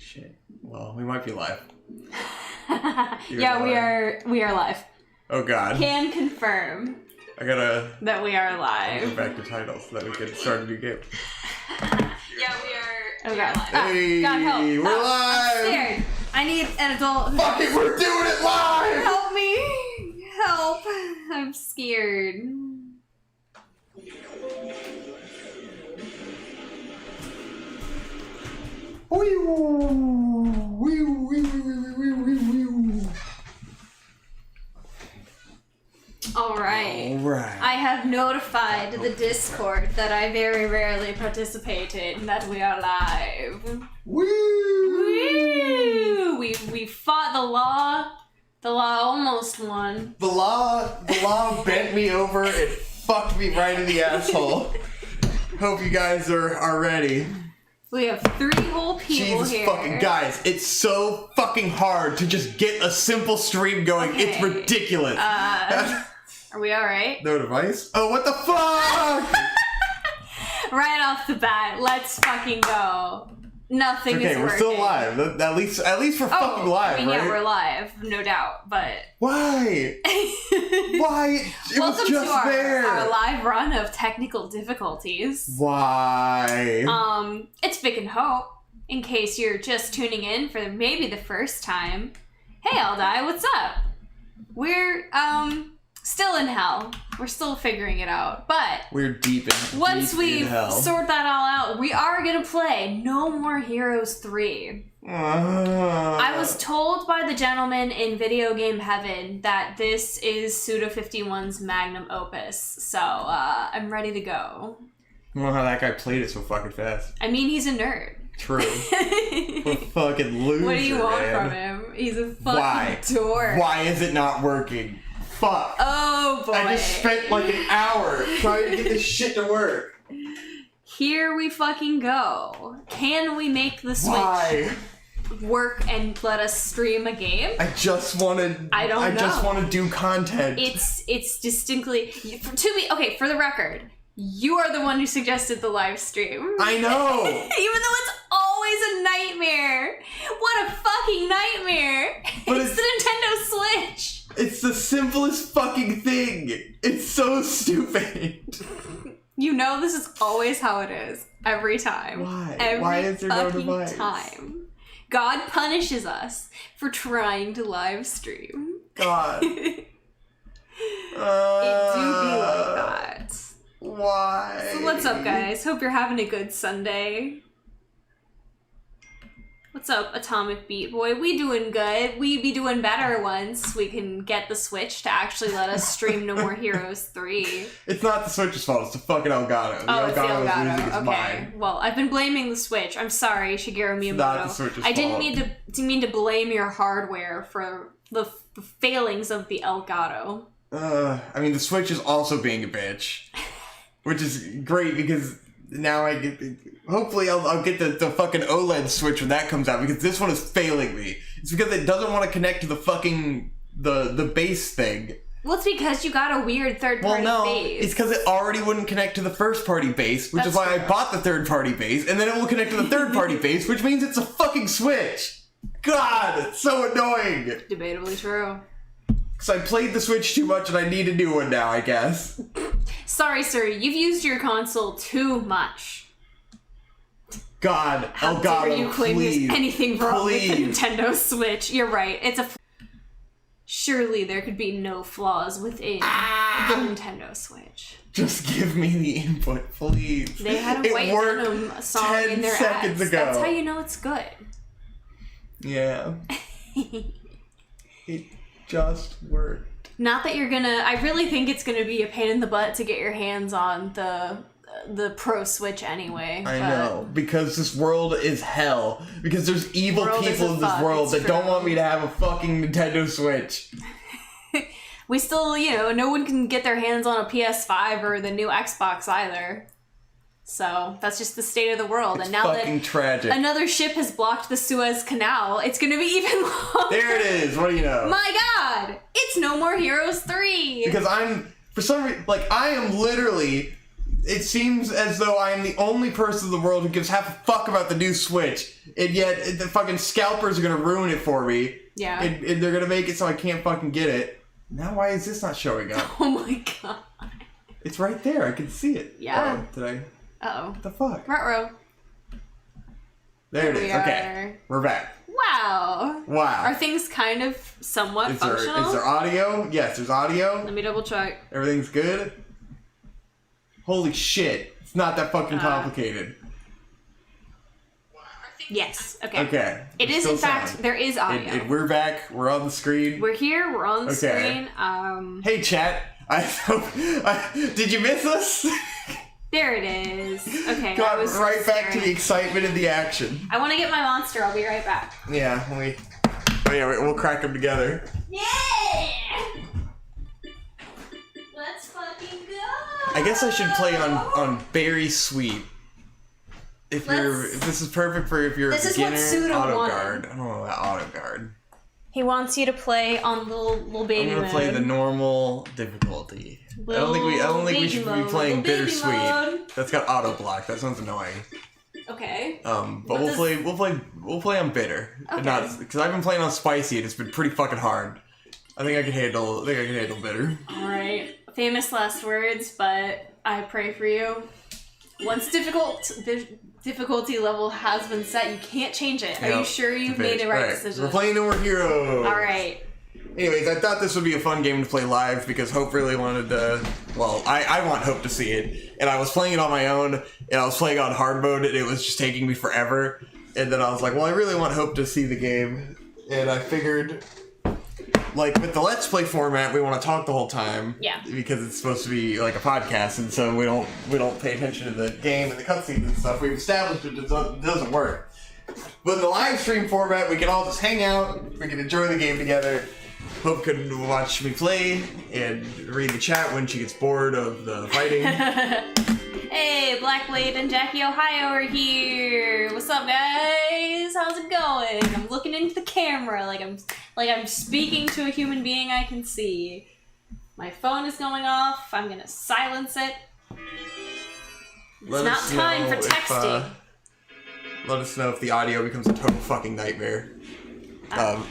Shit. Well, we might be live. Yeah, we are live. Oh god. Can confirm. I gotta... that we are live. Go back to titles so that we can start a new game. Yeah, we are. Oh god. Hey, God help. we're live! I'm scared. I need an adult. Fuck it, we're doing it live! Help me! Help! I'm scared. Alright. I have notified the Discord that I very rarely participate in that we are live. Woo! Woo! We fought the law. The law almost won. The law bent me over and fucked me right in the asshole. Hope you guys are ready. We have 3 whole people Jesus here. fucking guys, it's so fucking hard to just get a simple stream going. Okay. It's ridiculous. Are we alright? No device? Oh, what the fuck? Right off the bat, let's fucking go. Nothing is working. Okay, we're still live. At least we're fucking live, I mean, right? yeah, we're live, no doubt, but... Why? Why? It Welcome was just to our live run of technical difficulties. Why? It's Vic and Hope, in case you're just tuning in for maybe the first time. Hey, Aldai, what's up? We're, still in hell. We're still figuring it out, but... We're deep in once we hell. sort that all out, we are gonna play No More Heroes 3. I was told by the gentleman in Video Game Heaven that this is Suda51's magnum opus, so I'm ready to go. I don't know how that guy played it so fucking fast. I mean, he's a nerd. True. What a fucking loser, What do you want man. from him? He's a fucking dork. Why is it not working? Fuck. Oh boy. I just spent like an hour trying to get this shit to work. Here we fucking go. Can we make the Switch work and let us stream a game? I just want to. I just want to do content. It's distinctly for the record, you are the one who suggested the live stream. I know. Even though it's always a nightmare. What a fucking nightmare. But it's the Nintendo Switch. It's the simplest fucking thing. It's so stupid. You know this is always how it is. Every time. Why? Every Why is there no fucking device? time. God punishes us for trying to live stream. God. It do be like that. Why? So what's up, guys? Hope you're having a good Sunday. What's up, Atomic Beat Boy? We doing good. We be doing better once we can get the Switch to actually let us stream No More Heroes 3. It's not the Switch's fault. It's the fucking Elgato. It's the Elgato's losing its Elgato. Okay. mind. Well, I've been blaming the Switch. I'm sorry, Shigeru Miyamoto. Not the Switch's I didn't fault. mean to blame your hardware for the failings of the Elgato. I mean, the Switch is also being a bitch. Which is great because now I get... Hopefully I'll get the fucking OLED Switch when that comes out because this one is failing me. It's because it doesn't want to connect to the fucking... the base thing. Well, it's because you got a weird third-party base. It's because it already wouldn't connect to the first-party base, which is why I bought the third-party base, and then it will connect to the third-party base, which means it's a fucking Switch! God, it's so annoying! Debatably true. Because I played the Switch too much and I need a new one now, I guess. Sorry, sir, you've used your console too much. God, How Elgato, dare you claim please, there's anything wrong with the please. Nintendo Switch? You're right, it's a... Surely there could be no flaws within the Nintendo Switch. Just give me the input, please. They had a White Venom song in their 10 seconds ads. ago. That's how you know it's good. Yeah. It just worked. Not that you're gonna... I really think it's gonna be a pain in the butt to get your hands on the Pro Switch anyway. I know, because this world is hell. Because there's evil people in this world that don't want me to have a fucking Nintendo Switch. We still, no one can get their hands on a PS5 or the new Xbox either. So that's just the state of the world. It's and now fucking that tragic. Another ship has blocked the Suez Canal, it's gonna be even longer. There it is. What do you know? My God, it's No More Heroes 3. Because for some reason, I am literally it seems as though I am the only person in the world who gives half a fuck about the new Switch, and yet the fucking scalpers are gonna ruin it for me. Yeah. And they're gonna make it so I can't fucking get it. Now why is this not showing up? Oh my god. It's right there. I can see it. Yeah. Did I? Uh-oh. What the fuck? Ruh-roh. There it is. Okay. We're back. Wow. Wow. Are things kind of somewhat functional? Is there audio? Yes, there's audio. Let me double check. Everything's good? Holy shit. It's not that fucking complicated. Yes. Okay. Okay. It is, in fact, there is audio. We're back. We're on the screen. We're here. We're on the screen. Hey, chat. Did you miss us? There it is. Okay. Got right back to the excitement and the action. I want to get my monster. I'll be right back. Yeah, we'll crack them together. Yeah! Let's fucking go! I guess I should play on Berry Sweet. If this is perfect for if you're a beginner. This is what Suda auto wanted. guard. I don't know about auto guard. He wants you to play on little baby mode. I'm gonna play the normal difficulty. I don't think we should be playing bittersweet. That's got auto block. That sounds annoying. Okay. But we'll play on bitter. Okay. Not because I've been playing on spicy and it's been pretty fucking hard. I think I can handle bitter. All right. Famous last words, but I pray for you. Once difficulty level has been set, you can't change it. Are you sure you've made the right decision? We're playing No More Heroes. All right. Anyways, I thought this would be a fun game to play live because Hope really wanted to. Well, I want Hope to see it, and I was playing it on my own, and I was playing on hard mode, and it was just taking me forever. And then I was like, well, I really want Hope to see the game, and I figured, like with the Let's Play format, we want to talk the whole time. Yeah. Because it's supposed to be like a podcast, and so we don't pay attention to the game and the cutscenes and stuff. We've established it doesn't work. But in the live stream format, we can all just hang out. We can enjoy the game together. Hope can watch me play and read the chat when she gets bored of the fighting. Hey, Blackblade and Jackie Ohio are here. What's up, guys? How's it going? I'm looking into the camera like I'm speaking to a human being I can see. My phone is going off. I'm gonna silence it. It's not time for texting. Let us know if the audio becomes a total fucking nightmare.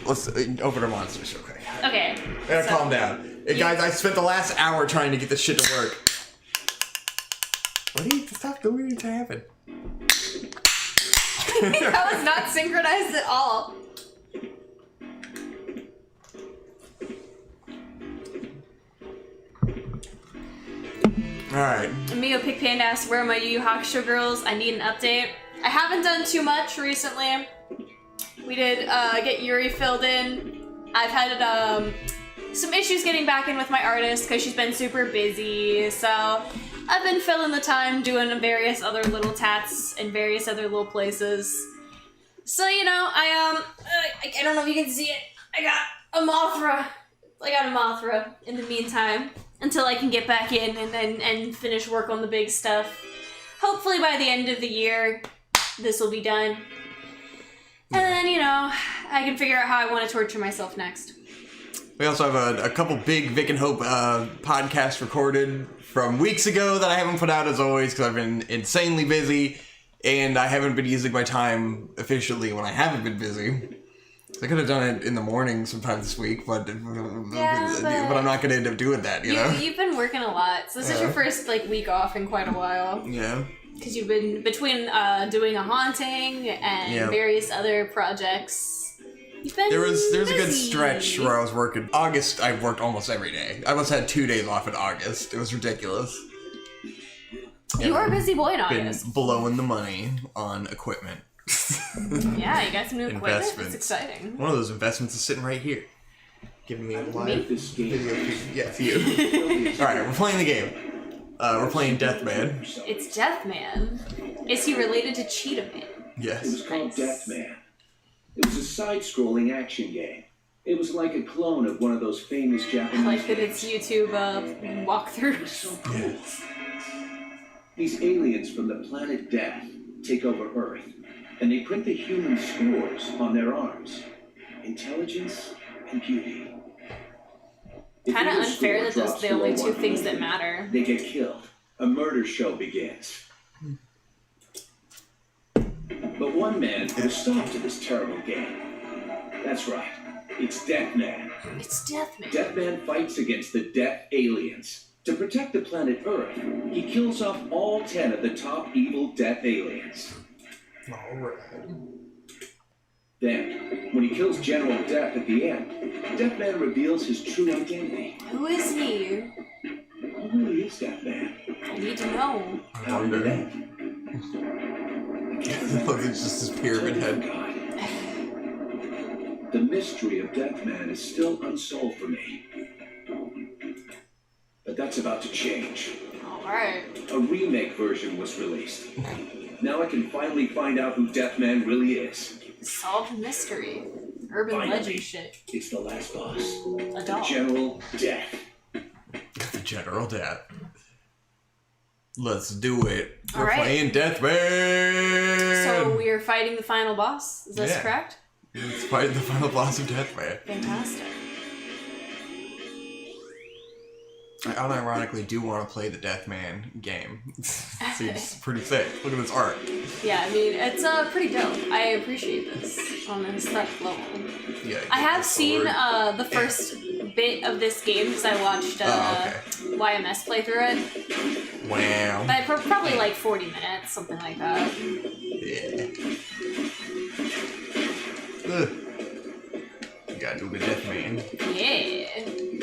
Let's open our monsters real quick. Okay. I gotta calm down. Hey, guys, I spent the last hour trying to get this shit to work. What do you stop doing it to happen? That was not synchronized at all. Alright. Amigo Pig Panda asks, where are my Yu Yu Hakusho girls? I need an update. I haven't done too much recently. We did get Yuri filled in. I've had some issues getting back in with my artist because she's been super busy. So I've been filling the time doing various other little tats in various other little places. So, you know, I don't know if you can see it. I got a Mothra in the meantime until I can get back in and finish work on the big stuff. Hopefully by the end of the year, this will be done. And then, you know, I can figure out how I want to torture myself next. We also have a couple big Vic and Hope podcasts recorded from weeks ago that I haven't put out as always because I've been insanely busy and I haven't been using my time efficiently when I haven't been busy. So I could have done it in the morning sometime this week, but I'm not going to end up doing that, you know? You've been working a lot, so this is your first week off in quite a while. Yeah. Because you've been between doing a haunting and various other projects. You've been there was a good busy. stretch where I was working. August, I worked almost every day. I almost had 2 days off in August. It was ridiculous. You are a busy boy in Been August. blowing the money on equipment. Yeah, you got some new equipment. Investments. It's exciting. One of those investments is sitting right here, giving me a live video feed. Yes, you. All right, we're playing the game. We're playing Deathman. It's Deathman. Is he related to Cheetah Man? Yes. It was called Deathman. It was a side-scrolling action game. It was like a clone of one of those famous Japanese I like that it's YouTube walkthroughs. So cool. These aliens from the planet Death take over Earth, and they print the human scores on their arms. Intelligence and beauty. Kind of unfair that those are the only two things that matter. They get killed. a murder show begins. But one man put a stop to this terrible game. That's right, it's Deathman. It's Deathman. Deathman fights against the Death Aliens. To protect the planet Earth, he kills off all 10 of the top evil Death Aliens. Alright. Then, when he kills General Death at the end, Deathman reveals his true identity. Who is he? Who really is Deathman? I need to know. How did it end? It's just his pyramid head. God. The mystery of Deathman is still unsolved for me. But that's about to change. Alright. A remake version was released. Now I can finally find out who Deathman really is. Solve the mystery. Urban Finally. legend shit. It's the last boss. A doll. General Death. The General Death. Let's do it. We're Alright. playing Deathman! So we're fighting the final boss. Is this Yeah. correct? Let's fight the final boss of Deathman. Fantastic. I unironically do want to play the Deathman game. Seems pretty sick. Look at this art. Yeah, I mean, it's pretty dope. I appreciate this on an aesthetic level. Yeah. I have seen sword. the first bit of this game because I watched YMS play through it. Wow. But probably like 40 minutes, something like that. Yeah. Ugh. You gotta do the Deathman. Yeah.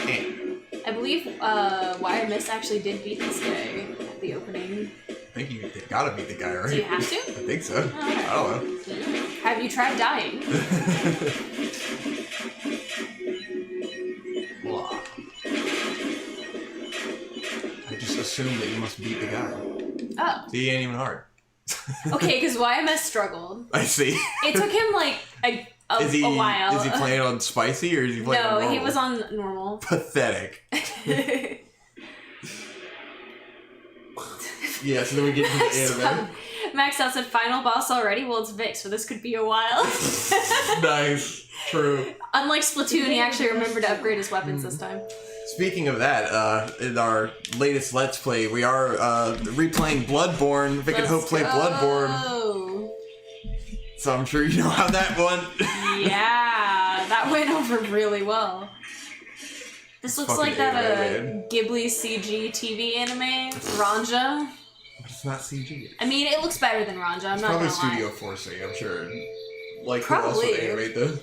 Eh. I believe YMS actually did beat this guy at the opening. I think you gotta beat the guy, right? Do you have to? I think so. Okay. I don't know. Have you tried dying? Blah. I just assumed that you must beat the guy. Oh. See, he ain't even hard. Okay, because YMS struggled. I see. It took him like a while. Is he playing on spicy or is he playing on No, normal? he was on normal. Pathetic. Yeah, so then we get to the anime. Max out said final boss already? Well, it's Vic, so this could be a while. Nice. True. Unlike Splatoon, he actually remembered to upgrade his weapons this time. Speaking of that, in our latest Let's Play, we are replaying Bloodborne. Vic and Hope play Bloodborne. So I'm sure you know how that went. Yeah, that went over really well. This looks Fucking like that anime, Ghibli CG TV anime, Ranja. But it's not CG. I mean, it looks better than Ranja, I'm It's not probably gonna lie. Studio 4C, I'm sure. Like, who else would Probably. animate this?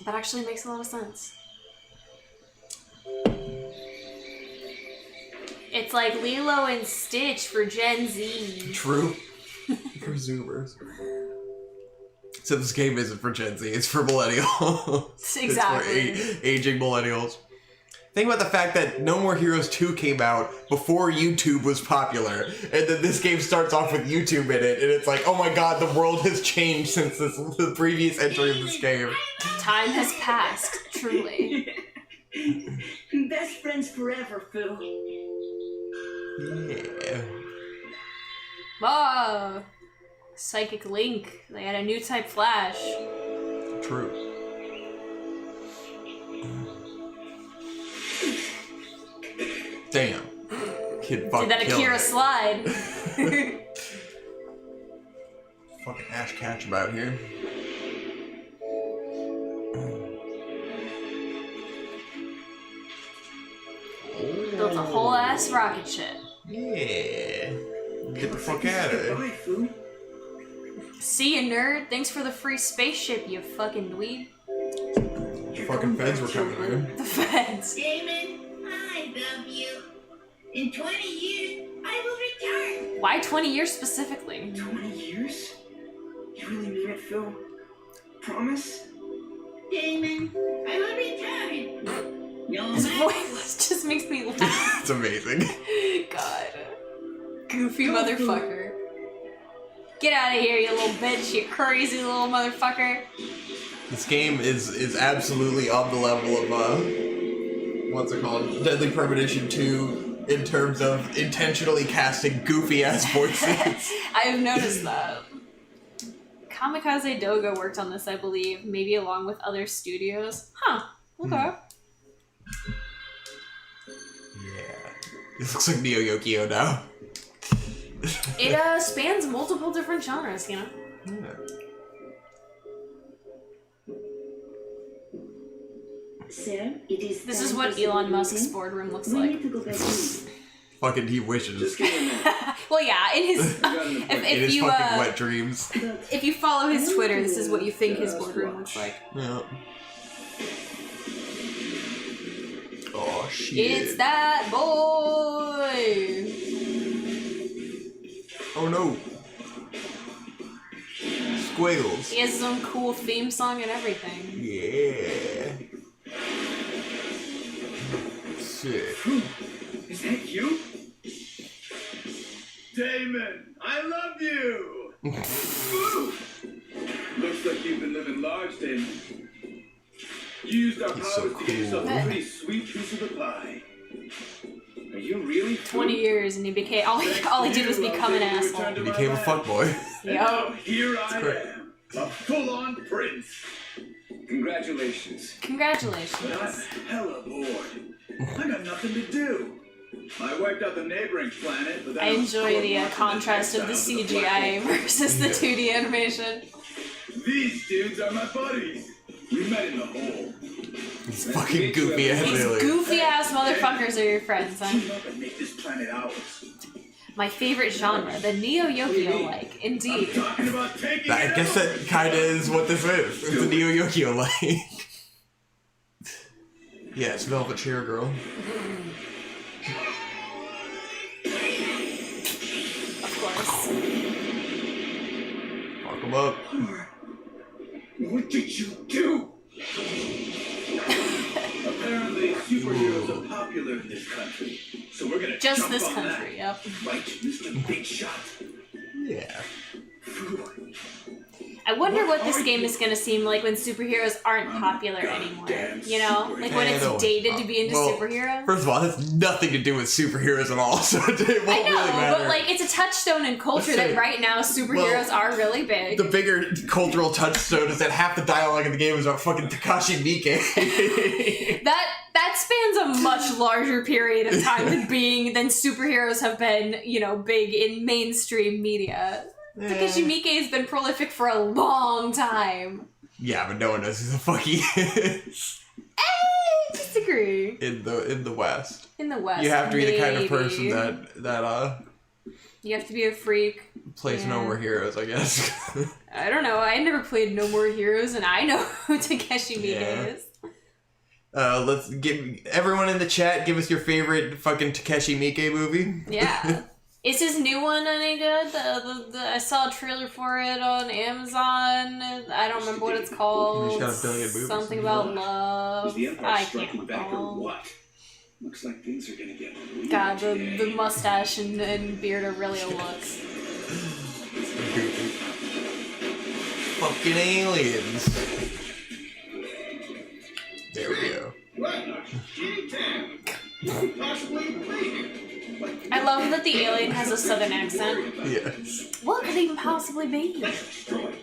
That actually makes a lot of sense. It's like Lilo and Stitch for Gen Z. True. For Zoomers. So this game isn't for Gen Z, it's for millennials. Exactly. It's for aging millennials. Think about the fact that No More Heroes 2 came out before YouTube was popular, and then this game starts off with YouTube in it, and it's like, oh my god, the world has changed since the previous entry of this game. Time has passed, truly. Best friends forever, Phil. Yeah. Oh, Psychic Link. They had a new type Flash. True. Damn. Kid fucking Did that killed Akira it. slide? Fucking Ash Ketchum out here. Built a whole ass rocket ship. Yeah. Get the fuck out of Goodbye, it. Phil. See you, nerd. Thanks for the free spaceship, you fucking dweeb. Fucking feds were coming, man. The feds. Damon, I love you. In 20 years, I will return. Why 20 years specifically? 20 years? You really mean it, Phil? Promise? Damon, I will return. No His matter voice just makes me laugh. It's amazing. God. Goofy motherfucker. Get out of here, you little bitch, you crazy little motherfucker. This game is absolutely on the level of, what's it called? Deadly Premonition 2 in terms of intentionally casting goofy-ass voices. I've noticed that. Kamikaze Doga worked on this, I believe, maybe along with other studios. Huh. Okay. Yeah. This looks like Neo Yokio now. It spans multiple different genres, you know? Yeah. Sir, it is This is what Elon Musk's boardroom looks We like. need to go back in. Fucking he wishes. Just give me a minute. Well, yeah, in his In if his you fucking wet dreams. But if you follow his Twitter, this is what you think his boardroom looks like. Yeah. Oh shit. It's that boy. Oh no. Squeals. He has his own cool theme song and everything. Yeah. Sick. Is that you? Damon, I love you! Ooh. Looks like you've been living large, Damon. You used our He's powers so to get yourself cool. a pretty sweet piece of the pie. Are you really 20 years and he became all he did was become an asshole. He became a fuckboy. And now Yep. here I great. am, a full-on prince. Congratulations. But I'm Congratulations. hella bored. I got nothing to do. I wiped out the neighboring planet, but I enjoy the contrast of the CGI versus the 2D animation. These dudes are my buddies. We met in the hole. These fucking goofy ass These aliens. goofy ass motherfuckers are your friends, huh? Team up and make this planet ours. My favorite genre, the Neo Yokio-like, I'm indeed. talking about taking I it guess over. that kinda is what this is. It's a Neo Yokio like. Yeah, it's Velvet Chair Girl. Of course. Fuck 'em up. What did you do? Apparently, superheroes are popular in this country, so we're gonna Just jump this on country, yep. that. Right, Mr. Big Shot. Yeah. I wonder what this game is gonna seem like when superheroes aren't popular anymore. You know? Like when Yeah, it's no. dated to be into Well, superheroes. First of all, it has nothing to do with superheroes at all, so it won't I know, really matter. but like it's a touchdown in culture Let's say- that right now superheroes are really big. The bigger cultural touchstone is that half the dialogue in the game is about fucking Takashi Miike. That spans a much larger period of time than superheroes have been, you know, big in mainstream media. Takashi Miike has been prolific for a long time. Yeah, but no one knows who the fuck he is I disagree. in the West. In the West, You have to be the kind of maybe. person that You have to be a freak. plays Yeah. No More Heroes, I guess. I don't know. I never played No More Heroes, and I know who Takeshi Miike Yeah. is. Let's give everyone in the chat give us your favorite fucking Takeshi Miike movie. Yeah. Is his new one any good? I saw a trailer for it on Amazon. I don't remember what it's called. He's got a billion movies. Something about Is love. the Empire I striking can't back or recall. what? Looks like things are gonna get weird. God, the today. mustache and beard are really a look. Fucking aliens. There we go. What a shitty town. Couldn't possibly be here. I love that the alien has a southern accent. Yes. What could even possibly be? Destroyed.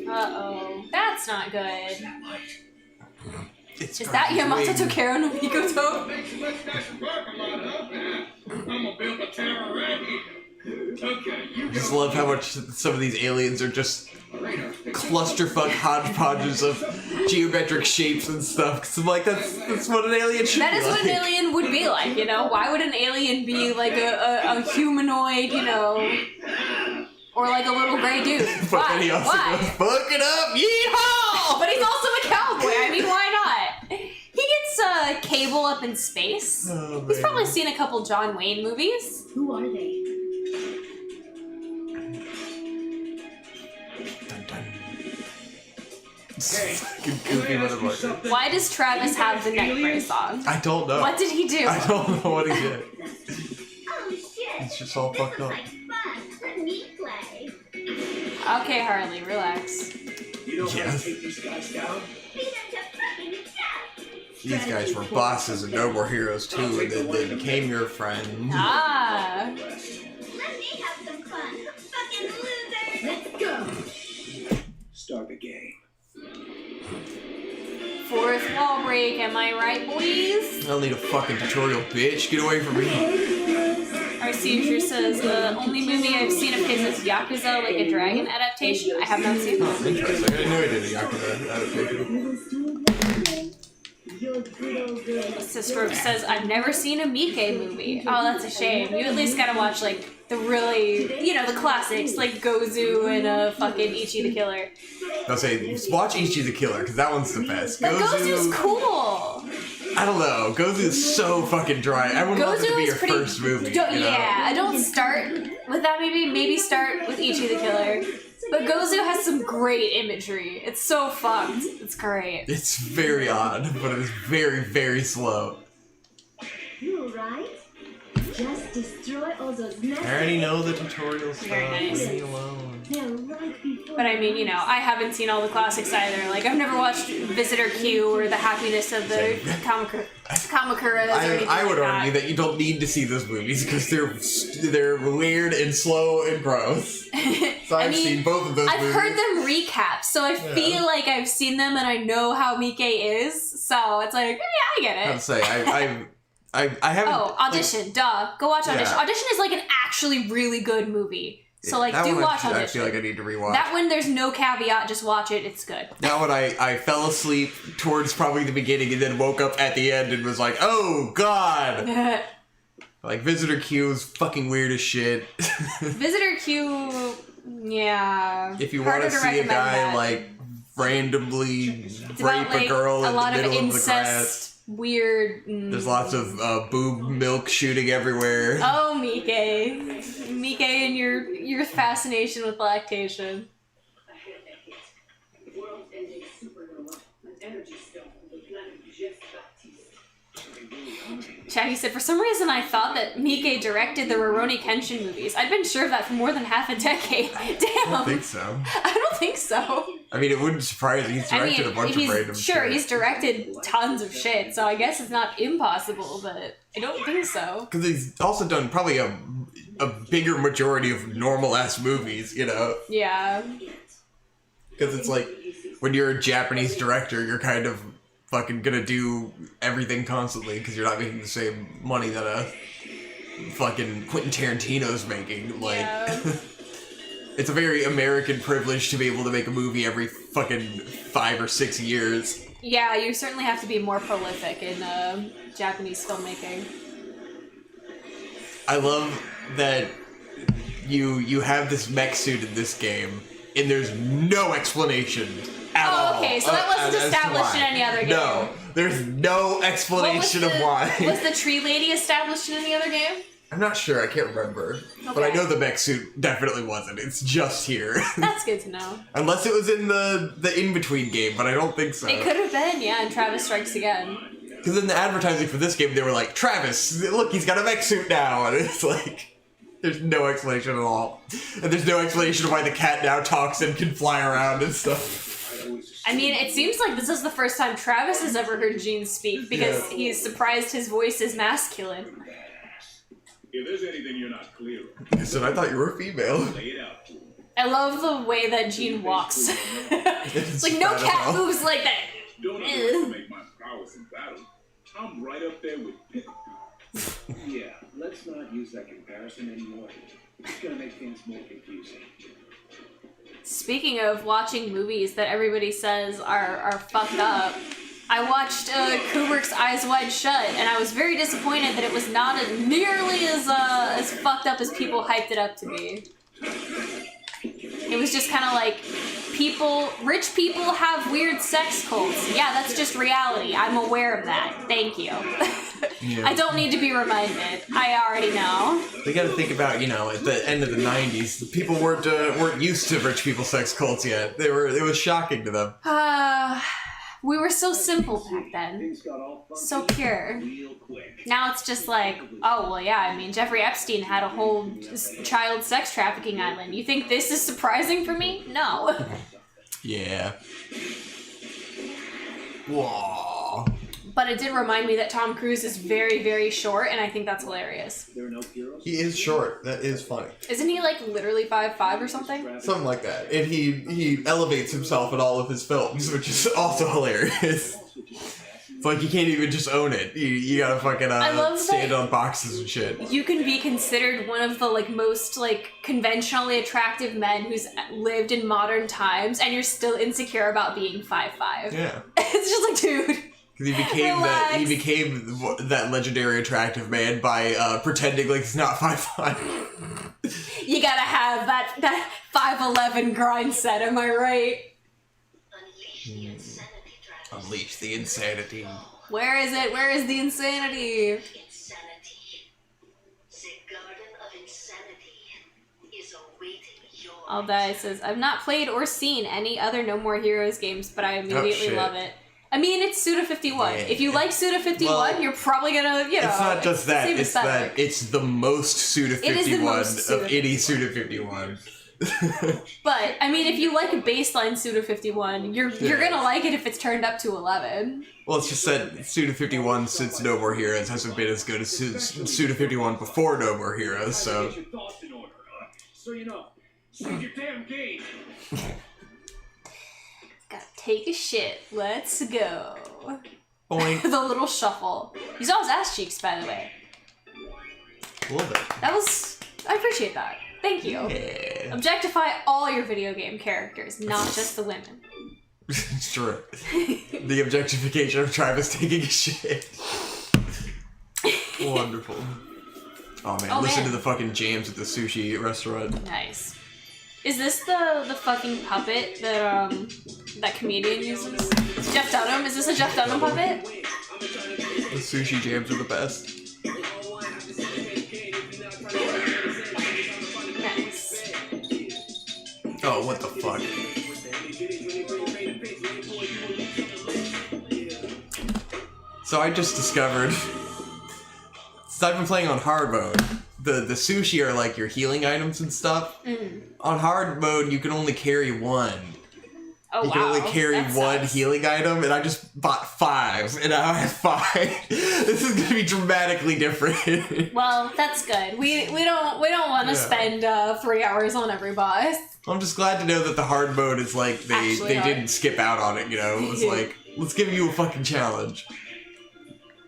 Uh-oh. That's not good. It's Is that Yamata wing. Tokero no Mikoto? Makes a much nicer parking lot, huh? I'm gonna build a tower right here. Okay, you I just love how much some of these aliens are just clusterfuck hodgepodges of geometric shapes and stuff. Cause I'm like, that's what an alien should That be is like. what an alien would be like, you know? Why would an alien be like a humanoid, you know? Or like a little gray dude? But Why? then he also Why? goes, fuck it up, yeehaw! But he's also a cowboy. I mean, why not? He gets Cable up in space. Oh, He's man. probably seen a couple John Wayne movies. Who are they? Dun, dun. Fucking goofy motherfucker. Why does Travis have the Nightmare song? I don't know. What did he do? I don't know what he did. Oh shit! It's just all This fucked is up. like fun. Let me play. Okay, Harley, relax. You know how Yes. to take these guys down? Beat them to fucking death. These guys were bosses and No More Heroes too, and then they became your friend. Ah. West. Let me have some fun. Fucking loser. Let's go! Start the game. wall break, am I right, boys? I don't need a fucking tutorial, bitch. Get away from me. Our Seizure says, the only movie I've seen of his is Yakuza, like a dragon adaptation. I have not seen that. Interesting. I didn't know he did a Yakuza adaptation. Sister says, I've never seen a Miike movie. Oh, that's a shame. You at least gotta watch, like, the really, you know, the classics, like Gozu and fucking Ichi the Killer. I'll say, watch Ichi the Killer, because that one's the best. But Gozu's cool. I don't know. Gozu is so fucking dry. I would love it to be your first movie. Yeah, don't start with that maybe. Maybe start with Ichi the Killer. But Gozu has some great imagery. It's so fucked. It's great. It's very odd, but it is very, very slow. You right? Just destroy all those I already know the tutorial stuff. Very nice. Leave me alone. But I mean, you know, I haven't seen all the classics either. Like, I've never watched Visitor Q or The Happiness of the Kamakuras or anything I would like argue that you don't need to see those movies because they're weird and slow and gross. So I've seen both of those movies. I've heard them recap, so I feel like I've seen them and I know how Miike is. So it's like, yeah, I get it. I'd say I haven't. Oh, Audition, duh. Go watch Audition. Yeah. Audition is like an actually really good movie. So like, that do one watch Audition. I feel like I need to rewatch. That one, there's no caveat, just watch it, it's good. That one I fell asleep towards probably the beginning and then woke up at the end and was like, oh god! Like, Visitor Q is fucking weird as shit. Visitor Q, yeah. If you want to see a guy, like, randomly rape a girl in the middle of the grass. Weird. There's lots of boob milk shooting everywhere. Oh, Miike. Miike and your fascination with lactation. Shaggy said, for some reason I thought that Miike directed the Rurouni Kenshin movies. I'd been sure of that for more than half a decade. Damn. I don't think so. I don't think so. I mean, it wouldn't surprise me. He's directed a bunch of random shit. Sure, he's directed tons of shit, so I guess it's not impossible, but I don't think so. Because he's also done probably a bigger majority of normal-ass movies, you know? Yeah. Because it's like, when you're a Japanese director, you're kind of fucking gonna do everything constantly because you're not making the same money that a fucking Quentin Tarantino's making. Like, yeah. It's a very American privilege to be able to make a movie every fucking 5 or 6 years. Yeah, you certainly have to be more prolific in Japanese filmmaking. I love that you have this mech suit in this game, and there's no explanation at all. Oh, okay, so that wasn't established in any other game. No, there's no explanation of why. Was the tree lady established in any other game? I'm not sure, I can't remember. Okay. But I know the mech suit definitely wasn't. It's just here. That's good to know. Unless it was in the in-between game, but I don't think so. It could have been, yeah, in Travis Strikes Again. Because in the advertising for this game, they were like, Travis, look, he's got a mech suit now. And it's like, there's no explanation at all. And there's no explanation of why the cat now talks and can fly around and stuff. I mean, it seems like this is the first time Travis has ever heard Gene speak, because he's surprised his voice is masculine. If there's anything you're not clear on, I said, I thought you were a female. lay it out. I love the way that Gene walks. It's like, no cat moves like that. Don't underestimate my prowess in battle. I'm right up there with Pitt. Yeah, let's not use that comparison anymore. It's gonna make things more confusing. Speaking of watching movies that everybody says are fucked up, I watched Kubrick's Eyes Wide Shut, and I was very disappointed that it was not nearly as fucked up as people hyped it up to be. It was just kind of like, rich people have weird sex cults. Yeah, that's just reality. I'm aware of that. Thank you. Yeah. I don't need to be reminded. I already know. They gotta think about, you know, at the end of the 90s, people weren't used to rich people's sex cults yet. It was shocking to them. We were so simple back then. So pure. Now it's just like, oh, well, yeah, I mean, Jeffrey Epstein had a whole child sex trafficking island. You think this is surprising for me? No. Yeah. Whoa. But it did remind me that Tom Cruise is very, very short, and I think that's hilarious. He is short. That is funny. Isn't he, like, literally 5'5" or something? Something like that. And he elevates himself in all of his films, which is also hilarious. It's like you can't even just own it. You gotta fucking stand on boxes and shit. You can be considered one of the like most like conventionally attractive men who's lived in modern times, and you're still insecure about being 5'5". Yeah. It's just like, dude. He became that legendary attractive man by pretending like he's not 5'5". You gotta have that 5'11" grind set, am I right? Unleash the insanity. Where is it? Where is the insanity? Insanity. The garden of insanity is awaiting your Aldai says, I've not played or seen any other No More Heroes games, but I immediately love it. I mean, it's Suda51. Yeah. If you like Suda51, you're probably gonna, you know. It's not just that. It's that it's the most Suda51 of any Suda51. But I mean, if you like a baseline Suda51, you're gonna like it if it's turned up to 11. Well, it's just that Suda51 since No More Heroes hasn't been as good as Suda51 before No More Heroes, so. So you know, save your damn game. Gotta take a shit. Let's go. Boink. The little shuffle. You saw his ass cheeks, by the way. A little bit. I appreciate that. Thank you. Yeah. Objectify all your video game characters, not just the women. It's true. The objectification of Travis taking a shit. Wonderful. Oh man, listen to the fucking jams at the sushi restaurant. Nice. Is this the fucking puppet that that comedian uses? Jeff Dunham? Is this a Jeff Dunham puppet? The sushi jams are the best. Nice. Oh, what the fuck? So I just discovered, since I've been playing on hard mode, the sushi are like your healing items and stuff. On hard mode, you can only carry one. Oh, you can only carry one healing item, and I just bought 5, and now I have 5. This is gonna be dramatically different. Well, that's good. We don't want to spend 3 hours on every boss. I'm just glad to know that the hard mode is like they didn't skip out on it. You know, it was like, let's give you a fucking challenge.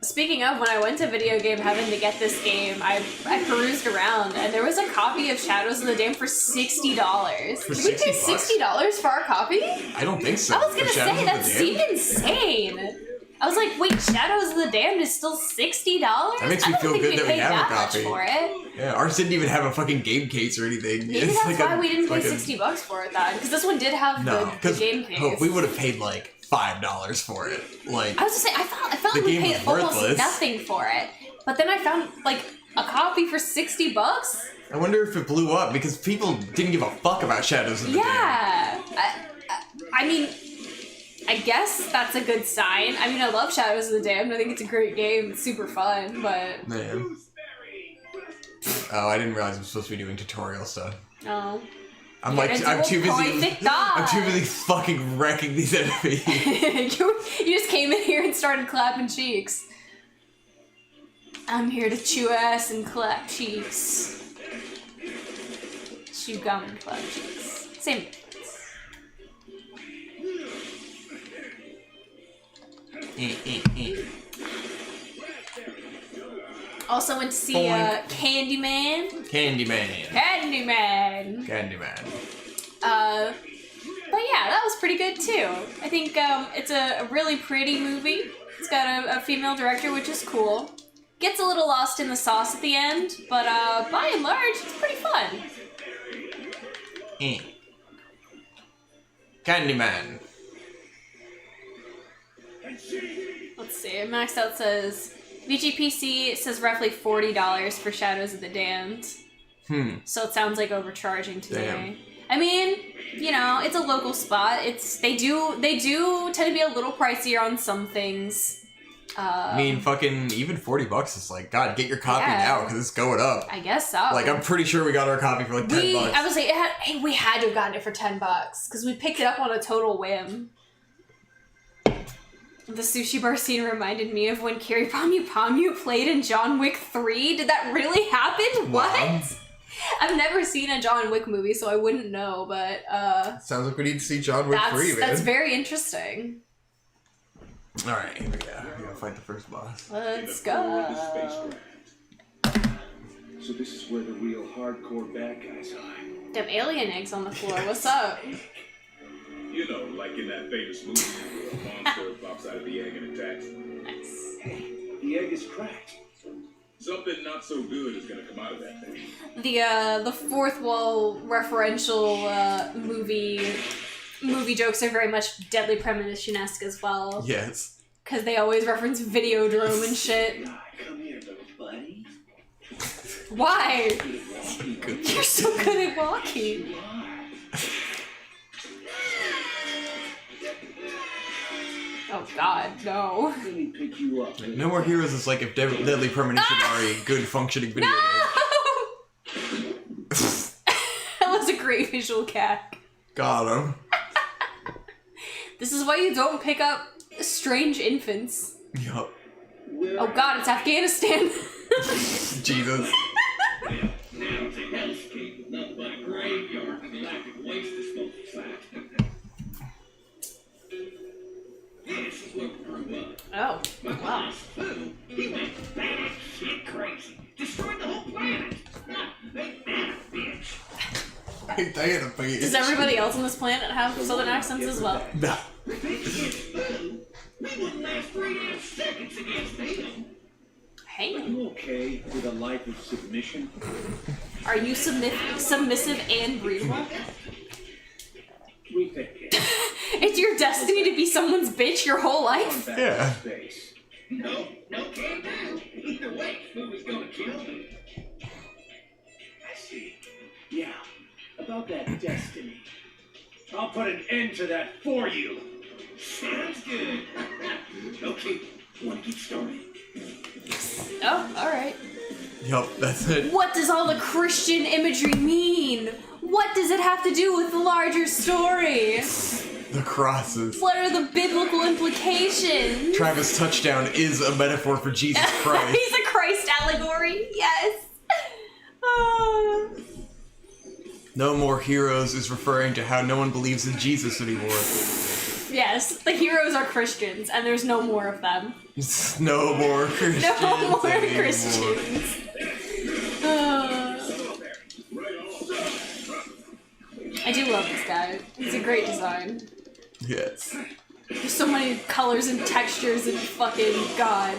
Speaking of, when I went to Video Game Heaven to get this game, I perused around, and there was a copy of Shadows of the Dam for $60. Did we pay $60 for our copy? I don't think so. I was gonna say, that seemed insane. I was like, wait, Shadows of the Damned is still $60? That makes me feel good that we have a copy. For it. Yeah, ours didn't even have a fucking game case or anything. Maybe that's like why we didn't pay $60 for it then, because this one did have the game case. Oh, we would have paid like $5 for it. Like, I was just saying, I felt like we paid almost nothing for it, but then I found like a copy for $60. I wonder if it blew up because people didn't give a fuck about Shadows of the Dam. Yeah, I mean, I guess that's a good sign. I mean, I love Shadows of the Damned. I think it's a great game. It's super fun, but man. Oh, I didn't realize I'm supposed to be doing tutorial stuff. No. I'm too busy fucking wrecking these enemies. you just came in here and started clapping cheeks. I'm here to chew ass and clap cheeks. Chew gum and clap cheeks. Same difference. Also went to see Candyman. But yeah, that was pretty good too. I think it's a really pretty movie. It's got a female director, which is cool. Gets a little lost in the sauce at the end, but by and large, it's pretty fun. Candyman. Let's see. Maxed Out says VGPC says roughly $40 for Shadows of the Damned. So it sounds like overcharging to me. I mean, you know, it's a local spot. They do tend to be a little pricier on some things. I mean, fucking even $40 is like, God, get your copy now because it's going up. I guess so. Like, I'm pretty sure we got our copy for like $10. I was like, we had to have gotten it for $10 because we picked it up on a total whim. The sushi bar scene reminded me of when Kiri Pamu played in John Wick 3. Did that really happen? Wow. What? I've never seen a John Wick movie, so I wouldn't know, but sounds like we need to see John Wick 3, man. That's very interesting. Alright, here we go. We gotta fight the first boss. Let's Aboard go. the spacecraft. So this is where the real hardcore bad guys are. Them alien eggs on the floor. What's up? You know, like in that famous movie where a monster pops out of the egg and attacks. Nice. Hey, the egg is cracked. Something not so good is gonna come out of that thing. The fourth wall referential movie jokes are very much Deadly Premonition-esque as well. Yes. Because they always reference Videodrome and shit. Come here, little buddy. Why? Good. You're so good at walking. Oh god, no. Let me pick you up. No More Heroes is like if Deadly Premonition are a good functioning video game. That was a great visual gag. Got him. This is why you don't pick up strange infants. Yup. Oh god, it's Afghanistan. Jesus. Now to Hell's Gate, nothing but a graveyard of galactic waste disposal site. This is where we grew up. Oh, My wow. Fu, he went batshit crazy. Destroyed the whole planet. They bad bitch. Ain't that a bitch? Does everybody else on this planet have southern accents as well? Nah. If they against Fu, we wouldn't last 3 damn seconds against them. Are Hey, you okay with a life of submission? are you submissive and breathable? We take it. It's your destiny to be someone's bitch your whole life? Back Yeah. to space. No can do. Either way, Fu was gonna kill me. I see. Yeah, about that destiny. I'll put an end to that for you. Sounds good. Okay, wanna get started? Oh, alright. Yup, that's it. What does all the Christian imagery mean? What does it have to do with the larger story? The crosses. What are the biblical implications? Travis' touchdown is a metaphor for Jesus Christ. He's a Christ allegory, yes. No More Heroes is referring to how no one believes in Jesus anymore. Yes, the heroes are Christians, and there's no more of them. No more Christians. No more anymore. Christians. I do love this guy. He's a great design. Yes. There's so many colors and textures and fucking god.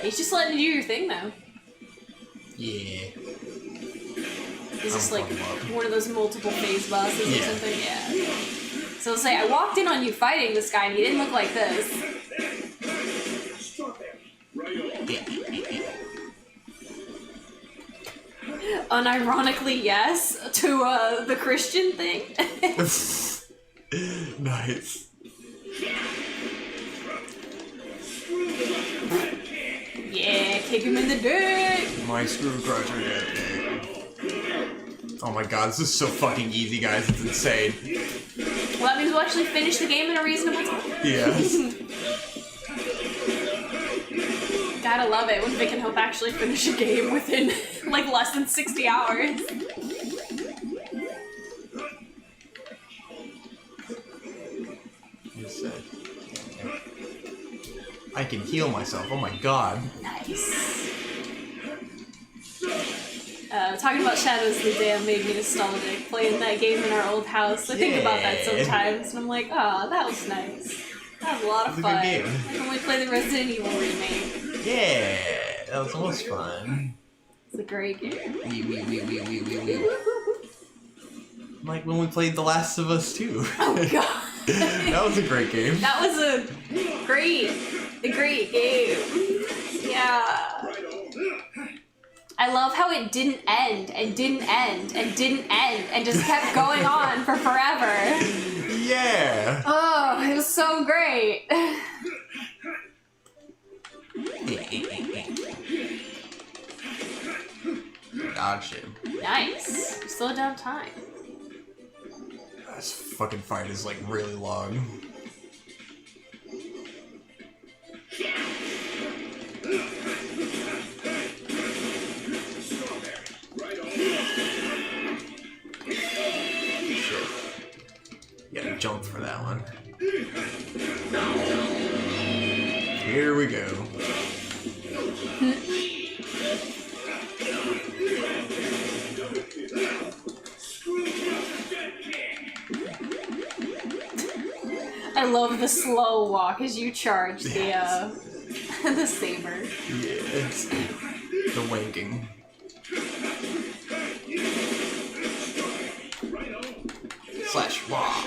He's just letting you do your thing though. Yeah. Is this I'm like fucking up. one of those multiple phase bosses or Yeah. something? Yeah. So I'll say I walked in on you fighting this guy and he didn't look like this. Unironically, yes, to the Christian thing. Nice. Yeah, kick him in the dick. My screw crusher. Yeah. Oh my god, this is so fucking easy, guys. It's insane. Well, that means we'll actually finish the game in a reasonable time. Yes. Gotta love it when Vic and Hope actually finish a game within like less than 60 hours. I can heal myself. Oh my god. Nice. Talking about Shadows of the Dam made me nostalgic. Playing that game in our old house. I think about that sometimes, and I'm like, oh, that was nice. That was a lot of It was a fun. good game. Like when we played the Resident Evil remake. Yeah, that was the most fun. It's a great game. Wee. Like when we played The Last of Us 2. Oh god. That was a great game. That was a great game. Yeah. I love how it didn't end and didn't end and didn't end and just kept going on for forever. Yeah. Oh, it was so great. Dodge him. Nice. Slow down time. This fucking fight is like really long. Shit. that one. Here we go. I love the slow walk as you charge the the saber. Yes. The wanking. Slash wah.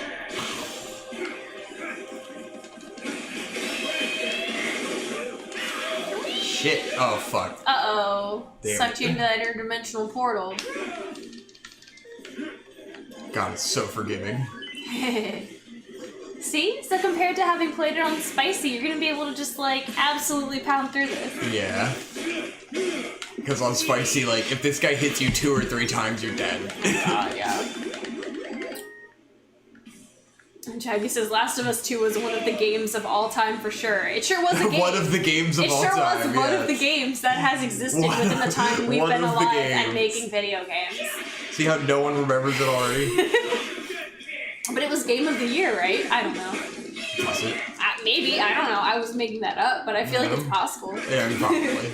Shit. Oh fuck. Uh-oh. There Sucked we you go. into that interdimensional portal. God, it's so forgiving. See? So compared to having played it on Spicy, you're gonna be able to just, like, absolutely pound through this. Yeah. Because on Spicy, like, if this guy hits you 2 or 3 times, you're dead. Yeah. And Chaggy says Last of Us 2 was one of the games of all time for sure. It sure was a game. One of the games of it all sure time. was one yes. of the games that has existed One within the time we've one been of the alive games. and making video games. See how no one remembers it already? But it was Game of the Year, right? I don't know. Was it? Maybe, I don't know. I was making that up, but I feel like it's possible. Yeah, I mean, probably.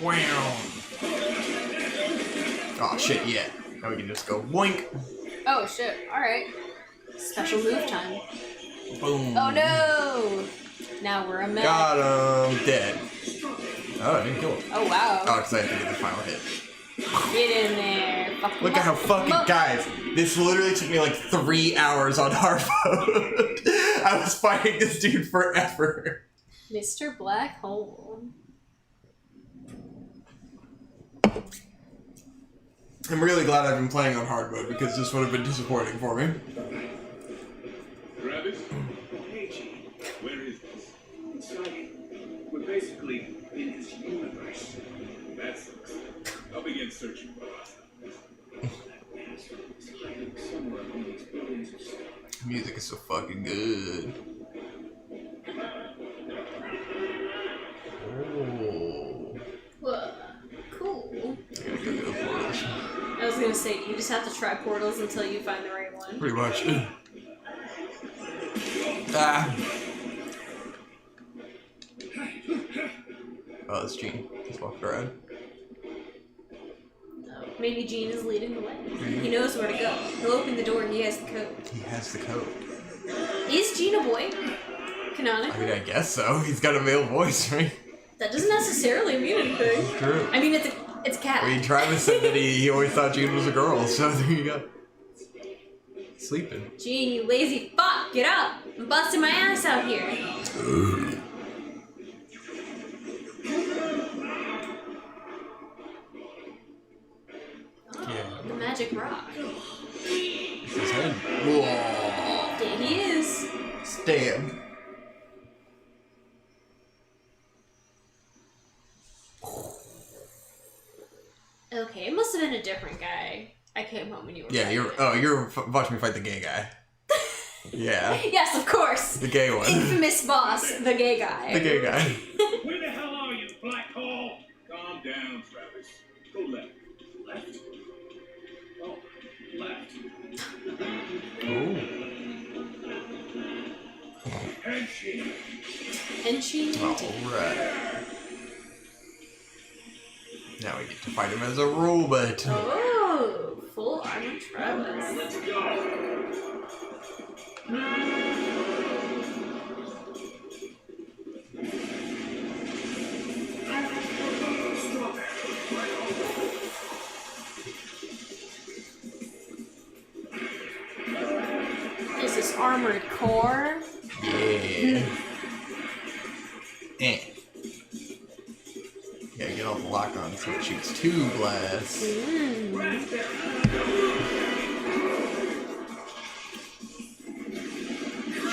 Wow. Oh shit, yeah. Now we can just go boink. Oh shit, alright. Special move time. Boom. Oh no! Now we're a mech. Got him. Dead. Oh, I didn't kill him. Oh wow. Oh, because I had to get the final hit. Get in there. Fuck Look at how fucking, guys, this literally took me like 3 hours on hard mode. I was fighting this dude forever. Mr. Black Hole. I'm really glad I've been playing on hard mode because this would have been disappointing for me. Travis? Hey, G. Where is this? It's like we're basically in his universe. That sucks. I'll begin searching for us. Somewhere among these buildings of stuff. Music is so fucking good. Oh. Whoa. Cool. I gotta go get the portals. I was gonna say, you just have to try portals until you find the right one. Pretty much. Ah. Oh, it's Gene. He's walking around. Oh, maybe Gene is leading the way. He knows where to go. He'll open the door, he has the code. He has the code. Is Gene a boy? I Canonically? mean, I guess so. He's got a male voice, right? That doesn't necessarily mean anything. True. I mean, it's a cat. I mean, Travis said that he always thought Gene was a girl, so there you go. Sleeping. Gene, you lazy fuck, get up! I'm busting my ass out here. Yeah. The magic rock. It's his head. Whoa. There he is. Stab. Okay, it must have been a different guy. I came home when you were Yeah, you're watching me fight the gay guy. Yeah. Yes, of course. The gay one. Infamous boss, the gay guy. The gay guy. Where the hell are you, black hole? Calm down, Travis. Go left. Left? Oh, left. Ooh. Handshake. And she Alright. Now we get to fight him as a robot. Oh, full armor Travis. Let's go. Is this armored core? Yeah. Gotta get all the lock on so it shoots 2 blasts.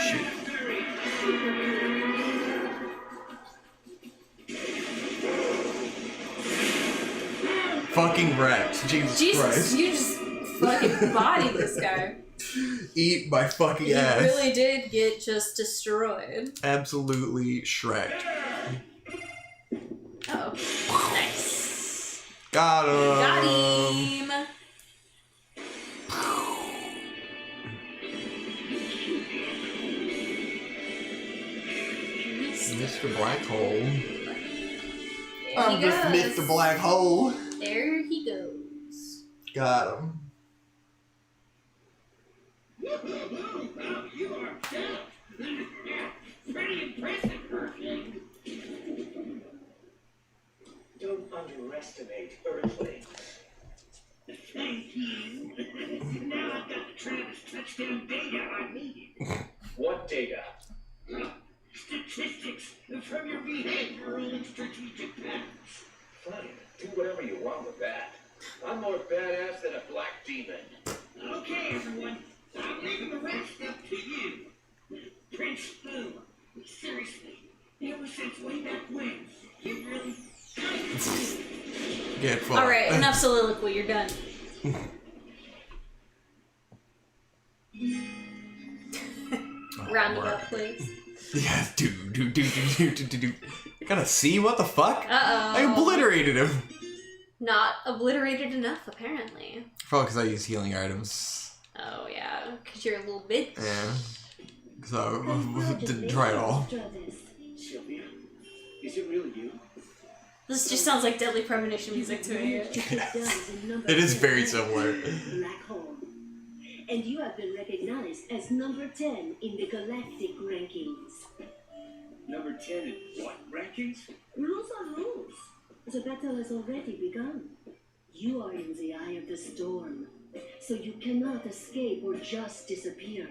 Shoot. Fucking wrecked. Jesus Christ. You just fucking bodied this guy. Eat my fucking You ass. really did get just destroyed. Absolutely shreked. Oh, nice. Got him. Got him. Mr. Black Hole. There I'm he just goes. Mr. Black Hole. There he goes. Got him. You are tough. Pretty impressive, Earthling. Don't underestimate Earthlings. Thank you. Now I've got the Travis touchdown data I needed. What data? Statistics from your behavioral and strategic patterns. Fine, do whatever you want with that. I'm more badass than a black demon. Okay, everyone. I'm leaving the rest up to you. Prince Fu, seriously, ever since way back when, you really Get fucked. Alright, enough soliloquy, you're done. Round it up, please. Yeah, do. You gotta see what the fuck? Uh-oh. I obliterated him. Not obliterated enough, apparently. Probably because I use healing items. Oh, yeah, because you're a little bitch. Yeah. So, didn't try it all. Sylvia, is it really you? This just sounds like Deadly Premonition music to me. It is very similar. Black hole. And you have been recognized as number 10 in the galactic rankings. Number 10 in what rankings? Rules are rules. The battle has already begun. You are in the eye of the storm, so you cannot escape or just disappear.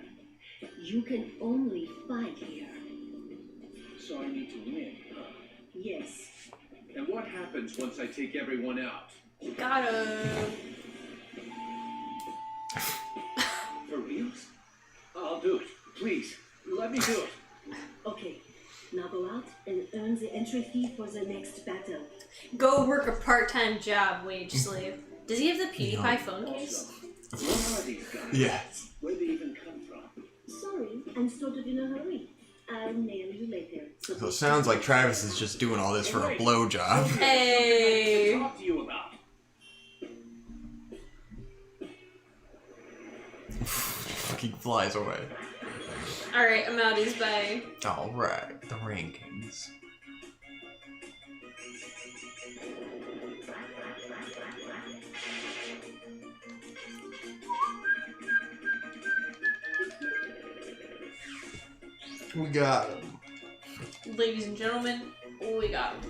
You can only fight here. So I need to win, huh? Yes. And what happens once I take everyone out? Got him. For reals? I'll do it. Please, let me do it. Okay. Now go out and earn the entry fee for the next battle. Go work a part-time job, wage slave. Does he have the PewDiePie phone case? What are these guys? Yes. Where'd they even come from? Sorry, I'm sort of in a hurry. I'll mail you later. So it sounds like Travis is just doing all this for a blowjob. Hey! Talk to you about. Fucking flies away. Alright, I'm out. He's by. Alright, the rankings. We got him. Ladies and gentlemen, we got him.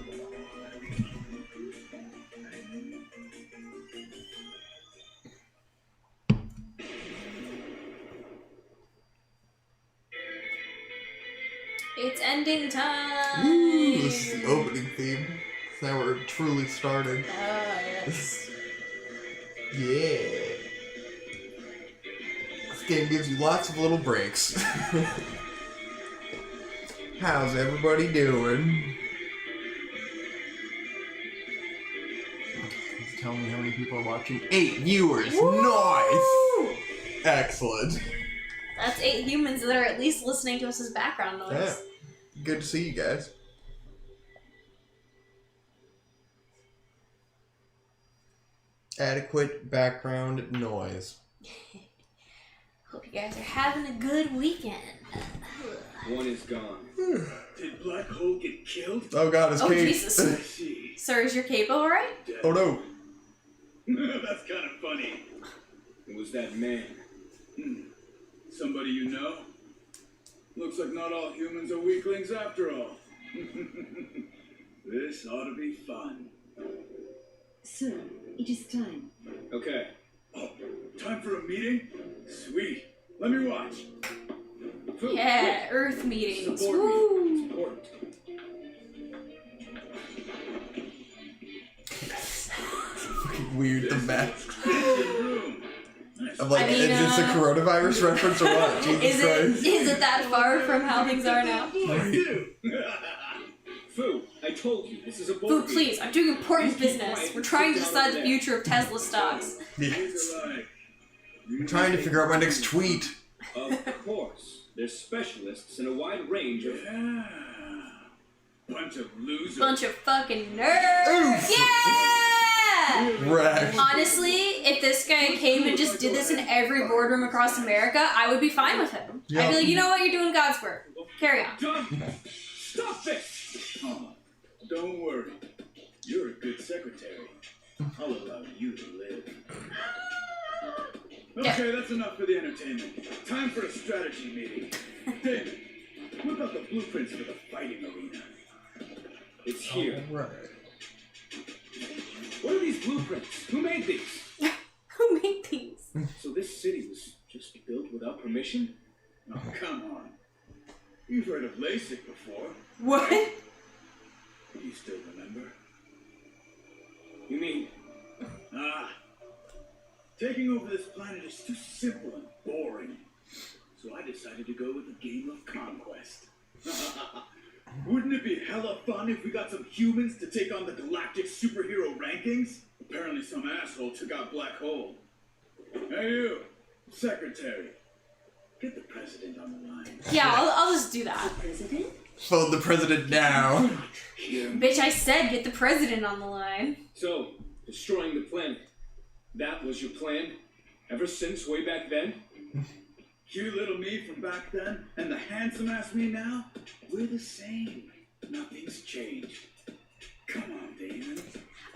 It's ending time! Ooh, this is the opening theme. Now we're truly started. Ah, yes. Yeah. This game gives you lots of little breaks. How's everybody doing? Tell me how many people are watching. 8 viewers. Woo! Nice. Excellent. That's 8 humans that are at least listening to us as background noise. Yeah. Good to see you guys. Adequate background noise. Hope you guys are having a good weekend. One is gone. Did Black Hole get killed? Oh god, his Oh, cape. Jesus. I see. Sir, is your cape alright? Oh no. That's kind of funny. It was that man. Somebody you know? Looks like not all humans are weaklings after all. This ought to be fun. Sir, it is time. Okay. Oh, time for a meeting? Sweet. Let me watch. Food, Yeah, Earth meetings. Support me. Woo! It's important. Fucking weird, the mask. Room. I'm like, I mean, is this a coronavirus reference or what? Jesus Christ. Is it that far from how things are now? Fu, I told you, this is a board Food, meeting. please. I'm doing important business. We're trying to decide the future of Tesla stocks. Yes. Like, I'm trying to figure out my next tweet. Of course. They're specialists in a wide range of... yeah. Bunch of losers. Bunch of fucking nerds. Oof. Yeah! Yeah! Wrecked. Honestly, if this guy came and just did this in every boardroom across America, I would be fine with him. I'd be like, you know what, you're doing God's work. Carry on. Done. Stop it! Oh, don't worry. You're a good secretary. I'll allow you to live. Okay, that's enough for the entertainment. Time for a strategy meeting. David, whip out the blueprints for the fighting arena. It's here. Right. What are these blueprints? Who made these? Who made these? So this city was just built without permission? Oh, come on. You've heard of LASIK before. What? You still remember? You mean... taking over this planet is too simple and boring. So I decided to go with a game of conquest. Wouldn't it be hella fun if we got some humans to take on the galactic superhero rankings? Apparently some asshole took out Black Hole. Hey you, secretary. Get the president on the line. Yeah, I'll just do that. President? Phone the president now. Bitch, I said get the president on the line. So, destroying the planet. That was your plan? Ever since way back then? Cute little me from back then and the handsome ass me now, we're the same. Nothing's changed. Come on, Damon.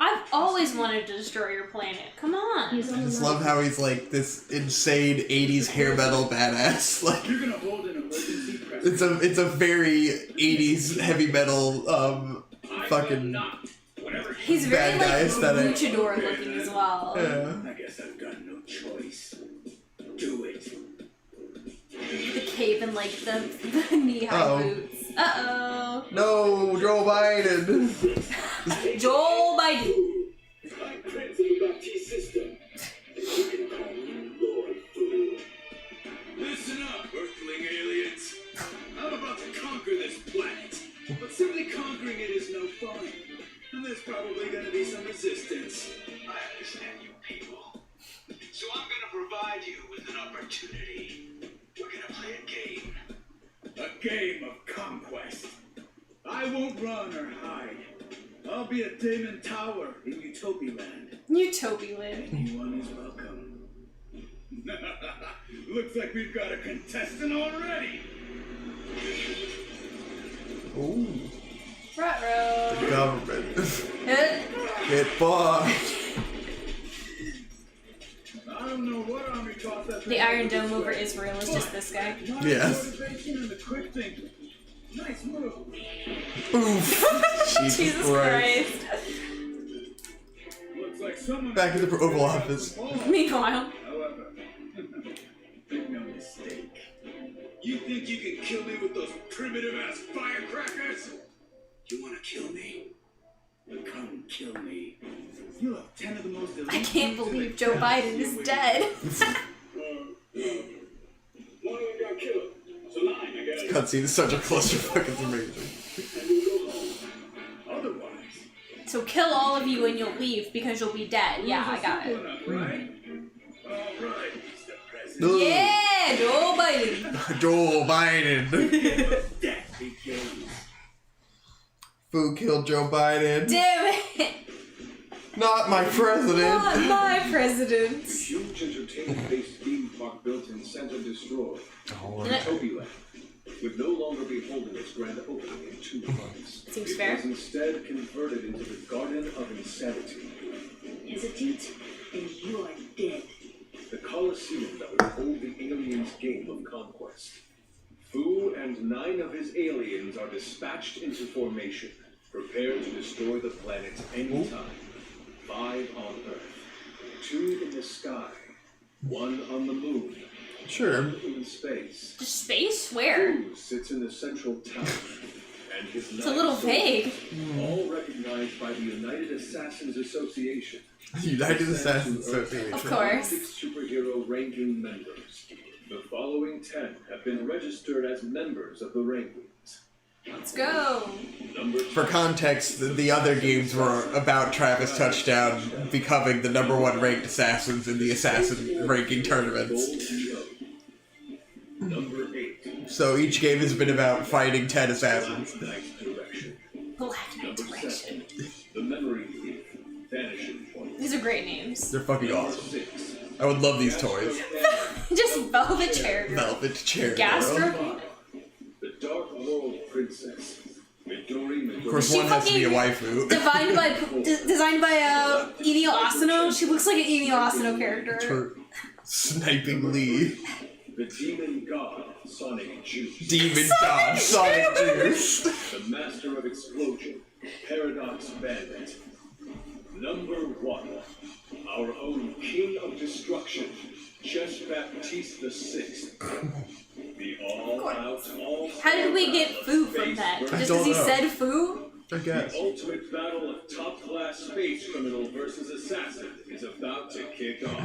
I've always wanted to destroy your planet. Come on. He's on I just the love how he's like this insane 80s hair metal badass. Like You're gonna hold an emergency press. it's a very 80s heavy metal fucking He's very bad guy like aesthetic. luchador looking as well. Yeah. I guess I've got no choice. Do it. The cape and like the knee-high Uh-oh. boots. Uh-oh. No, Joe Biden. Joel Biden. I'm transmitting about T-System. You can call me Lord Food. Listen up, Earthling aliens. I'm about to conquer this planet. But simply conquering it is no fun. And there's probably gonna be some resistance. I understand you people. So I'm gonna provide you with an opportunity. We're gonna play a game. A game of conquest. I won't run or hide. I'll be a Damon Tower in Utopia Land. Utopia Land. Anyone is welcome. Looks like we've got a contestant already. Ooh, Ruh-roh. the government. Huh? Get fucked. I don't know what army taught that The Iron Dome over Israel is just this guy. Yes. Motivation and the quick thinking. Nice move. Oof. Jesus Christ. Looks like someone Back in the Oval Office. Meanwhile. However, make no mistake. You think you can kill me with those primitive ass firecrackers? You wanna kill me? Come kill me. You have 10 of the most elite I can't teams in believe the Joe Biden galaxy is with dead. One of them got killed. So 9, I guess. Cutscene is such a clusterfuck. It's amazing. And we'll go home. Otherwise, So kill all of you and you'll leave because you'll be dead. Yeah, I got simple it. enough, right? All right, Mr. President. Ugh. Yeah, Joe Biden. Joe Biden. Death begins. Who killed Joe Biden? Damn it. Not my president. Not my president. Huge entertainment-based theme park built in Center destroyed. Utopia Land would no longer be holding its grand opening in 2 months. Seems It fair. was instead converted into the Garden of Insanity. Hesitate, and you are dead. The Colosseum that would hold the aliens' game of conquest. Fu and 9 of his aliens are dispatched into formation, prepared to destroy the planet anytime. 5 on Earth, 2 in the sky, 1 on the moon, Sure. 1 in space. Just space? Where? Fu sits in the central tower, and his It's a little vague. all recognized by the United Assassins Association. United Assassins Association. Of course. 6 superhero ranking members. The following 10 have been registered as members of the rankings. Let's go. Number For context, the other games were about Travis Touchdown becoming the #1 ranked assassins in the assassin ranking tournaments. Number 8. So each game has been about fighting 10 assassins. Nice direction. Black Knight Number direction. 7. The memory thief. Vanishing point. are great names. They're fucking awesome. I would love these toys. Just velvet chair girl. Velvet chair Gastro. girl. The Dark World Princess. Of course, one has to be a waifu. Designed by Inio Asano. She looks like an Inio Asano character. Sniping Lee. The Demon God, Sonic Juice. Demon God, Sonic Juice. The Master of Explosion, Paradox Bandit. Number 1, our own King of Destruction, Chess Baptiste VI. The all-out, all. How did we get Foo from that? Just because he said Foo? I guess. The ultimate battle of top-class space criminal versus assassin is about to kick off.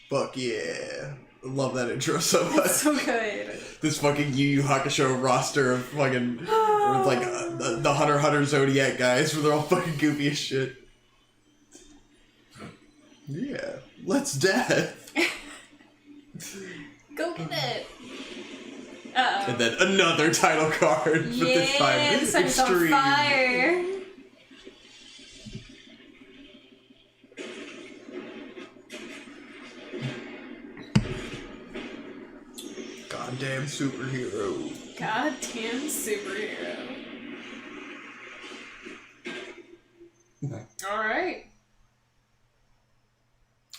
Fuck yeah. I love that intro so much. It's so good. This fucking Yu Yu Hakusho roster of fucking, or like the Hunter x Hunter Zodiac guys where they're all fucking goofy as shit. Yeah. Let's death. Go get it. Uh-oh. And then another title card, but this time it's on extreme. fire. Goddamn superhero. Goddamn superhero. Alright.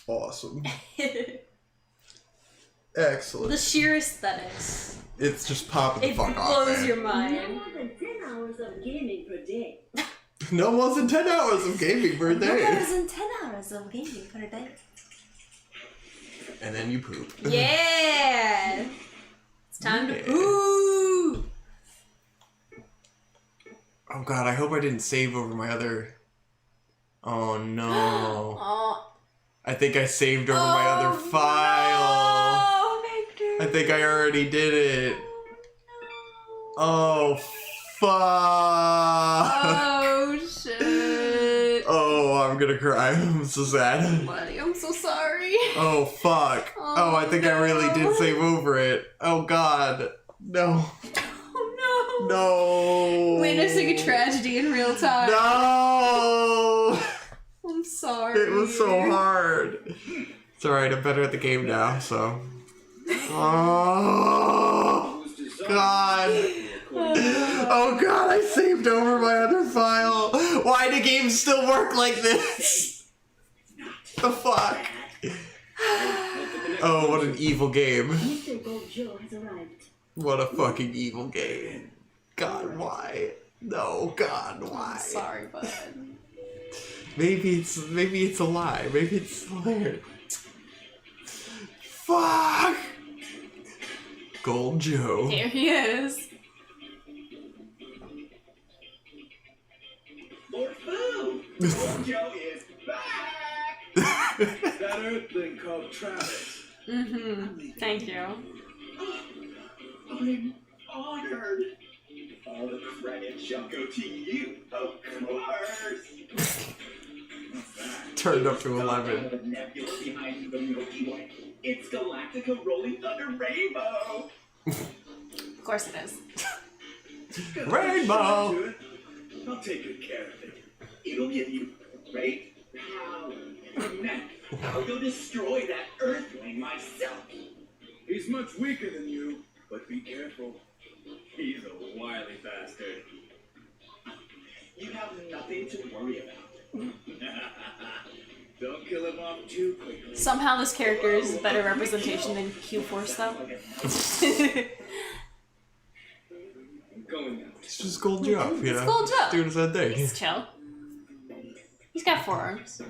Awesome. Excellent. The sheer aesthetics. It's just popping the fuck off. It blows man. your No mind. more than 10 hours of gaming per day. No more than 10 hours of gaming per No day. more than 10 hours of gaming per day. And then you poop. Yeah! It's time to Yeah. poop! Oh god, I hope I didn't save over my other... Oh no. Oh, I think I saved over my other file. no, Victor. I think I already did it. Oh, fuck. Oh, shit. Oh, I'm gonna cry. I'm so sad. Buddy, I'm so sorry. Oh, fuck. Oh, I think I really did save over it. Oh, god. No. Oh, no. No. Witnessing a tragedy in real time. No. I'm sorry. It was so hard. It's alright, I'm better at the game now, so. Oh, God. Oh, God, I saved over my other file. Why do games still work like this? The fuck? Oh, what an evil game. Mr. Gold Joe has arrived. What a fucking evil game. God, why? No, God, why? I'm sorry, bud. Maybe it's a lie. Maybe it's hilarious. Fuck! Gold Joe. Here he is. Lord Fu! Gold Joe is back! That earthling called Travis. Mm-hmm. Thank you. I'm honored. All the credit shall go to you, of course. Turned up to 11. The nebula behind the Milky Way. It's Galactica Rolling Thunder Rainbow. Of course it is. Rainbow! I'll take good care of it. It'll give you great power. And then I'll go destroy that Earthling myself. He's much weaker than you, but be careful. He's a wily bastard. You have nothing to worry about. Don't kill him off too quickly. Somehow this character is a better representation than Q-Force, though. I'm going out. It's just Gold Joe, you know? It's Gold Joe. Doing his own thing. He's chill. He's got 4 arms.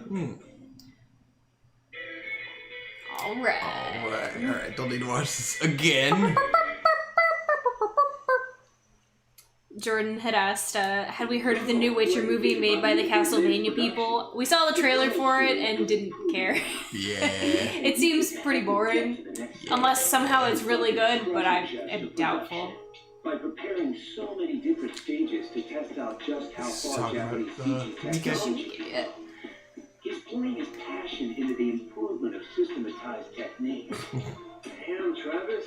Alright. Alright. Don't need to watch this again. Jordan had asked, had we heard of the new Witcher movie made by the Castlevania people? We saw the trailer for it and didn't care. Yeah. It seems pretty boring. Unless somehow it's really good, but I am doubtful. By preparing so many different stages to test out just how far Japanese teaching technology can go, he's pouring his passion into the improvement of systematized techniques. Damn, Travis,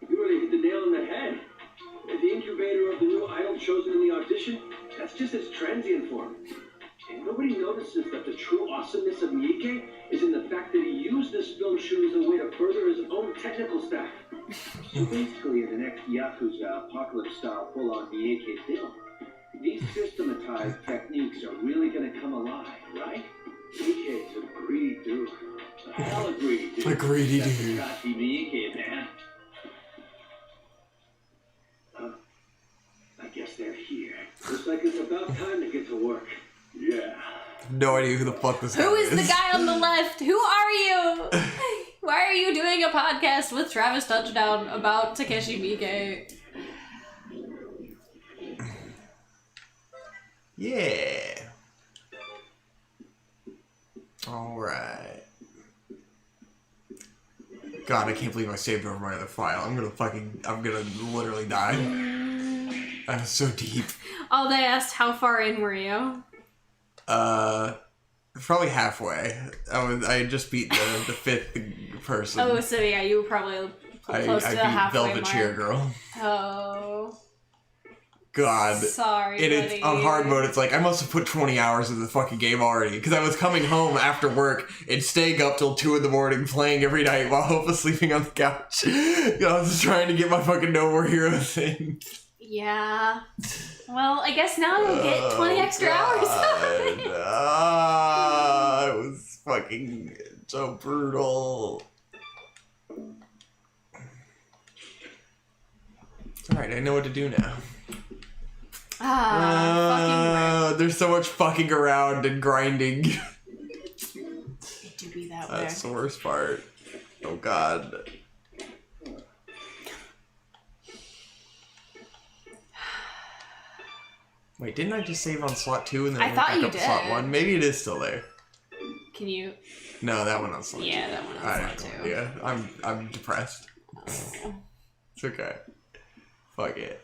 you really hit the nail on the head. The incubator of the new idol chosen in the audition, that's just its transient form. And nobody noticed awesomeness of Miike is in the fact that he used this film shoot as a way to further his own technical staff. So basically, in the next Yakuza apocalypse-style full-on Miike film, these systematized techniques are really going to come alive, right? Miike's a greedy dude. A hell of greedy dude. A greedy dude. Miike, man. I guess they're here. Looks like it's about time to get to work. Yeah. No idea who the fuck this guy is. Who is the guy on the left? Who are you? Why are you doing a podcast with Travis Touchdown about Takeshi Miike? Yeah. Alright. God, I can't believe I saved over my other file. I'm gonna literally die. I'm so deep. Oh, they asked how far in were you? Probably halfway. I had just beat the fifth person. Oh, so yeah, you were probably close to the I beat halfway Velvet mark. Chair Girl. Oh. God. Sorry, It's on hard mode. It's like I must have put 20 hours into the fucking game already because I was coming home after work and staying up till 2 in the morning playing every night while Hope was sleeping on the couch. I was just trying to get my fucking No More Heroes thing. Yeah. Well, I guess now you'll get 20 extra hours. It was fucking so brutal. Alright, I know what to do now. Fucking there's so much fucking around and grinding. it do be that way. That's the worst part. Oh god. Wait, didn't I just save on slot 2 and then I thought back you up to slot did. 1? Maybe it is still there. Can you? No, that one on slot 2. Yeah, that one on slot 2. Yeah, I'm depressed. It's okay. Fuck it.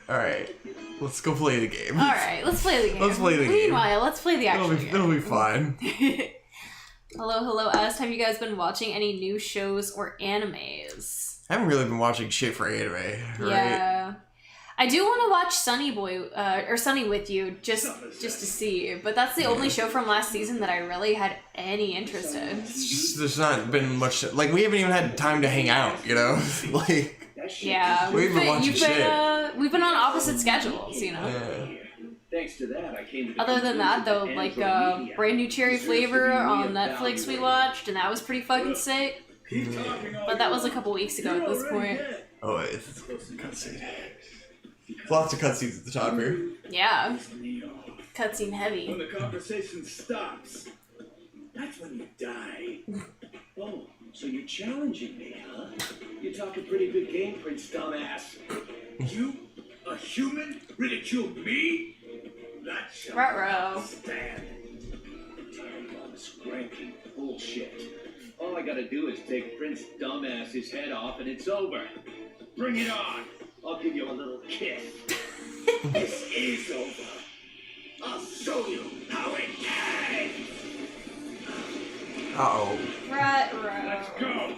Alright. Let's go play the game. Alright, let's play the game. Let's play the game. Meanwhile, let's play the actual game. It'll be fine. Hello, asked, have you guys been watching any new shows or animes? I haven't really been watching shit for anime, right? Yeah. I do want to watch Sunny Boy, or Sunny with You, just to see, but that's the only show from last season that I really had any interest in. It's just, there's not been much, like, we haven't even had time to hang out, you know? Like, yeah, we've been watching shit. We've been on opposite schedules, you know? Yeah. Thanks to that, I came to Other than that, though, like, Brand New Cherry Flavor on Netflix we watched, and that was pretty fucking sick. But that was a couple weeks ago at this point. Oh, it's cutscene. Lots of cutscenes at the top here. Yeah. Cutscene When heavy. the conversation stops, that's when you die. Oh, so you're challenging me, huh? You're talking pretty good game, Prince Dumbass. You, a human, ridicule me? That shall Ruh-roh. not stand. I'm tired of all this ranking bullshit. All I gotta do is take Prince Dumbass's head off and it's over. Bring it on. I'll give you a little kiss. This is over. I'll show you how it ends. Uh-oh. Right. Let's go.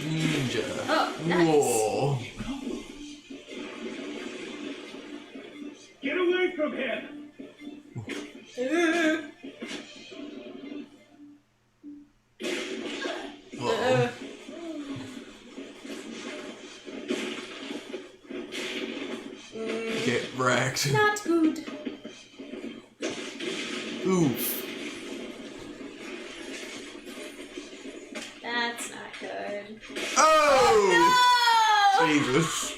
Ninja. Oh, nice. Whoa. Get away from him. Uh-oh. Get wrecked. Not good. Oof. That's not good. Oh! No! Jesus.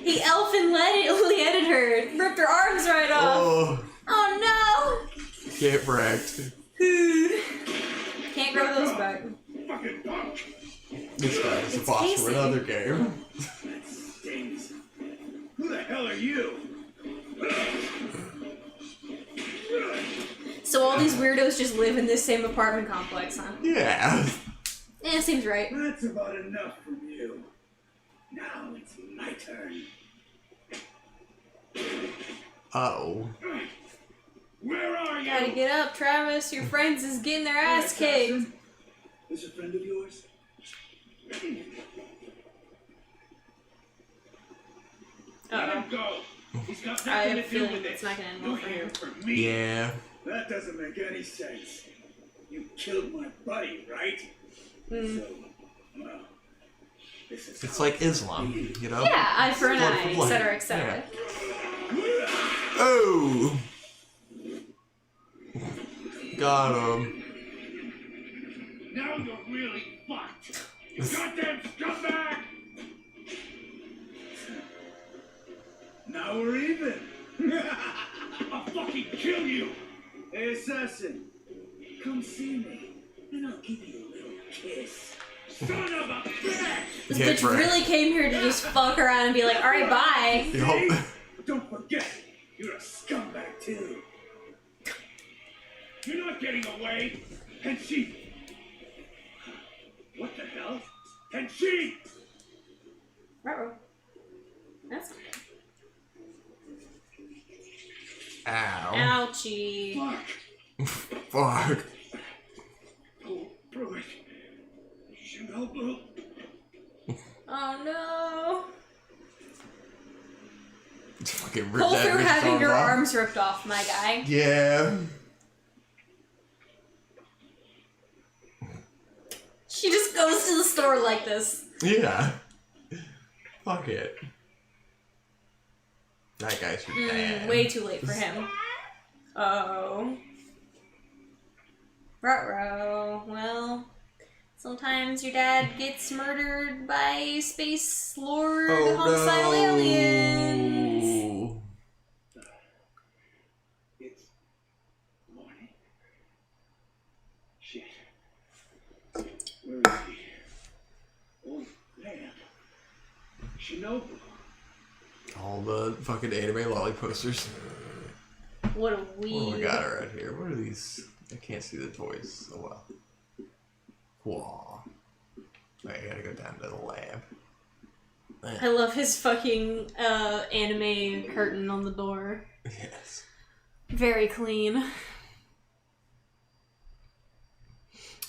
The elfin led her. Ripped her arms right off. Oh, Oh get wrecked. no! Can't grow those back. Fucking punk. This guy is a It's boss Casey. for another game. That stings. Who the hell are you? So all these weirdos just live in this same apartment complex, huh? Yeah. Yeah, seems right. That's about enough from you. Now it's my turn. Uh-oh. Where are you? Gotta get up, Travis. Your friends is getting their ass kicked. This a friend of yours? Uh-oh. Let him go. He's got I nothing have a to do feeling with it's it. not gonna end You're well for here him. for me. Yeah. That doesn't make any sense. You killed my buddy, right? So, well, this is It's like Islam, you know? Yeah, eye for an Blood eye, for blood. etc., etc. Oh! Got him. Now you're really fucked. You goddamn scumbag! now we're even. I'll fucking kill you! Hey, assassin, come see me, and I'll give you a little kiss. Son of a bitch! This Yeah, bitch right. really came here to just fuck around and be like, alright, bye. Yup. But don't forget, you're a scumbag too. You're not getting away! And she... What the hell? And she... Ruh-roh. That's Ow. ouchie. Fuck. Oh, boy. Shinobu. Oh no. Fucking rip Pull that through bitch's having your off. arms ripped off, my guy. Yeah. She just goes to the store like this. Yeah. Fuck it. That guy's your dad. Way too late for him. Oh. Ruh-roh. Well, sometimes your dad gets murdered by space lord homicidal aliens. It's morning. Shit. Where is he? Oh, man. Shinobu. All the fucking anime lolly posters. What a What do we weed. got around here? What are these? I can't see the toys. Oh well. Whoa. I gotta go down to the lab. I love his fucking anime curtain on the door. Yes. Very clean.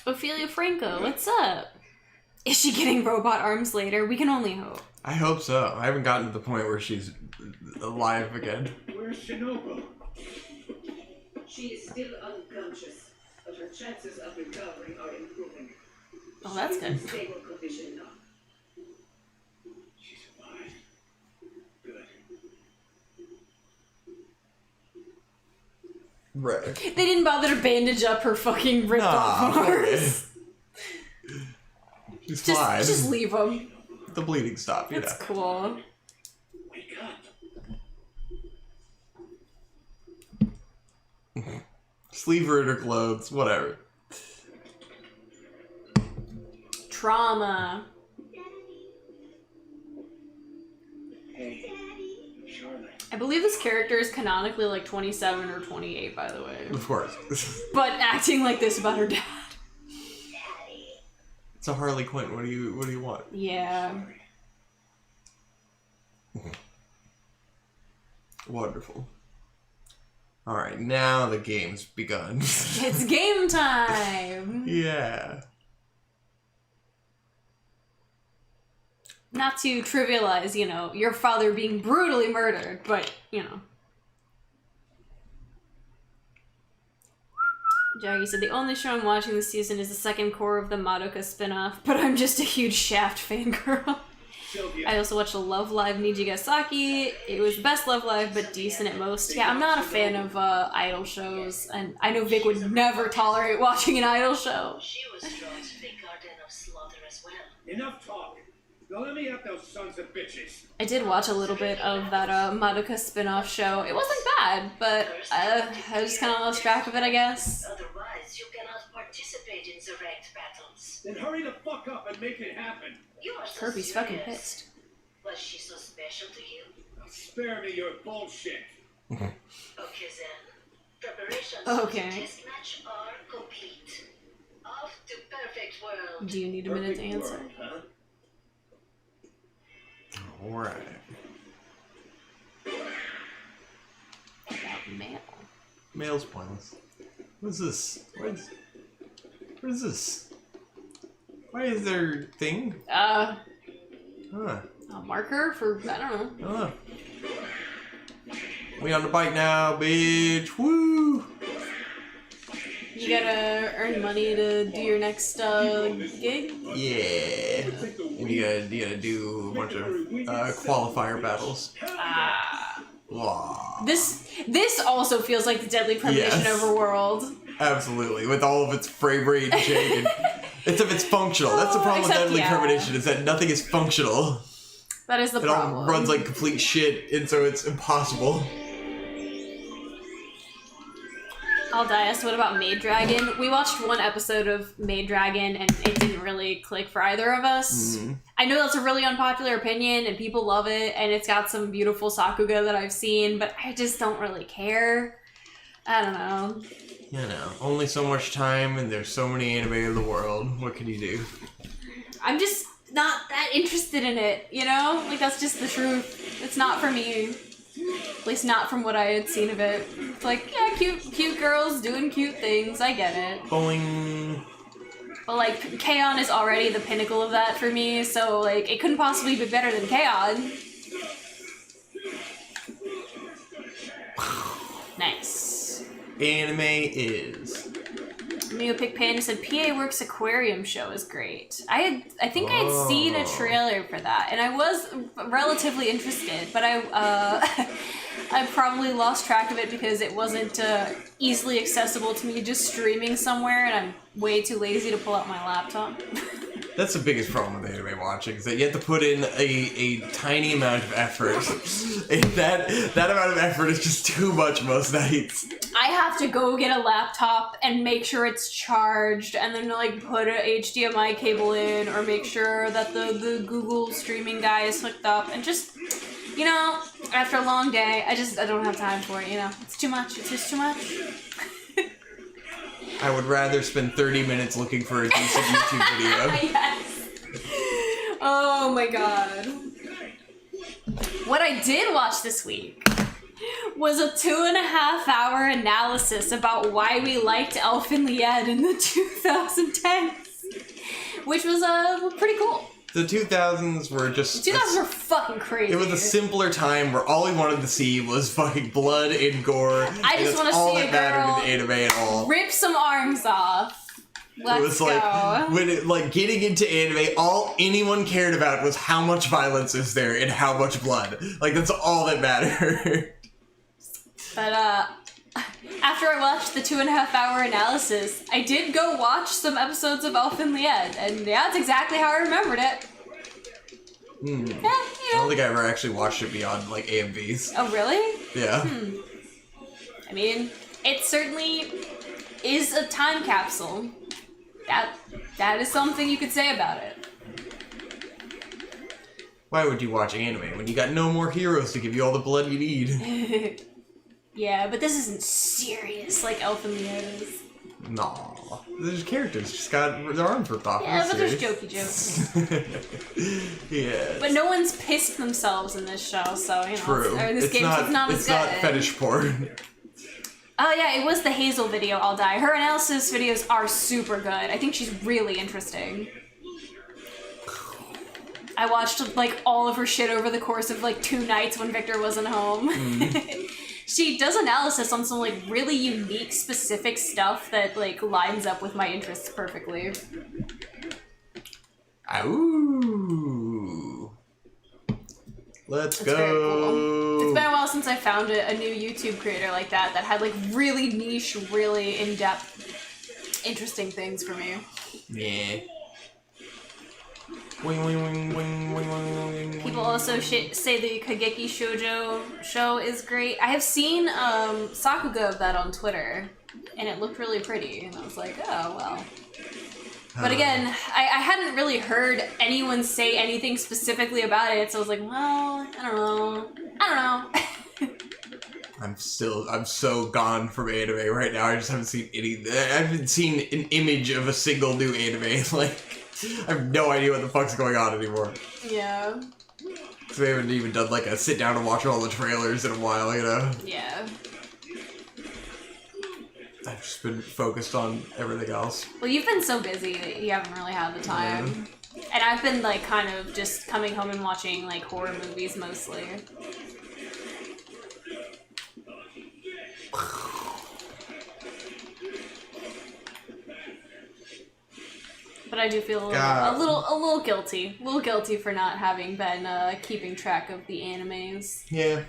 Ophelia Franco, what's up? Is she getting robot arms later? We can only hope. I hope so. I haven't gotten to the point where she's alive again. Where's Shinobu? She is still unconscious, but her chances of recovering are improving. Oh, that's She is in good. stable condition now. She's alive. Good. Right. They didn't bother to bandage up her fucking ripped off arms. He's fine. Just leave them. The bleeding stopped, you That's know. cool. Wake up. Just leave her in her clothes, whatever. Trauma. Hey, Charlotte. I believe this character is canonically like 27 or 28, by the way. Of course. But acting like this about her dad. It's a Harley Quinn. What do you want? Yeah. Wonderful. Alright, now the game's begun. It's game time! Yeah. Not to trivialize, you know, your father being brutally murdered, but, you know. Jaggy said, the only show I'm watching this season is the second core of the Madoka spinoff, but I'm just a huge Shaft fangirl. I also watched Love Live Nijigasaki. It was the best Love Live, but decent at most. Yeah, I'm not a fan of idol shows, and I know Vic would never tolerate watching an idol show. She was drawn to the Garden of Slaughter as well. Enough talk. Now let me at those sons of bitches. I did watch a little bit of that Madoka spin-off show. It wasn't bad, but I just kind of lost track of it, I guess. Otherwise, you cannot participate in the ranked battles. Then hurry the fuck up and make it happen. You are so Kirby's serious. fucking pissed. Was she so special to you? Spare me your bullshit. Okay then. Preparations Okay. for the test match are complete. Off to perfect world. Do you need a minute to Perfect answer? world, huh? Alright. About mail. Mail's pointless. What is this? What is this? Why is there thing? Huh. Huh. A marker for, I don't know. Oh. We on the bike now, bitch. Woo! You gotta earn money to do your next gig? Yeah. And you gotta do a bunch of qualifier battles. Wow. This also feels like the Deadly Premonition overworld. Absolutely. With all of its frame rate and shake and except it's functional. That's the problem with Deadly Premonition, is that nothing is functional. That is the problem. It all runs like complete shit, and so it's impossible. I'll die. So what about Maid Dragon? We watched one episode of Maid Dragon and it didn't really click for either of us. I know that's a really unpopular opinion and people love it and it's got some beautiful Sakuga that I've seen, but I just don't really care. I don't know. You know, only so much time and there's so many anime in the world. What can you do? I'm just not that interested in it, you know? Like, that's just the truth. It's not for me. At least not from what I had seen of it. It's like, yeah, cute girls doing cute things. I get it. Boing. But like, K-On! Is already the pinnacle of that for me, so like, it couldn't possibly be better than K-On! Nice. Anime is. Neopic Panda said PA Works Aquarium show is great. I think I had seen a trailer for that, and I was relatively interested, but I probably lost track of it because it wasn't easily accessible to me just streaming somewhere, and I'm way too lazy to pull out my laptop. That's the biggest problem with anime watching, is that you have to put in a tiny amount of effort. And that amount of effort is just too much most nights. I have to go get a laptop and make sure it's charged, and then like put an HDMI cable in, or make sure that the Google streaming guy is hooked up, and just, you know, after a long day, I don't have time for it, you know. It's too much. It's just too much. I would rather spend 30 minutes looking for a decent YouTube video. Yes. Oh my god. What I did watch this week was a 2.5-hour analysis about why we liked Elf and Lied in the 2010s, which was pretty cool. The 2000s were just... The 2000s were fucking crazy. It was a simpler time where all we wanted to see was fucking blood and gore. I just want to see a girl mattered in anime at all. Rip some arms off. Let's go. Like, when it, like, getting into anime, all anyone cared about was how much violence is there and how much blood. Like, that's all that mattered. But, after I watched the 2.5-hour analysis, I did go watch some episodes of Elf and Lied, and yeah, that's exactly how I remembered it. Yeah, you know. I don't think I ever actually watched it beyond, like, AMVs. Oh, really? Yeah. I mean, it certainly is a time capsule. That is something you could say about it. Why would you watch anime when you got no more heroes to give you all the blood you need? Yeah, but this isn't serious like Elf and Lied is. Nah. There's characters just got their arms ripped off. Yeah, but there's jokey jokes. Yeah. But no one's pissed themselves in this show, so, you know. True. This game's not as good. It's not fetish porn. Oh yeah, it was the Hazel video, I'll die. Her analysis videos are super good. I think she's really interesting. I watched, like, all of her shit over the course of, like, 2 nights when Victor wasn't home. She does analysis on some, like, really unique, specific stuff that, like, lines up with my interests perfectly. Ooh. Let's go. Very cool. It's been a while since I found a new YouTube creator like that had, like, really niche, really in-depth, interesting things for me. Yeah. Wing, wing, wing, wing, wing, wing, wing. People also say the Kageki Shoujo show is great. I have seen Sakuga of that on Twitter, and it looked really pretty, and I was like, oh, well. But again, I hadn't really heard anyone say anything specifically about it, so I was like, well, I don't know. I'm so gone from anime right now. I just haven't seen I haven't seen an image of a single new anime. Like, I have no idea what the fuck's going on anymore. Yeah. So we haven't even done, like, a sit down and watch all the trailers in a while, you know? Yeah. I've just been focused on everything else. Well, you've been so busy that you haven't really had the time. Yeah. And I've been, like, kind of just coming home and watching, like, horror movies mostly. But I do feel a little guilty for not having been keeping track of the animes. Yeah.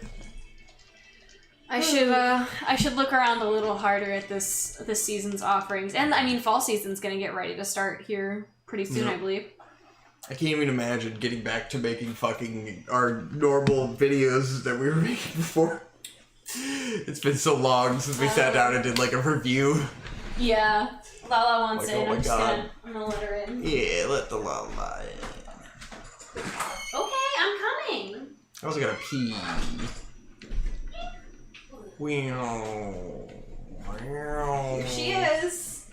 I should look around a little harder at this season's offerings, and I mean fall season's gonna get ready to start here pretty soon, I believe. I can't even imagine getting back to making fucking our normal videos that we were making before. It's been so long since we sat down and did like a review. Yeah, Lala wants Like, in. oh my God. I'm gonna let her in. Yeah, let the Lala in. Okay, I'm coming. I also gotta pee. Here she is,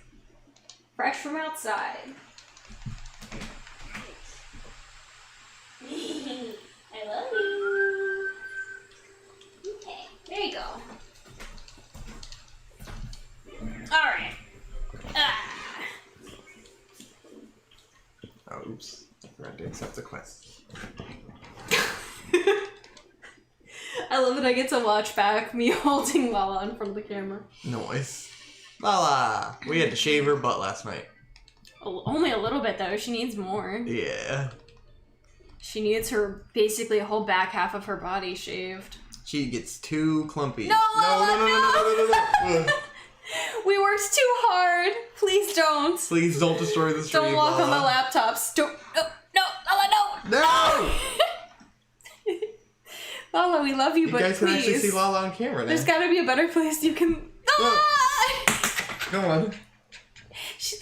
fresh from outside. I love you. Okay, there you go. All right. Oh, oops. I forgot to accept the quest. I love that I get to watch back me holding Lala in front of the camera. Nice. Lala! We had to shave her butt last night. Only a little bit, though. She needs more. Yeah. She needs her, basically, a whole back half of her body shaved. She gets too clumpy. No! No. We worked too hard. Please don't. Please don't destroy the stream. Don't walk on the laptops. Don't. No, Lala, no. No! Lala, we love you, but guys please. can actually see Lala on camera now. There's gotta be a better place you can. Come on.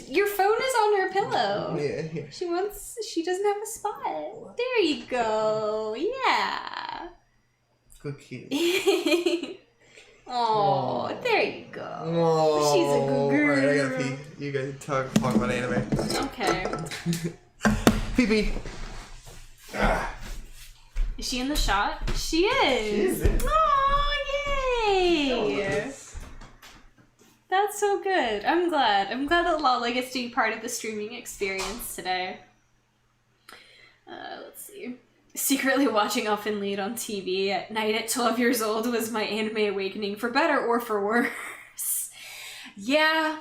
Your phone is on her pillow. Yeah. She doesn't have a spot. There you go. Yeah. Good kid. Oh, there you go. Oh. She's a good girl. Alright, I gotta pee. You guys talk about anime. Okay. Pee pee. Is she in the shot? She is. She is. Oh, yay! That's so good. I'm glad. I'm glad that Lala gets to be part of the streaming experience today. Let's see. Secretly watching Elfen Lied on TV at night at 12 years old was my anime awakening, for better or for worse. Yeah.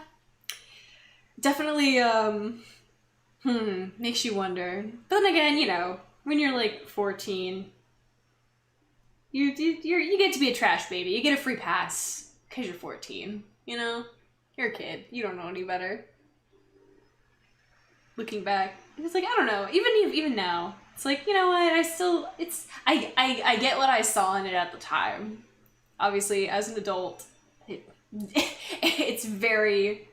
Definitely, makes you wonder. But then again, you know, when you're like 14, you get to be a trash baby. You get a free pass because you're 14. You know, you're a kid. You don't know any better. Looking back, it's like I don't know. Even now, it's like, you know what? I get what I saw in it at the time. Obviously, as an adult, it's very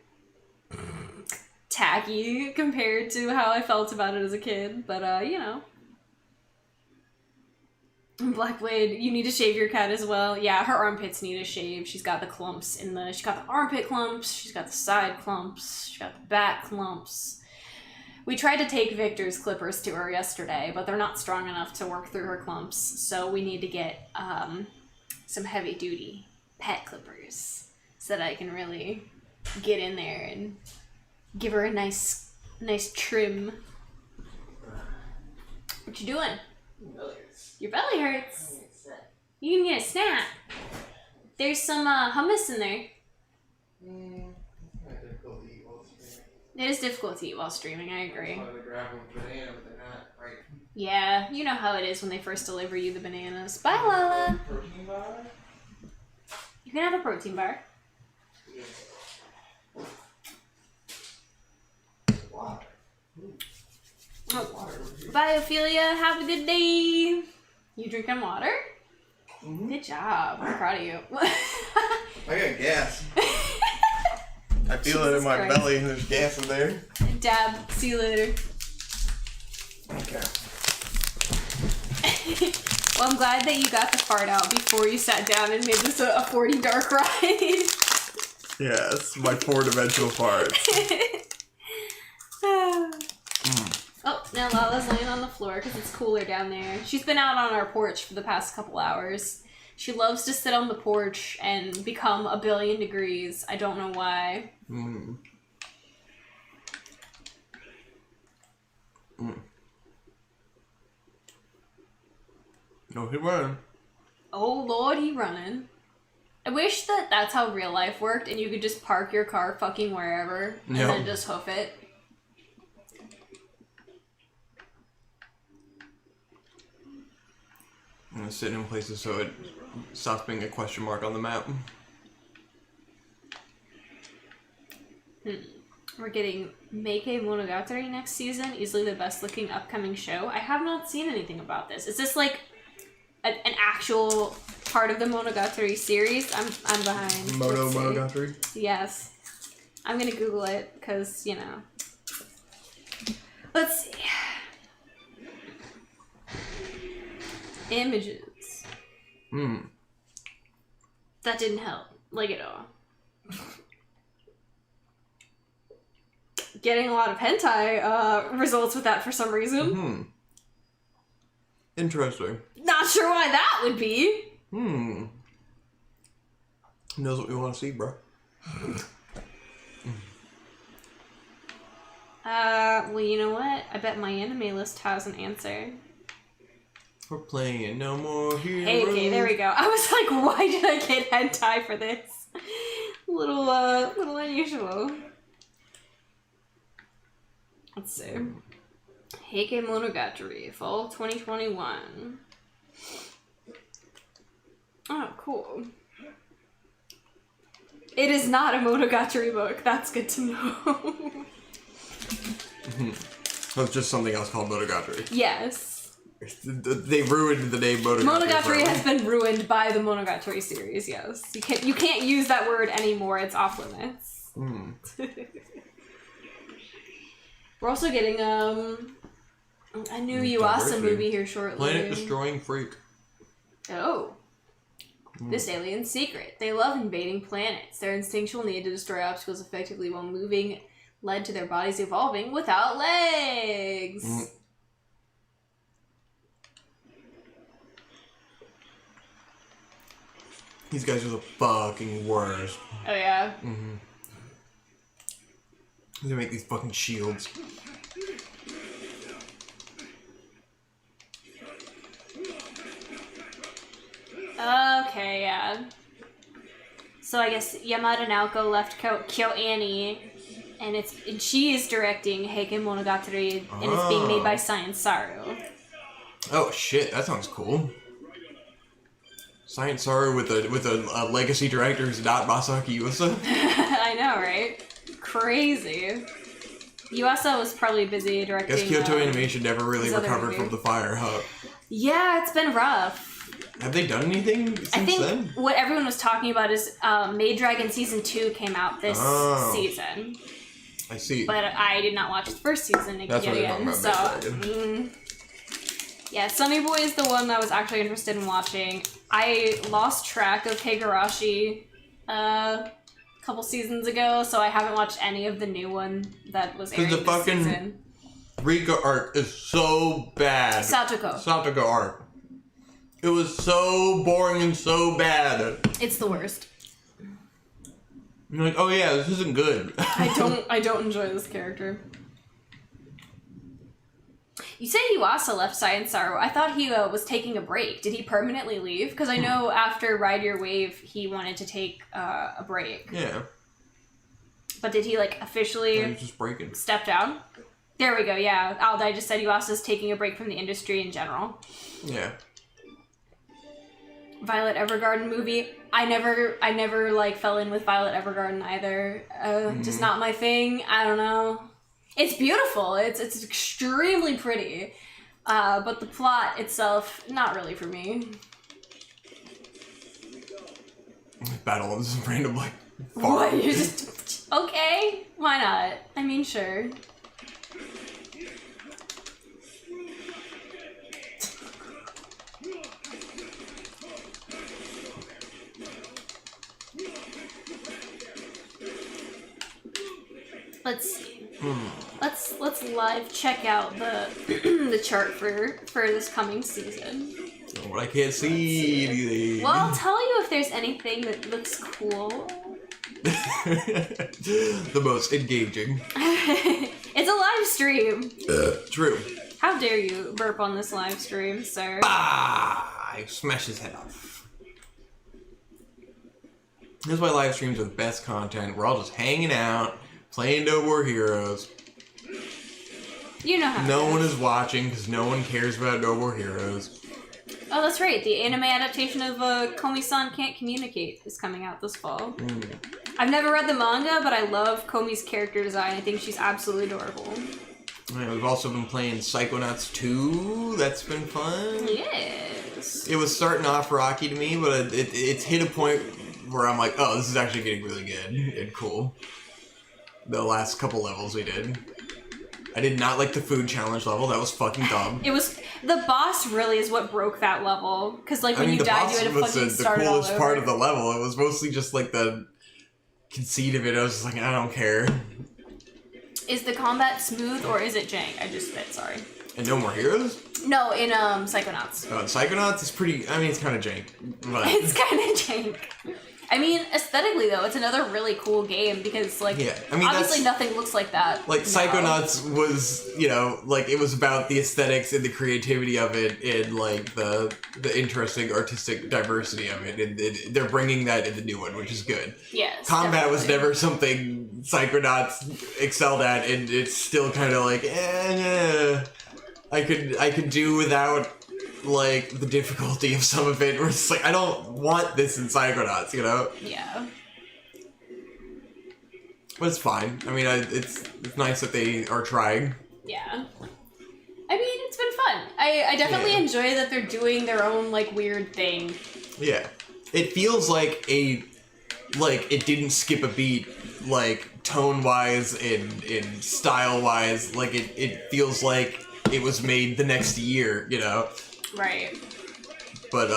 tacky compared to how I felt about it as a kid. But you know. Black Blade, you need to shave your cat as well. Yeah, her armpits need a shave. She's got the clumps she's got the armpit clumps, she's got the side clumps, she's got the back clumps. We tried to take Victor's clippers to her yesterday, but they're not strong enough to work through her clumps, so we need to get some heavy duty pet clippers so that I can really get in there and give her a nice trim. What you doing? Your belly hurts. You can get a snack. There's some hummus in there. It is difficult to eat while streaming, I agree. Yeah, you know how it is when they first deliver you the bananas. Bye, Lala. You can have a protein bar. Oh. Bye, Ophelia. Have a good day. You drinking water? Mm-hmm. Good job. I'm proud of you. I got gas. I feel it in my belly and there's gas in there. Dab. See you later. Okay. Well, I'm glad that you got the fart out before you sat down and made this a 40 dark ride. Yes, my 4-dimensional fart. Oh, now Lala's laying on the floor because it's cooler down there. She's been out on our porch for the past couple hours. She loves to sit on the porch and become 1,000,000,000 degrees. I don't know why. Mm. Mm. No, he running. Oh, Lord, he running. I wish that that's how real life worked, and you could just park your car fucking wherever, and then just hoof it. I'm gonna sit in places so it stops being a question mark on the map. We're getting Meike Monogatari next season, easily the best looking upcoming show. I have not seen anything about this. Is this like an actual part of the Monogatari series? I'm behind. Monogatari? Yes. I'm gonna Google it, because, you know. Let's see. Images. That didn't help. Like at all. Getting a lot of hentai results with that for some reason. Interesting. Not sure why that would be. Who knows what we want to see, bro? Well, you know what? I bet my anime list has an answer. We're playing No More Heroes. Hey, okay, there we go. I was like, why did I get hentai for this? Little unusual. Let's see. Heike Monogatari, fall 2021. Oh, cool. It is not a Monogatari book. That's good to know. So it's just something else called Monogatari. Yes. They ruined the name Monogatari. Monogatari has been ruined by the Monogatari series, yes. You can't use that word anymore, it's off limits. We're also getting a new Yuasa movie here shortly. Planet Destroying Freak. Oh. This alien's secret. They love invading planets. Their instinctual need to destroy obstacles effectively while moving led to their bodies evolving without legs. These guys are the fucking worst. Oh yeah? They make these fucking shields. Okay, yeah. So I guess Yamada Naoko left KyoAni, and she is directing Heike Monogatari, and it's being made by Science Saru. Oh shit, that sounds cool. Science Saru with a legacy director who's not Masaki Yuasa. I know, right? Crazy. Yuasa was probably busy directing. Guess Kyoto Animation never really recovered from the fire, huh? Yeah, it's been rough. Have they done anything since I think then? what everyone was talking about is Maid Dragon Season 2 came out this season. I see. But I did not watch the first season That's what again, about so... Maid Dragon. Yeah, Sunny Boy is the one I was actually interested in watching. I lost track of Higurashi a couple seasons ago, so I haven't watched any of the new one that was airing this season. Rika art is so bad. Satoko art. It was so boring and so bad. It's the worst. You're like, oh yeah, this isn't good. I don't enjoy this character. You say Yuasa left Science Saru. I thought he was taking a break. Did he permanently leave? Because I know after Ride Your Wave, he wanted to take a break. Yeah. But did he, like, officially He's just breaking. step down? There we go, yeah. Aldai just said Yuasa's taking a break from the industry in general. Yeah. Violet Evergarden movie. I never like fell in with Violet Evergarden either. Just not my thing. I don't know. It's beautiful. It's extremely pretty. But the plot itself, not really for me. Battle of some random like What? You're just okay? Why not? I mean, sure. Let's see. Let's live check out the the chart for this coming season. Well, I can't see anything. Well, I'll tell you if there's anything that looks cool. The most engaging. It's a live stream. True. How dare you burp on this live stream, sir? Ah! I smash his head off. This is why live streams are the best content. We're all just hanging out, playing No More Heroes. You know how. No one is watching because no one cares about No More Heroes. Oh, that's right. The anime adaptation of Komi-san Can't Communicate is coming out this fall. I've never read the manga, but I love Komi's character design. I think she's absolutely adorable. Yeah, we've also been playing Psychonauts 2. That's been fun. Yes. It was starting off rocky to me, but it's hit a point where I'm like, oh, this is actually getting really good and cool. The last couple levels we did. I did not like the food challenge level. That was fucking dumb. It was the boss really is what broke that level because like when you died, you had to fucking start all over. The coolest part of the level. It was mostly just like the conceit of it. I was just like, I don't care. Is the combat smooth or is it jank? I just spit. Sorry. And No More Heroes? No, in Psychonauts. Psychonauts is pretty. I mean, it's kind of jank. But... It's kind of jank. I mean, aesthetically though, it's another really cool game because, like, yeah. I mean, obviously nothing looks like that. Like, Psychonauts was, you know, like, it was about the aesthetics and the creativity of it and, like, the interesting artistic diversity of it. And they're bringing that in the new one, which is good. Yes, combat definitely. was never something Psychonauts excelled at, and it's still kind of like, I could do without... like the difficulty of some of it where it's like I don't want this in Psychonauts, you know? Yeah. But it's fine. I mean, it's nice that they are trying. Yeah. I mean, it's been fun. I definitely enjoy that they're doing their own like weird thing. Yeah. It feels like it didn't skip a beat, like tone wise and style wise. Like it feels like it was made the next year, you know? Right. But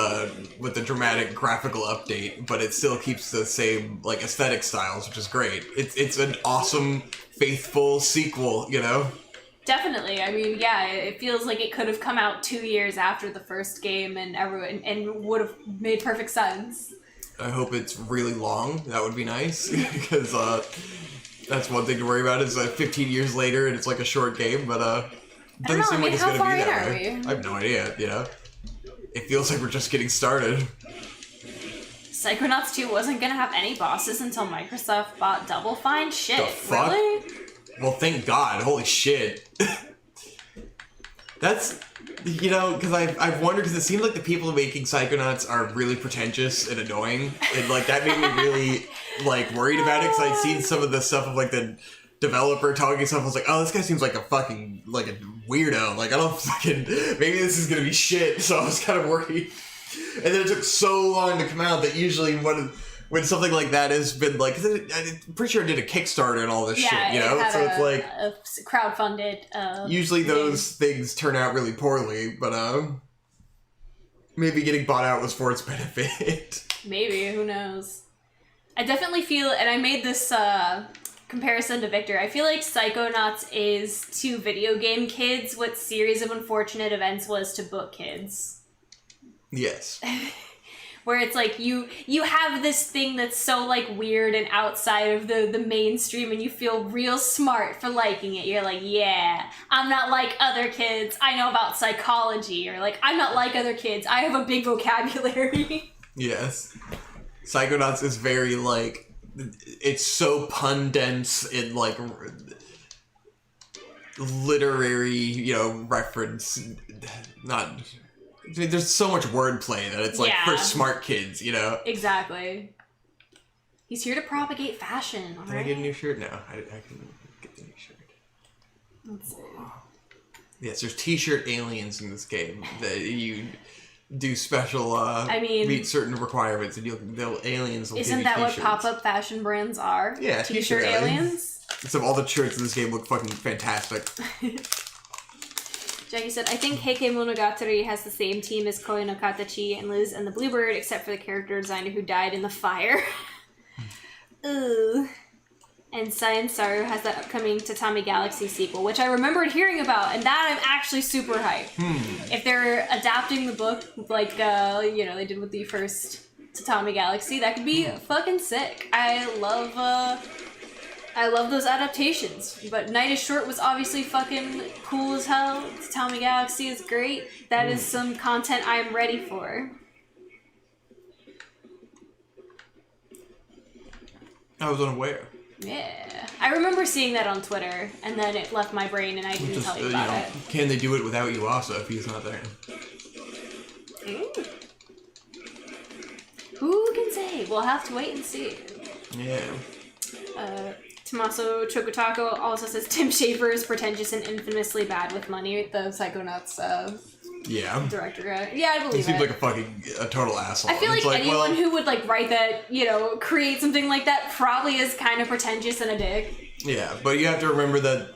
with the dramatic graphical update, but it still keeps the same like aesthetic styles, which is great. It's an awesome, faithful sequel, you know? Definitely. I mean, yeah, it feels like it could have come out 2 years after the first game and would have made perfect sense. I hope it's really long. That would be nice because that's one thing to worry about is 15 years later and it's like a short game, but it doesn't seem like it's gonna be that way. I have no idea, you know? It feels like we're just getting started. Psychonauts 2 wasn't gonna have any bosses until Microsoft bought Double Fine? Shit, The fuck? really? Well, thank God. Holy shit. That's, you know, because I've wondered, because it seems like the people making Psychonauts are really pretentious and annoying, and, like, that made me really, like, worried about it, because I'd seen some of the stuff of, like, the developer talking stuff. I was like, oh, this guy seems like a fucking, like, a weirdo. Like, I don't fucking, maybe this is gonna be shit, so I was kind of worried. And then it took so long to come out that usually when something like that has been, like, I'm pretty sure I did a Kickstarter and all this shit, you know? So it's like... a crowdfunded, usually those things turn out really poorly, but, maybe getting bought out was for its benefit. Maybe, who knows? I definitely feel, and I made this, comparison to Victor, I feel like Psychonauts is to video game kids what Series of Unfortunate Events was to book kids. Yes. Where it's like you have this thing that's so like weird and outside of the mainstream and you feel real smart for liking it. You're like, yeah, I'm not like other kids. I know about psychology. Or like, I'm not like other kids. I have a big vocabulary. Yes. Psychonauts is very like, it's so pun dense in like literary, you know, reference. Not... I mean, there's so much wordplay that it's like for smart kids, you know? Exactly. He's here to propagate fashion, alright? Can I get a new shirt? No, I can get the new shirt. Let's see. Yes, there's t-shirt aliens in this game that you do special, meet certain requirements and aliens will Isn't give you that t-shirts. what pop-up fashion brands are? Yeah, t-shirt aliens? Except all the shirts in this game look fucking fantastic. Jackie said, I think Heike Monogatari has the same team as Koi no Katachi and Liz and the Bluebird, except for the character designer who died in the fire. Ooh. And Saiyan Saru has that upcoming Tatami Galaxy sequel, which I remembered hearing about, and that I'm actually super hyped. If they're adapting the book, like, you know, they did with the first Tatami Galaxy, that could be fucking sick. I love those adaptations, but Night is Short was obviously fucking cool as hell. Tatami Galaxy is great. That is some content I am ready for. I was unaware. Yeah. I remember seeing that on Twitter, and then it left my brain, and I didn't tell you about it. Can they do it without you also if he's not there? Ooh. Who can say? We'll have to wait and see. Yeah. Tommaso Chocotaco also says Tim Schafer is pretentious and infamously bad with money. The Psychonauts director guy. Yeah, I believe it. He seems like a total asshole. I feel like anyone who would like write that, create something like that probably is kind of pretentious and a dick. Yeah, but you have to remember that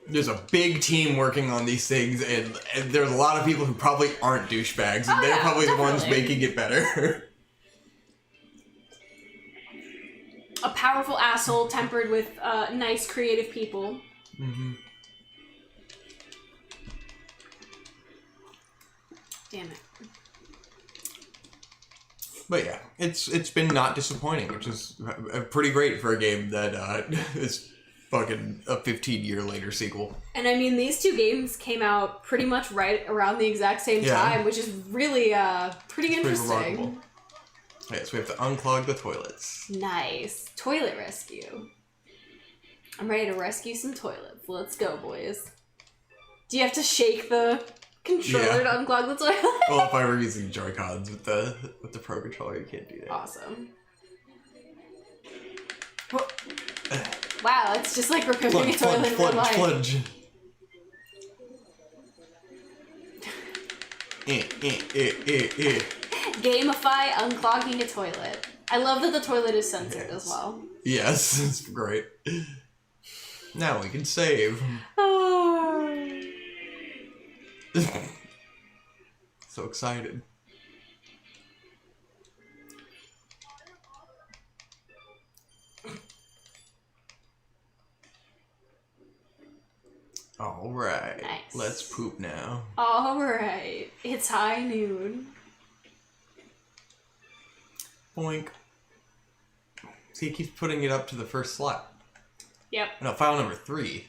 there's a big team working on these things, and there's a lot of people who probably aren't douchebags, and they're probably the ones making it better. A powerful asshole tempered with nice creative people. Mm-hmm. Damn it. But yeah, it's been not disappointing, which is pretty great for a game that is fucking a 15-year later sequel. And I mean, these two games came out pretty much right around the exact same time, which is really pretty interesting. Remarkable. Okay, so we have to unclog the toilets. Nice. Toilet rescue. I'm ready to rescue some toilets. Let's go, boys. Do you have to shake the controller to unclog the toilet? Well, if I were using Joy-Cons with the Pro Controller, you can't do that. Awesome. Wow, it's just like repairing a toilet in real life. Plunge. Gamify unclogging a toilet. I love that the toilet is censored as well. Yes, it's great. Now we can save. So excited. Alright, nice. Let's poop now. Alright, it's high noon. Boink. See, he keeps putting it up to the first slot. Yep. No, file number 3.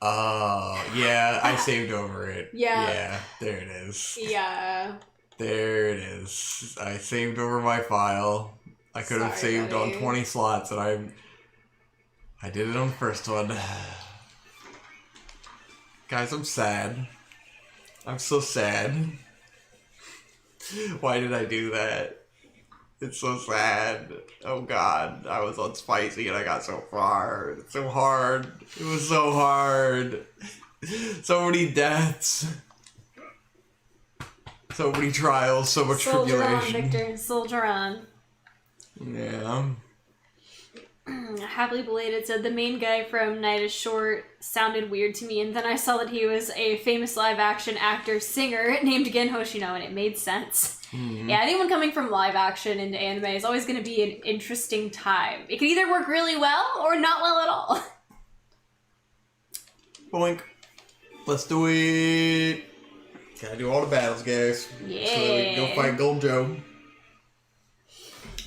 Yeah, I saved over it. Yeah. Yeah, there it is. Yeah. There it is. I saved over my file. I could have saved buddy. on 20 slots, and I did it on the first one. Guys, I'm sad. I'm so sad. Why did I do that? It's so sad. Oh god, I was on spicy and I got so far. It's so hard. It was so hard. So many deaths. So many trials, so much tribulation. Soldier on, Victor. Soldier on. Yeah. Happily Belated said the main guy from Night is Short sounded weird to me, and then I saw that he was a famous live-action actor singer named Gen Hoshino, and it made sense. Mm-hmm. Yeah, anyone coming from live-action into anime is always going to be an interesting time. It can either work really well or not well at all. Boink. Let's do it. Gotta do all the battles, guys. Yeah. So that we can go fight Gold Joe.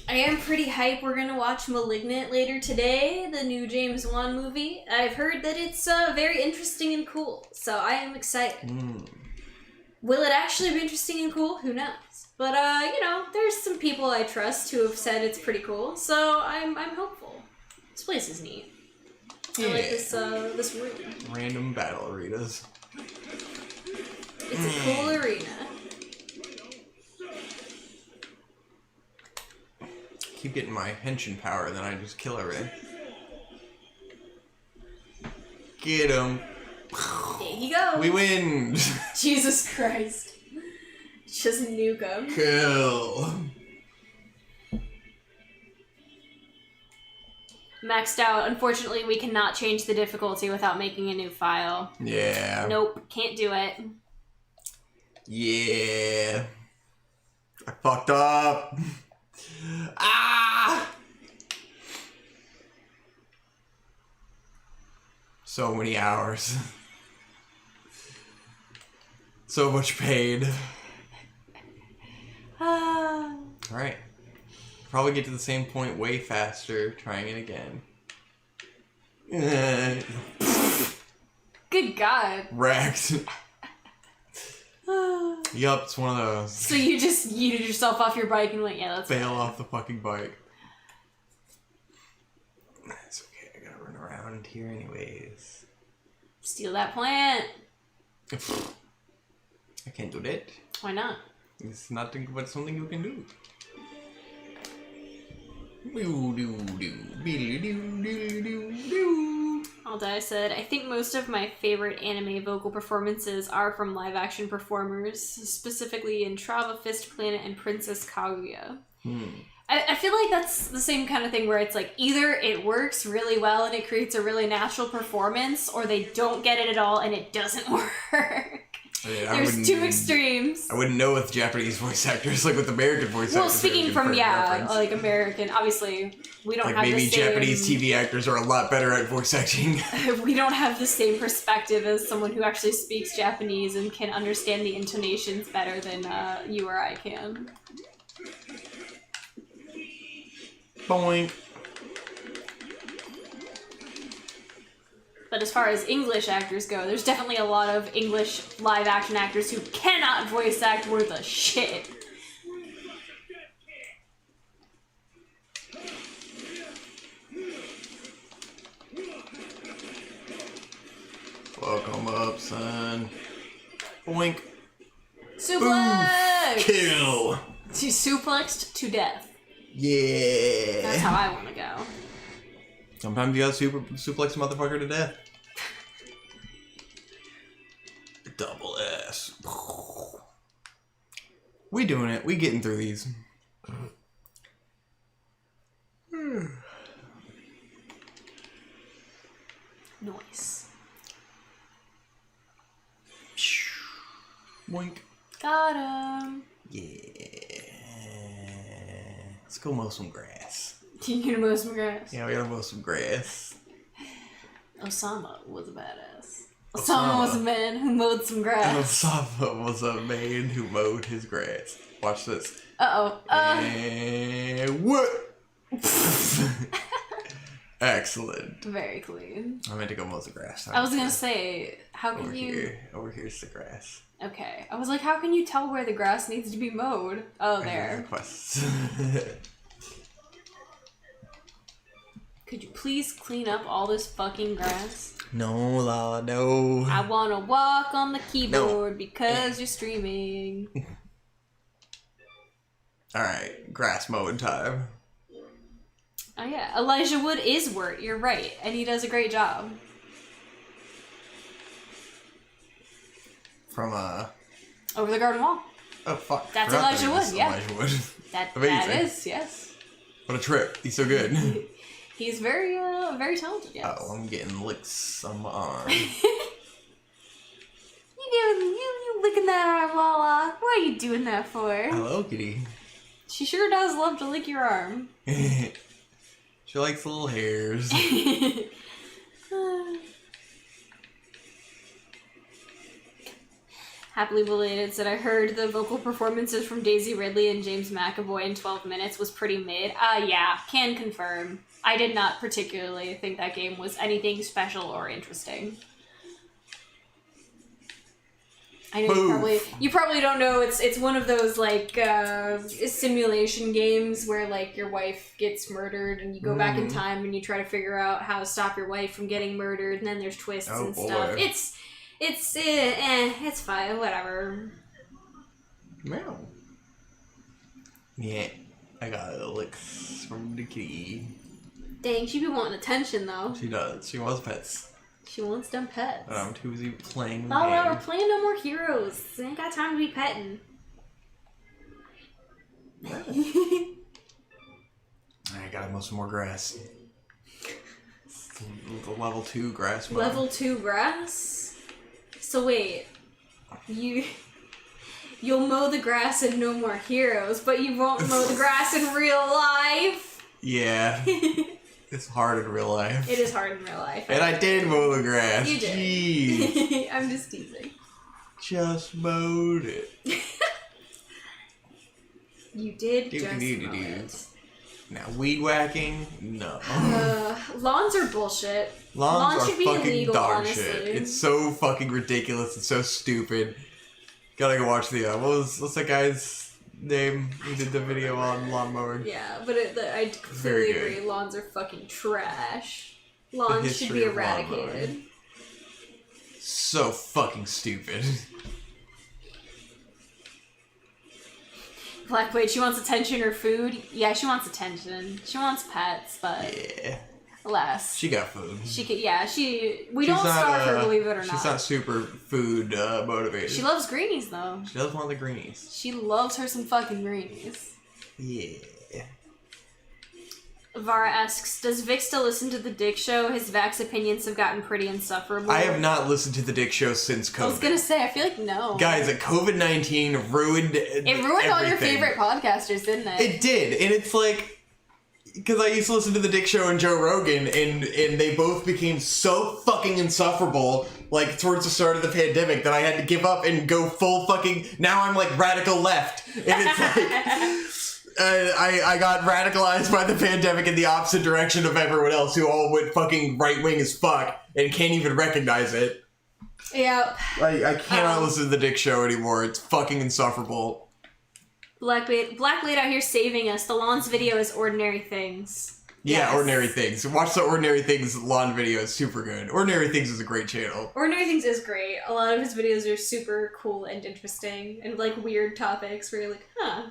I am pretty hype. We're gonna watch *Malignant* later today, the new James Wan movie. I've heard that it's very interesting and cool, so I am excited. Will it actually be interesting and cool? Who knows? But there's some people I trust who have said it's pretty cool, so I'm hopeful. This place is neat. I like this room. Random battle arenas. It's a cool arena. Keep getting my henshin power, and then I just kill everything. Get him. There you go. We win. Jesus Christ. Just nuke him. Kill. Maxed out. Unfortunately, we cannot change the difficulty without making a new file. Yeah. Nope. Can't do it. Yeah. I fucked up. Ah! So many hours. So much pain. Alright. Probably get to the same point way faster trying it again. Good God. Wrecked. Yup, it's one of those. So you just yeeted yourself off your bike and went, yeah, that's Bail off the fucking bike. around here anyways. Steal that plant. I can't do that. Why not? It's not something you can do. Aldai said, I think most of my favorite anime vocal performances are from live-action performers, specifically in Trava, Fist Planet, and Princess Kaguya. I feel like that's the same kind of thing where it's like either it works really well and it creates a really natural performance, or they don't get it at all and it doesn't work. Yeah, there's two extremes. I wouldn't know with Japanese voice actors, like with American voice actors. Well, speaking from, like American, obviously, we don't have the same... Like maybe Japanese TV actors are a lot better at voice acting. We don't have the same perspective as someone who actually speaks Japanese and can understand the intonations better than you or I can. Boink. But as far as English actors go, there's definitely a lot of English live-action actors who cannot voice act worth a shit. Fuck 'em up, son. Boink. Suplex! Oof. Kill! She's suplexed to death. Yeah. That's how I want to go. Sometimes you gotta suplex a motherfucker to death. Double S. We doing it. We getting through these. Nice. Boink. Got him. Yeah. Let's go mow some grass. You gonna mow some grass? Yeah, we gotta mow some grass. Osama was a badass. Osama was a man who mowed some grass. Osama was a man who mowed his grass. Watch this. Uh-oh. And what? Excellent. Very clean. I meant to go mow the grass. I was gonna say, how can you... Over here's the grass. Okay. I was like, how can you tell where the grass needs to be mowed? Oh, there. Quests. Could you please clean up all this fucking grass? No, Lala, no. I wanna walk on the keyboard because you're streaming. Alright, grass mowing time. Oh yeah, Elijah Wood is Wirt, you're right, and he does a great job. From, Over the Garden Wall. Oh, fuck. That's Elijah Wood, yeah. Elijah Wood. That is, yes. What a trip. He's so good. He's very, very talented, yes. Oh, I'm getting licks on my arm. You licking that arm, Lala. What are you doing that for? Hello, kitty. She sure does love to lick your arm. She likes little hairs. Happily Belated said, I heard the vocal performances from Daisy Ridley and James McAvoy in 12 Minutes was pretty mid. Yeah, can confirm. I did not particularly think that game was anything special or interesting. I know you probably don't know, it's one of those like simulation games where like your wife gets murdered and you go back in time and you try to figure out how to stop your wife from getting murdered, and then there's twists and stuff. It's fine, whatever. Meow. Yeah, I got licks from the kitty. Dang, she be wanting attention though. She does. She wants pets. She wants them pets. But I'm too busy playing the game. game. We're playing No More Heroes. I ain't got time to be petting. I gotta mow some more grass. The level 2 grass mow. Level 2 grass? So wait, you'll mow the grass in No More Heroes, but you won't mow the grass in real life? Yeah. It's hard in real life. It is hard in real life. And I did mow the grass. You did. Jeez. I'm just teasing. Just mowed it. You did just mow it. Now, weed whacking? No. Lawns are bullshit. Lawns are should be fucking illegal, dog honestly. shit. It's so fucking ridiculous. It's so stupid. Gotta go watch the, what's that guy's name who did the video on lawn mowing? Yeah, but I completely agree. Lawns are fucking trash. Lawns should be eradicated. So fucking stupid. Blackblade, she wants attention or food? Yeah, she wants attention. She wants pets, but Yeah. alas. She got food. We don't starve her, believe it or not. She's not super food motivated. She loves greenies, though. She does want the greenies. She loves her some fucking greenies. Yeah. Vara asks, does Vic still listen to The Dick Show? His Vax opinions have gotten pretty insufferable. I have not listened to The Dick Show since COVID. I was gonna say, I feel like no. Guys, COVID-19 ruined It ruined all your favorite podcasters, didn't it? It did, and it's like, because I used to listen to The Dick Show and Joe Rogan, and they both became so fucking insufferable, like, towards the start of the pandemic, that I had to give up and go full fucking, now I'm like radical left, and it's like... I got radicalized by the pandemic in the opposite direction of everyone else who all went fucking right-wing as fuck and can't even recognize it. Yeah. I cannot listen to The Dick Show anymore. It's fucking insufferable. Blackblade out here saving us. The Lawns video is Ordinary Things. Yeah, Yes. Ordinary Things. Watch the Ordinary Things lawn video. It's super good. Ordinary Things is a great channel. Ordinary Things is great. A lot of his videos are super cool and interesting and like weird topics where you're like, huh.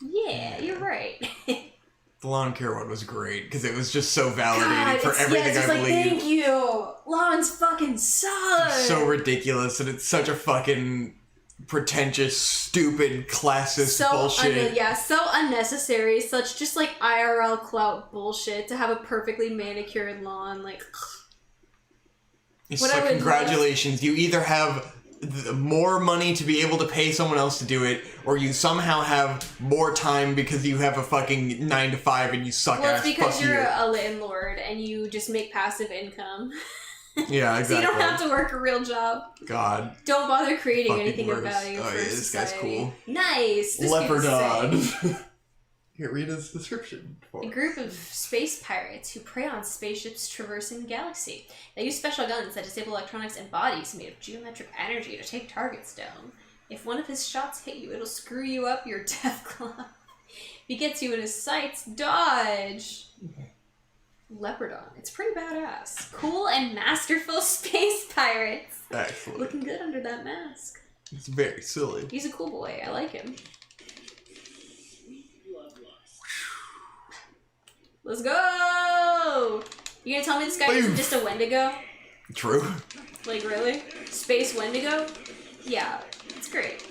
Yeah, you're right. The lawn care one was great because it was just so validating for everything I believe. Thank you. Lawns fucking suck. It's so ridiculous, and it's such a fucking pretentious, stupid, classist bullshit. So unnecessary. Such just like IRL clout bullshit to have a perfectly manicured lawn. Like, It's like, congratulations, you either have more money to be able to pay someone else to do it, or you somehow have more time because you have a fucking 9 to 5 and you suck ass. Well, it's because Fuck you're you. a landlord and you just make passive income. Yeah, exactly. So you don't have to work a real job. God. Don't bother creating Fucking anything of worse. value Oh, for yeah, this society. guy's cool. Nice. This Leopardon. Here, read his description. A group of space pirates who prey on spaceships traversing the galaxy. They use special guns that disable electronics and bodies made of geometric energy to take targets down. If one of his shots hit you, it'll screw you up your death glove. If he gets you in his sights, dodge. Leopardon. It's pretty badass. Cool and masterful space pirates. Excellent. Looking good under that mask. It's very silly. He's a cool boy. I like him. Let's go! You gonna tell me this guy isn't just a Wendigo? True. Like, really? Space Wendigo? Yeah, it's great.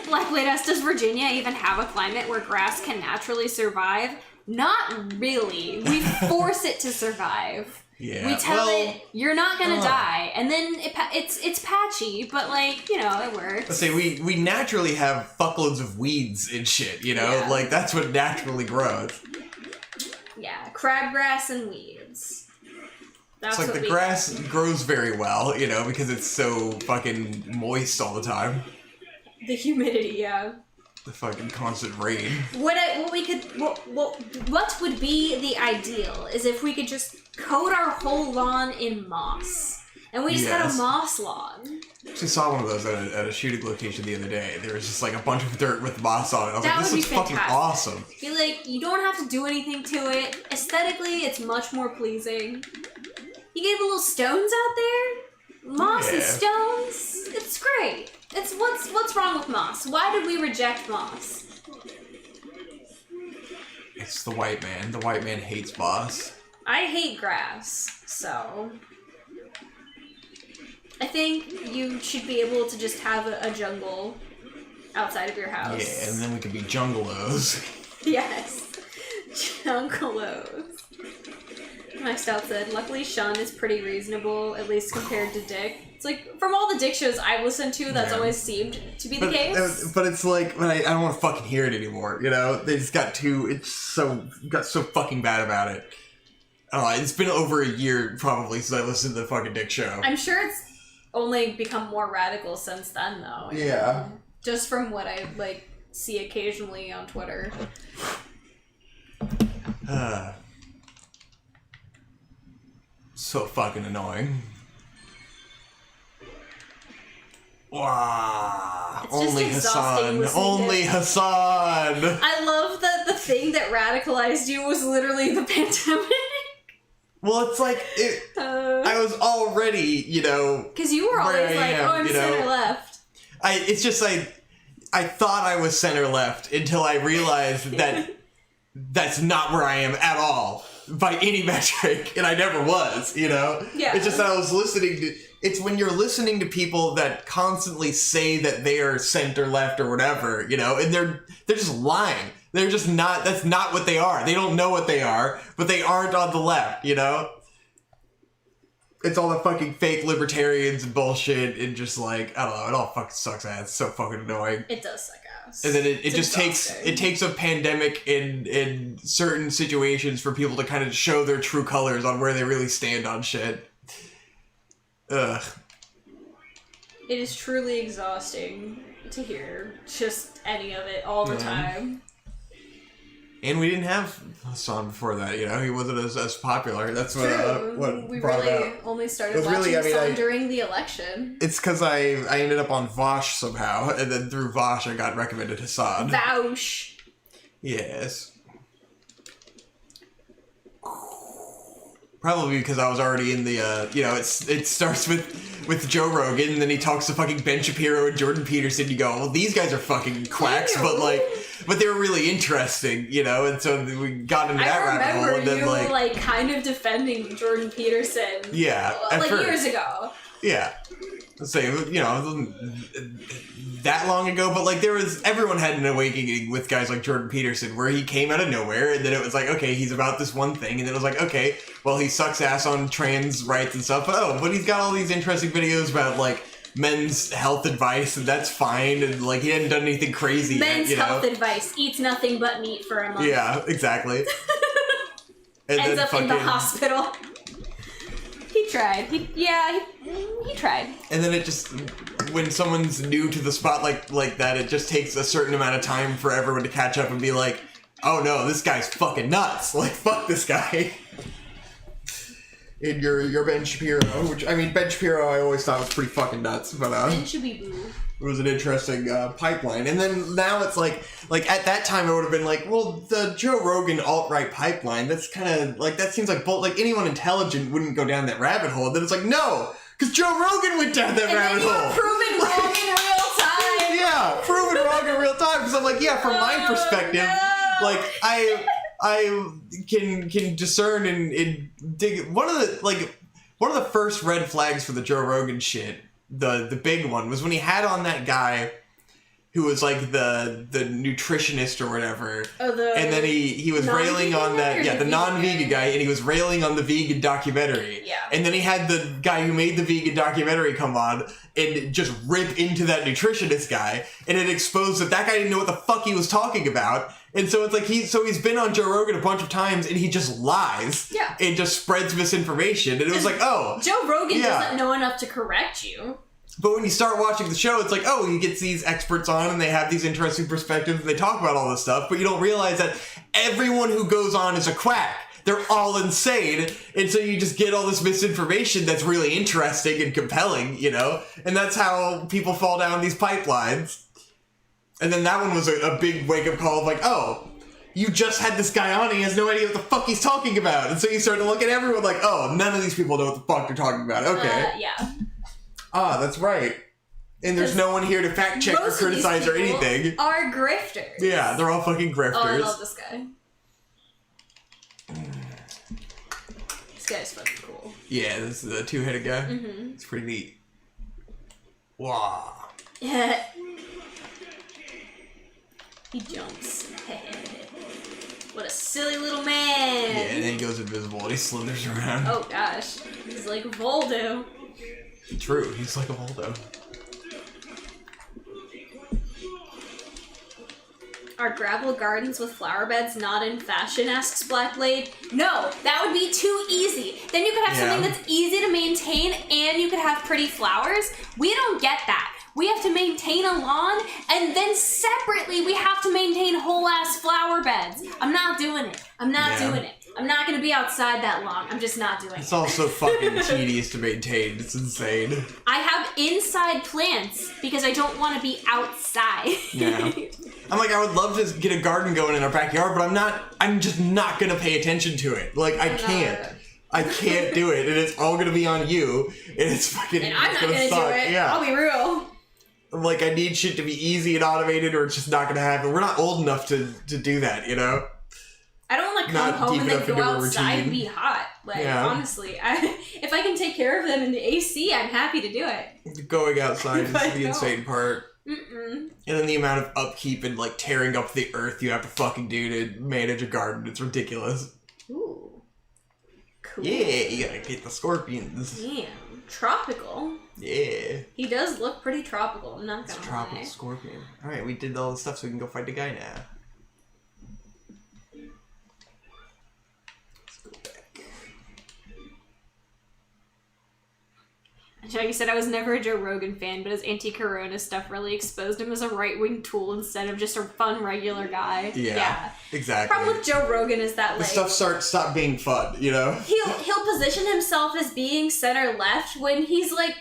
Blackblade asks, does Virginia even have a climate where grass can naturally survive? Not really. We force it to survive. Yeah. We tell it, you're not gonna die, and then it's patchy, but like, you know, it works. Let's say we naturally have fuckloads of weeds and shit, you know? Yeah. Like, that's what naturally grows. Yeah, crabgrass and weeds. That's It's like what the grass grows very well, you know, because it's so fucking moist all the time. The humidity, yeah. The fucking constant rain. What would be the ideal is if we could just coat our whole lawn in moss. And we just had a moss lawn. I actually saw one of those at a shooting location the other day. There was just like a bunch of dirt with moss on it. I was like, this looks fucking awesome. I feel like you don't have to do anything to it. Aesthetically, it's much more pleasing. You gave little stones out there? Moss and stones? It's great. It's what's wrong with moss? Why did we reject moss? It's the white man. The white man hates moss. I hate grass, so I think you should be able to just have a jungle outside of your house. Yeah, and then we could be jungleos. Yes, jungleos. Maxed Out said, luckily Sean is pretty reasonable, at least compared to Dick. It's like, from all the Dick shows I've listened to, that's always seemed to be the case. But it's like, I don't want to fucking hear it anymore, you know? They just got got so fucking bad about it. I don't know, it's been over a year, probably, since I listened to the fucking Dick show. I'm sure it's only become more radical since then, though. Yeah. Just from what I, like, see occasionally on Twitter. So fucking annoying. Wow. It's Only just exhausting Hassan. listening to Only it. Hassan. I love that the thing that radicalized you was literally the pandemic. Well, it's like, I was already, you know... Because you were always like, I'm center left. It's just like, I thought I was center left until I realized that that's not where I am at all, by any metric, and I never was, you know? Yeah. It's just that I was listening to... It's when you're listening to people that constantly say that they are center left or whatever, you know, and they're just lying. They're just not, that's not what they are. They don't know what they are, but they aren't on the left, you know? It's all the fucking fake libertarians and bullshit and just like, I don't know, it all fucking sucks ass. It's so fucking annoying. It does suck ass. And then it just takes a pandemic in certain situations for people to kind of show their true colors on where they really stand on shit. Ugh. It is truly exhausting to hear just any of it all the time. And we didn't have Hassan before that, you know? He wasn't as popular. That's what, what we brought really it out. only started It was watching really, Hassan during the election. It's because I ended up on Vosh somehow, and then through Vosh I got recommended Hassan. Vouch. Yes. Probably because I was already in the, you know, it starts with Joe Rogan, and then he talks to fucking Ben Shapiro and Jordan Peterson. You go, well, these guys are fucking quacks, but they were really interesting, you know, and so we got into that rabbit hole, and then like kind of defending Jordan Peterson. Yeah, like years ago. Yeah. Let's say, you know, that long ago, but like everyone had an awakening with guys like Jordan Peterson where he came out of nowhere, and then it was like, okay, he's about this one thing, and then it was like, okay, well, he sucks ass on trans rights and stuff, but he's got all these interesting videos about like men's health advice, and that's fine, and like he hadn't done anything crazy men's yet, health advice: eats nothing but meat for a month. Yeah, exactly. And ends up in the hospital. He tried. He tried. And then it just, when someone's new to the spotlight like that, it just takes a certain amount of time for everyone to catch up and be like, oh no, this guy's fucking nuts. Like, fuck this guy. And your Ben Shapiro, which, I mean, Ben Shapiro I always thought was pretty fucking nuts, but Ben Shapiro. It was an interesting pipeline. And then now it's like at that time I would have been like, well, the Joe Rogan alt-right pipeline, that's kind of like, that seems like like anyone intelligent wouldn't go down that rabbit hole. And then it's like, no, because Joe Rogan went down that rabbit hole. And proven wrong in real time. Yeah, proven wrong in real time. Because I'm like, yeah, from my perspective, like I can discern and dig. One of the first red flags for the Joe Rogan shit, the big one, was when he had on that guy who was like the nutritionist or whatever. Oh, and then he was railing on that, the non-vegan guy, and he was railing on the vegan documentary. Yeah. And then he had the guy who made the vegan documentary come on and just rip into that nutritionist guy, and it exposed that guy didn't know what the fuck he was talking about. And so it's like he's been on Joe Rogan a bunch of times, and he just lies. Yeah. And just spreads misinformation. And it was like, oh. Joe Rogan doesn't know enough to correct you. But when you start watching the show, it's like, oh, he gets these experts on, and they have these interesting perspectives, and they talk about all this stuff, but you don't realize that everyone who goes on is a quack. They're all insane, and so you just get all this misinformation that's really interesting and compelling, you know? And that's how people fall down these pipelines. And then that one was a big wake-up call of like, oh, you just had this guy on, he has no idea what the fuck he's talking about. And so you start to look at everyone like, oh, none of these people know what the fuck they're talking about. Okay. Yeah. Ah, that's right. And there's no one here to fact check or criticize or anything. Are grifters. Yeah, they're all fucking grifters. Oh, I love this guy. This guy's fucking cool. Yeah, this is the two-headed guy. Mm-hmm. It's pretty neat. Wow. Yeah. He jumps. What a silly little man. Yeah, and then he goes invisible and he slithers around. Oh gosh. He's like Voldo. True, he's like a Voldo. Are gravel gardens with flower beds not in fashion, asks Blackblade. No, that would be too easy. Then you could have something that's easy to maintain and you could have pretty flowers. We don't get that. We have to maintain a lawn, and then separately we have to maintain whole-ass flower beds. I'm not doing it. I'm not doing it. I'm not gonna be outside that long. I'm just not doing it. It's also fucking tedious to maintain. It's insane. I have inside plants because I don't want to be outside. Yeah. I'm like, I would love to get a garden going in our backyard, but I'm just not gonna pay attention to it. Like, I can't do it, and it's all gonna be on you, and it's fucking, and I'm not gonna suck. do it. Yeah. I'll be real. Like, I need shit to be easy and automated, or it's just not gonna happen. We're not old enough to do that, you know? I don't want to Not come home deep and enough then go into a outside routine. and be hot. Like, Yeah. honestly, if I can take care of them in the AC, I'm happy to do it. Going outside is But the no. insane part. Mm-mm. And then the amount of upkeep and, like, tearing up the earth you have to fucking do to manage a garden, it's ridiculous. Ooh. Cool. Yeah, you gotta get the scorpions. Damn. Tropical. Yeah. He does look pretty tropical, I'm not It's a gonna tropical lie. scorpion. Alright, we did all the stuff so we can go fight the guy now. Let's go back. Shaggy said I was never a Joe Rogan fan, but his anti-corona stuff really exposed him as a right-wing tool instead of just a fun, regular guy. Yeah. Exactly. Problem with Joe Rogan is that, The like, stuff stop being fun, you know? he'll position himself as being center-left when he's, like,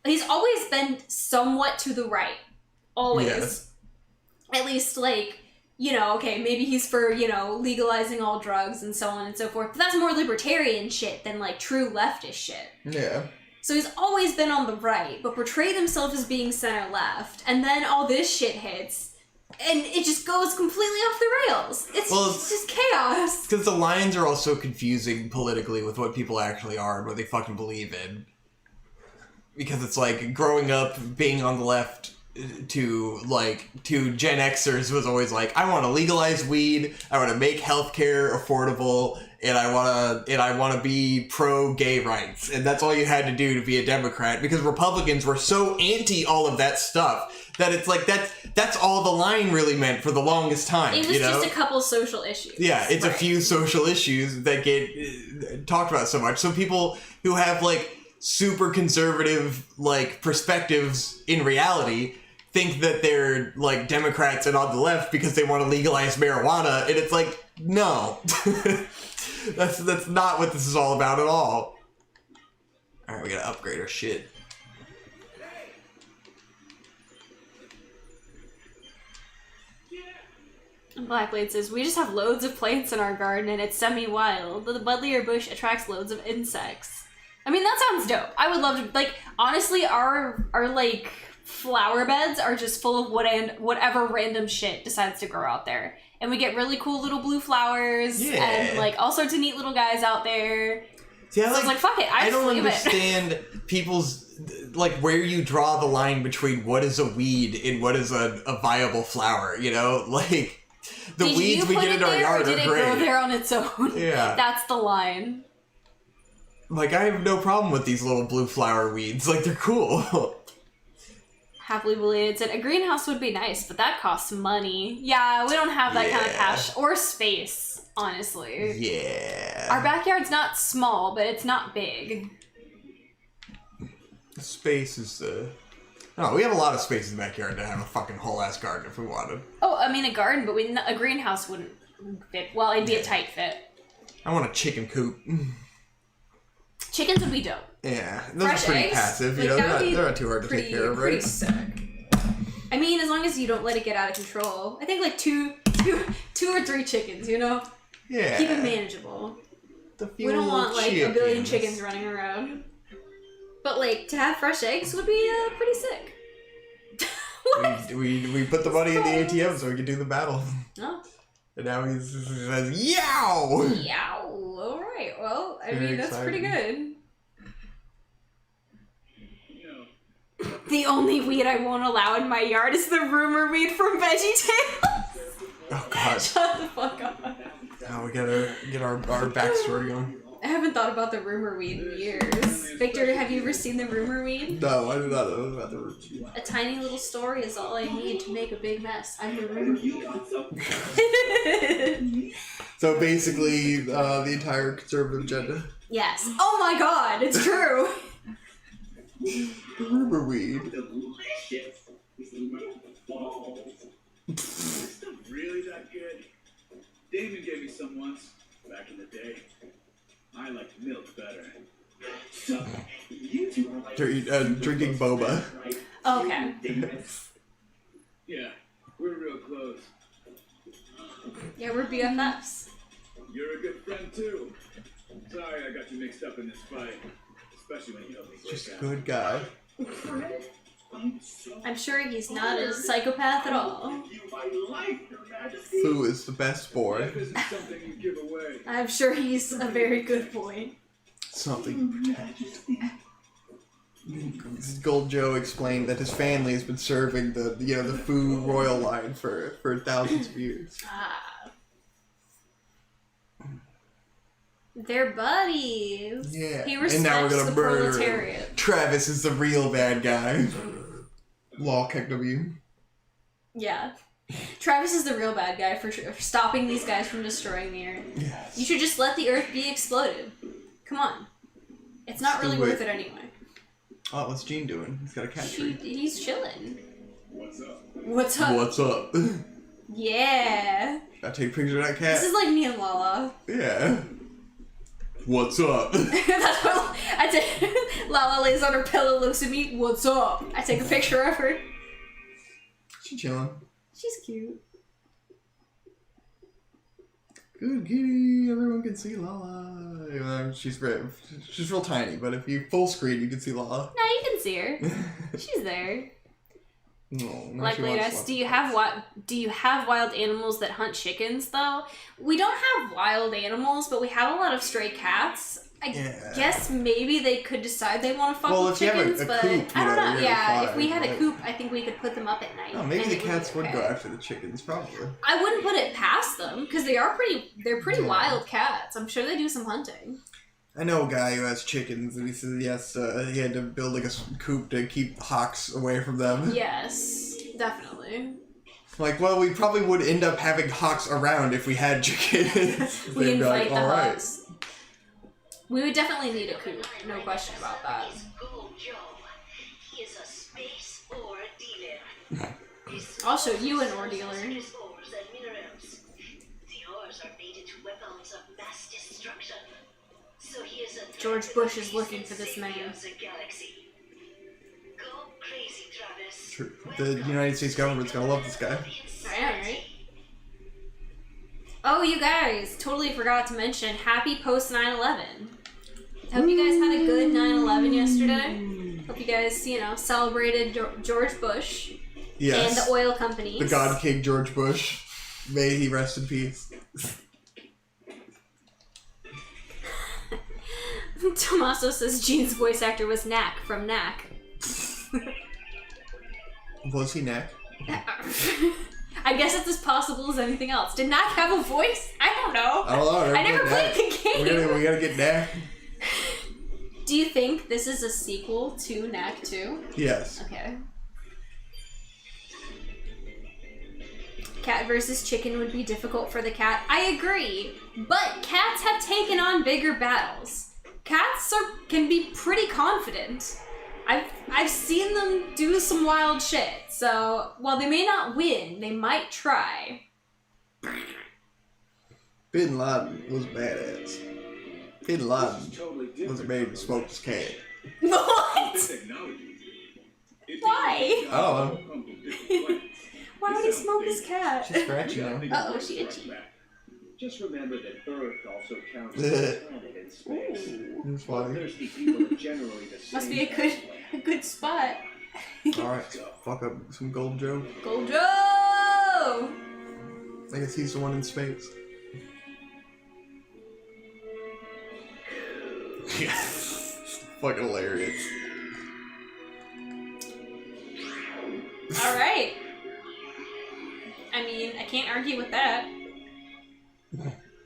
he's always been somewhat to the right. Always. Yes. At least, like, you know, okay, maybe he's for, you know, legalizing all drugs and so on and so forth, but that's more libertarian shit than, like, true leftist shit. Yeah. So he's always been on the right, but portrayed himself as being center-left, and then all this shit hits, and it just goes completely off the rails. It's just chaos. Because the lines are also confusing politically with what people actually are and what they fucking believe in. Because it's like, growing up, being on the left to Gen Xers was always like, I want to legalize weed, I want to make healthcare affordable, and I want to be pro-gay rights. And that's all you had to do to be a Democrat, because Republicans were so anti all of that stuff that it's like, that's all the line really meant for the longest time. It was you know? just a couple social issues. Yeah, it's right. a few social issues that get talked about so much. So people who have, like, super conservative, like, perspectives in reality think that they're, like, Democrats and on the left because they want to legalize marijuana, and it's like, no. That's not what this is all about at all. Alright, we gotta upgrade our shit. Blackblade says, we just have loads of plants in our garden and it's semi-wild. The budlier bush attracts loads of insects. I mean, that sounds dope. I would love to, like, honestly, our like, flower beds are just full of whatever random shit decides to grow out there. And we get really cool little blue flowers and, like, all sorts of neat little guys out there. See, I was like, fuck it, I don't just leave understand people's, like, where you draw the line between what is a weed and what is a viable flower, you know? Like, the Did weeds you we put get it in our there, yard or did are it great. grow there on its own? Yeah. That's the line. Like, I have no problem with these little blue flower weeds. Like, they're cool. Happily belated said, a greenhouse would be nice, but that costs money. Yeah, we don't have that kind of cash or space, honestly. Yeah. Our backyard's not small, but it's not big. Space is no, we have a lot of space in the backyard to have a fucking whole ass garden if we wanted. Oh, I mean a garden, but a greenhouse wouldn't fit. Well, it'd be a tight fit. I want a chicken coop. Chickens would be dope. Yeah, those Fresh are pretty eggs? passive, Like, you know, that would be they're not too hard to take care of, pretty right? sick. I mean, as long as you don't let it get out of control. I think like two or three chickens, you know? Yeah. Keep it manageable. We don't want like a billion chickens running around. But like, to have fresh eggs would be pretty sick. we put the money in the ATM so we can do the battle. Oh. And now he says, yow! Yow! Alright, well, I Very mean, that's pretty exciting. good. The only weed I won't allow in my yard is the rumor weed from VeggieTales. Oh god. Shut the fuck up. Now we gotta get our backstory going. I haven't thought about the rumor weed in years. Victor, have you ever seen the rumor weed? No, I do not know about the rumor weed. A tiny little story is all I need to make a big mess. I'm the rumor weed. So basically, the entire conservative agenda. Yes. Oh my god, it's true. Rumor weed. Really that good? Damon gave me some once. back in the day. I liked milk better. So, you two are like Drinking boba. right? Okay. Yeah, we're real close. Yeah, we're BFFs. You're a good friend too. Sorry I got you mixed up in this fight. Especially when you helped me break Just a out. good guy. I'm sure he's not a psychopath at all. Fu is the best boy. Life isn't something you give away. I'm sure he's a very good boy. Something. Gold Joe explained that his family has been serving the Fu royal line for thousands of years. Ah. They're buddies. Yeah. He respects And now we're gonna the murder him. proletariat. Travis is the real bad guy. Law KW. Yeah. Travis is the real bad guy for stopping these guys from destroying the Earth. Yes. You should just let the Earth be exploded. Come on. It's not really worth it anyway. Oh, what's Gene doing? He's got a cat tree. He's chilling. What's up? What's up? What's up? Yeah. Gotta take a picture of that cat. This is like me and Lala. Yeah. What's up? That's what I take. Lala lays on her pillow, looks at me. What's up? I take a picture of her. She chilling. She's cute. Good kitty. Everyone can see Lala. She's real tiny, but if you full screen, you can see Lala. No, you can see her. She's there. No, Like Leonidas, do you have wild animals that hunt chickens though? We don't have wild animals, but we have a lot of stray cats. I guess maybe they could decide they want to fuck with chickens, but coop, I don't know. you're Yeah, fine, if we had a but- coop, I think we could put them up at night. Oh, maybe and the it would cats be would okay. go after the chickens, probably. I wouldn't put it past them because they're pretty wild cats. I'm sure they do some hunting. I know a guy who has chickens, and he says yes, he had to build like a coop to keep hawks away from them. Yes, definitely. Like, well, we probably would end up having hawks around if we had chickens. We They'd be invite the "All hawks. We would definitely need a coop, no question about that. Gold Joe. He is a space ore dealer. I'll show you an ore dealer. Ores and minerals. The ores are made into weapons of mass destruction. So he is a George Bush is looking for this man. of the galaxy. Go crazy, Travis. True. The United States government's gonna love this guy. I know, right? Oh, you guys, totally forgot to mention happy post 9/11. Hope you guys had a good 9/11 yesterday. Hope you guys, celebrated George Bush Yes. and the oil companies. The God King George Bush. May he rest in peace. Tommaso says Gene's voice actor was Knack from Knack. Was he Knack? I guess it's as possible as anything else. Did Knack have a voice? I don't know. I don't know. I never played the game. We gotta get Knack. Do you think this is a sequel to Knack 2? Yes. Okay. Cat versus chicken would be difficult for the cat. I agree, but cats have taken on bigger battles. Cats can be pretty confident. I've seen them do some wild shit. So while they may not win, they might try. Bin Laden was badass. Bin Laden was made to smoke his cat. What? Why? Oh. Why would he smoke his cat? She's scratchy now. Uh-oh, she itchy. Just remember that Earth also counts as a planet in space. That's funny. Thirsty people are generally the same. Must be a good spot. Alright, fuck up some Gold Joe. Gold Joe! I guess he's the one in space. Yes. Fucking hilarious. Alright. I mean, I can't argue with that.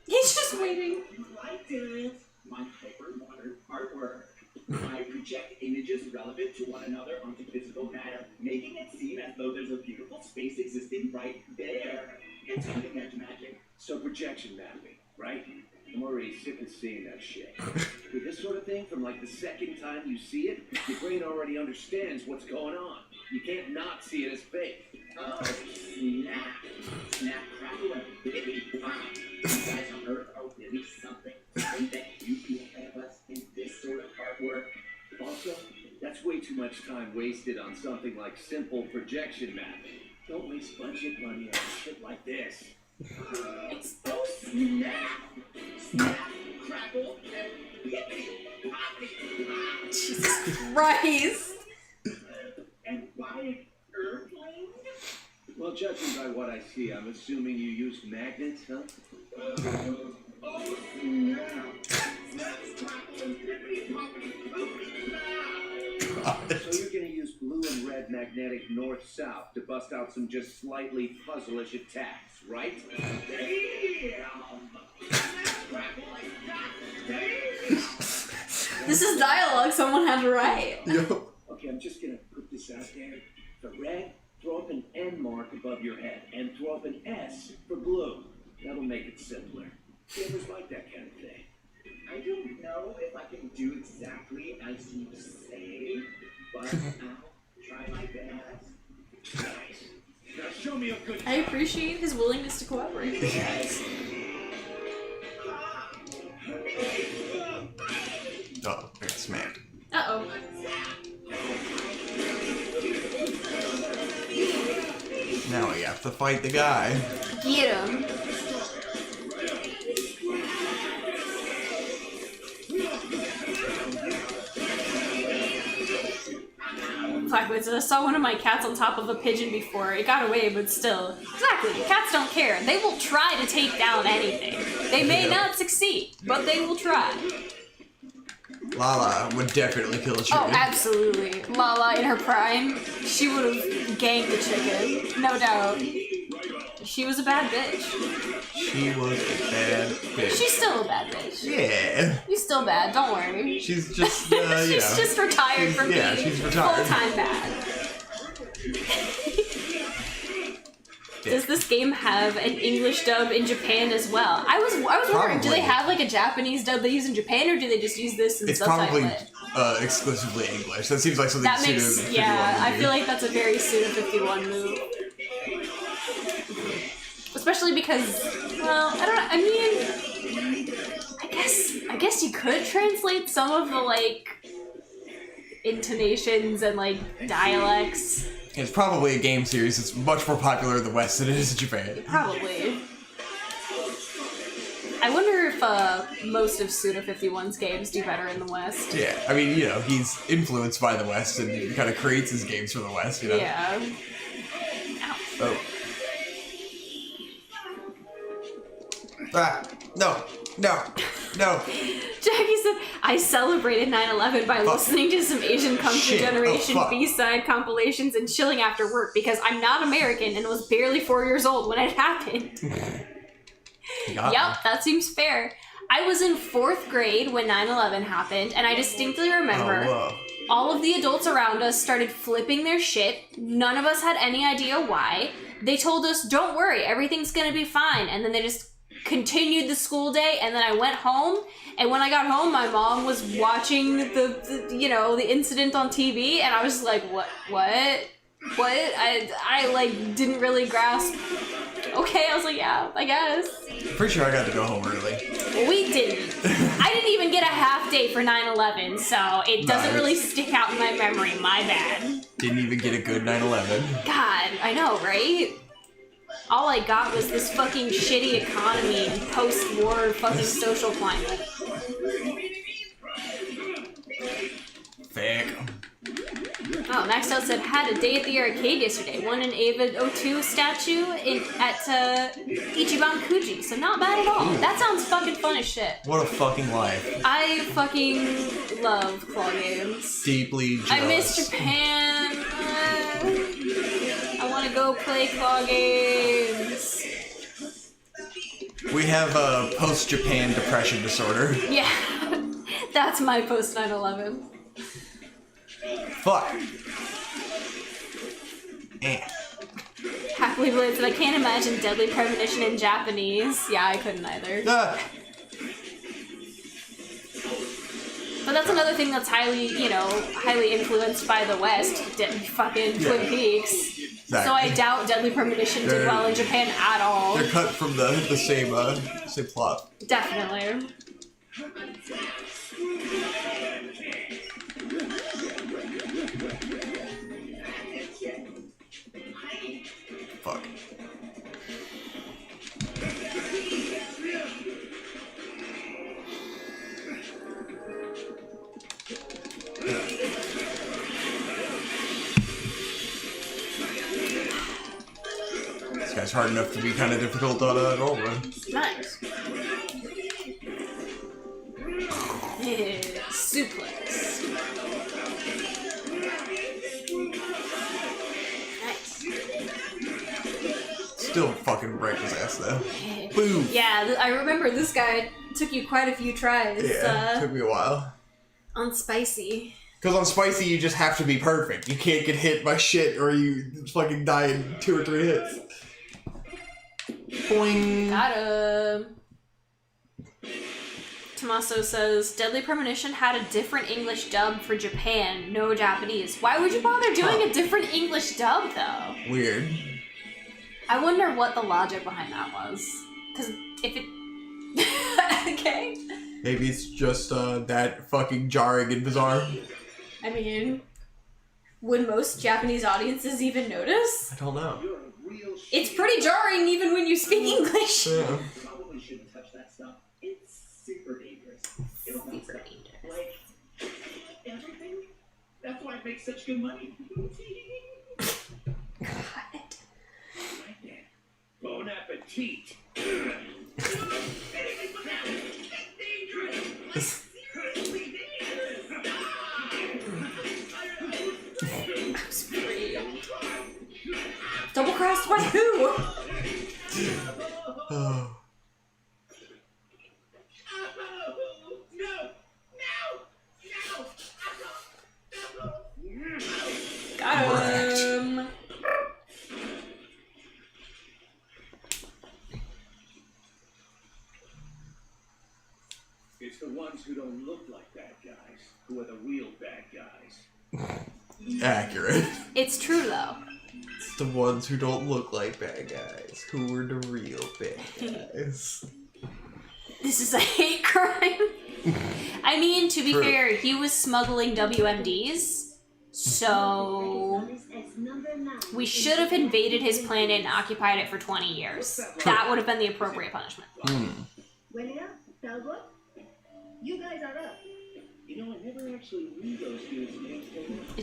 He's just waiting. Right, Darius. My hyper-modern artwork. I project images relevant to one another onto physical matter, making it seem as though there's a beautiful space existing right there. It's cutting edge magic. So projection mapping, right? I'm already sick of seeing that shit. With this sort of thing, from like the second time you see it, your brain already understands what's going on. You can't not see it as fake. Oh, snap. Snap, crackle, and baby pop. You guys on Earth are really something. I bet you'd be ahead of us in this sort of hard work. Also, that's way too much time wasted on something like simple projection mapping. Don't waste budget money on shit like this. Oh, snap. Snap, crackle, and baby pop. Jesus Christ. And buy an airplane? Well, judging by what I see, I'm assuming you used magnets, huh? Oh, snap. Snap, crackle, and baby pop. So you're gonna use blue and red magnetic north-south to bust out some just slightly puzzle-ish attacks, right? This is dialogue someone had to write. Yo. Okay, I'm just gonna put this out there. For red, throw up an N mark above your head, and throw up an S for blue. That'll make it simpler. Gamers like that kind of thing. I don't know if I can do exactly as you say, but I'll try my best. Nice. Now show me a good I appreciate his willingness to cooperate with you guys. Oh, I got smacked. Uh-oh. Now we have to fight the guy. Get him. Fuck, I saw one of my cats on top of a pigeon before. It got away, but still. Exactly. Cats don't care. They will try to take down anything. They may not succeed, but they will try. Lala would definitely kill a chicken. Oh, absolutely. Lala in her prime, she would have ganked the chicken. No doubt. She was a bad bitch. She was a bad bitch. She's still a bad bitch. Yeah. She's still bad, don't worry. She's just, She's just retired from being she's retired. full-time bad. Does this game have an English dub in Japan as well? I was wondering, do they have like a Japanese dub they use in Japan, or do they just use this and It's subtitle probably it? exclusively English. That seems like something That makes, Suda yeah, 51 would I do. feel like that's a very Suda 51 move. Especially because, well, I don't know, I mean, I guess you could translate some of the, like, intonations and, like, dialects. It's probably a game series that's much more popular in the West than it is in Japan. Probably. I wonder if most of Suda 51's games do better in the West. Yeah, I mean, you know, he's influenced by the West and he kind of creates his games for the West, you know? Yeah. Oh. Ah, no, no, no. Jackie said, I celebrated 9/11 by listening to some Asian Country Shit. Generation Oh, fuck. B-side compilations and chilling after work because I'm not American and was barely 4 years old when it happened. Got Yep, that seems fair. I was in 4th grade when 9/11 happened, and I distinctly remember all of the adults around us started flipping their shit. None of us had any idea why. They told us, don't worry, everything's gonna be fine. And then they just continued the school day, and then I went home, and when I got home, my mom was watching the incident on TV, and I was like, what? I like didn't really grasp. Okay, I was like, yeah, I guess. Pretty sure I got to go home early. Well, we didn't. I didn't even get a half day for 9/11, so it doesn't really stick out in my memory. My bad. Didn't even get a good 9/11. God, I know, right? All I got was this fucking shitty economy and post-war fucking social climate. Fake. Oh, Maxed Out said, had a day at the arcade yesterday. Won an Ava 02 statue at Ichiban Kuji, so not bad at all. That sounds fucking fun as shit. What a fucking life. I fucking love claw games. Deeply jealous. I miss Japan. I want to go play claw games. We have a post-Japan depression disorder. Yeah, that's my post 9/11. Fuck. Happily belated said, I can't imagine Deadly Premonition in Japanese. Yeah, I couldn't either. But that's another thing that's highly, highly influenced by the West. Fucking Twin Peaks. Exactly. So I doubt Deadly Premonition did well in Japan at all. They're cut from the same plot. Definitely. Fuck. This guy's hard enough to be kind of difficult on a normal run. Nice. Yeah, suplex. Nice. Still fucking break his ass though. Boom. Yeah, I remember this guy took you quite a few tries. Yeah, took me a while. On Spicy. Because on Spicy, you just have to be perfect. You can't get hit by shit or you fucking die in 2 or 3 hits. Boing. Got him. Tommaso says, Deadly Premonition had a different English dub for Japan, no Japanese. Why would you bother doing a different English dub, though? Weird. I wonder what the logic behind that was. Because if it... Okay. Maybe it's just that fucking jarring and bizarre. I mean, would most Japanese audiences even notice? I don't know. It's pretty jarring even when you speak English. Yeah. Probably shouldn't touch that stuff. It's super dangerous. It'll mess Super up, dangerous. like, everything. That's why it makes such good money. God. Right there. Bon appetit. Double crossed by who? Oh. Got him. It's the ones who don't look like bad guys who are the real bad guys. Accurate. It's true though. It's the ones who don't look like bad guys who are the real bad guys. This is a hate crime. I mean, to be fair, he was smuggling WMDs, so we should have invaded his planet and occupied it for 20 years. That would have been the appropriate punishment. You guys are up. You know, I never actually read those dudes' names.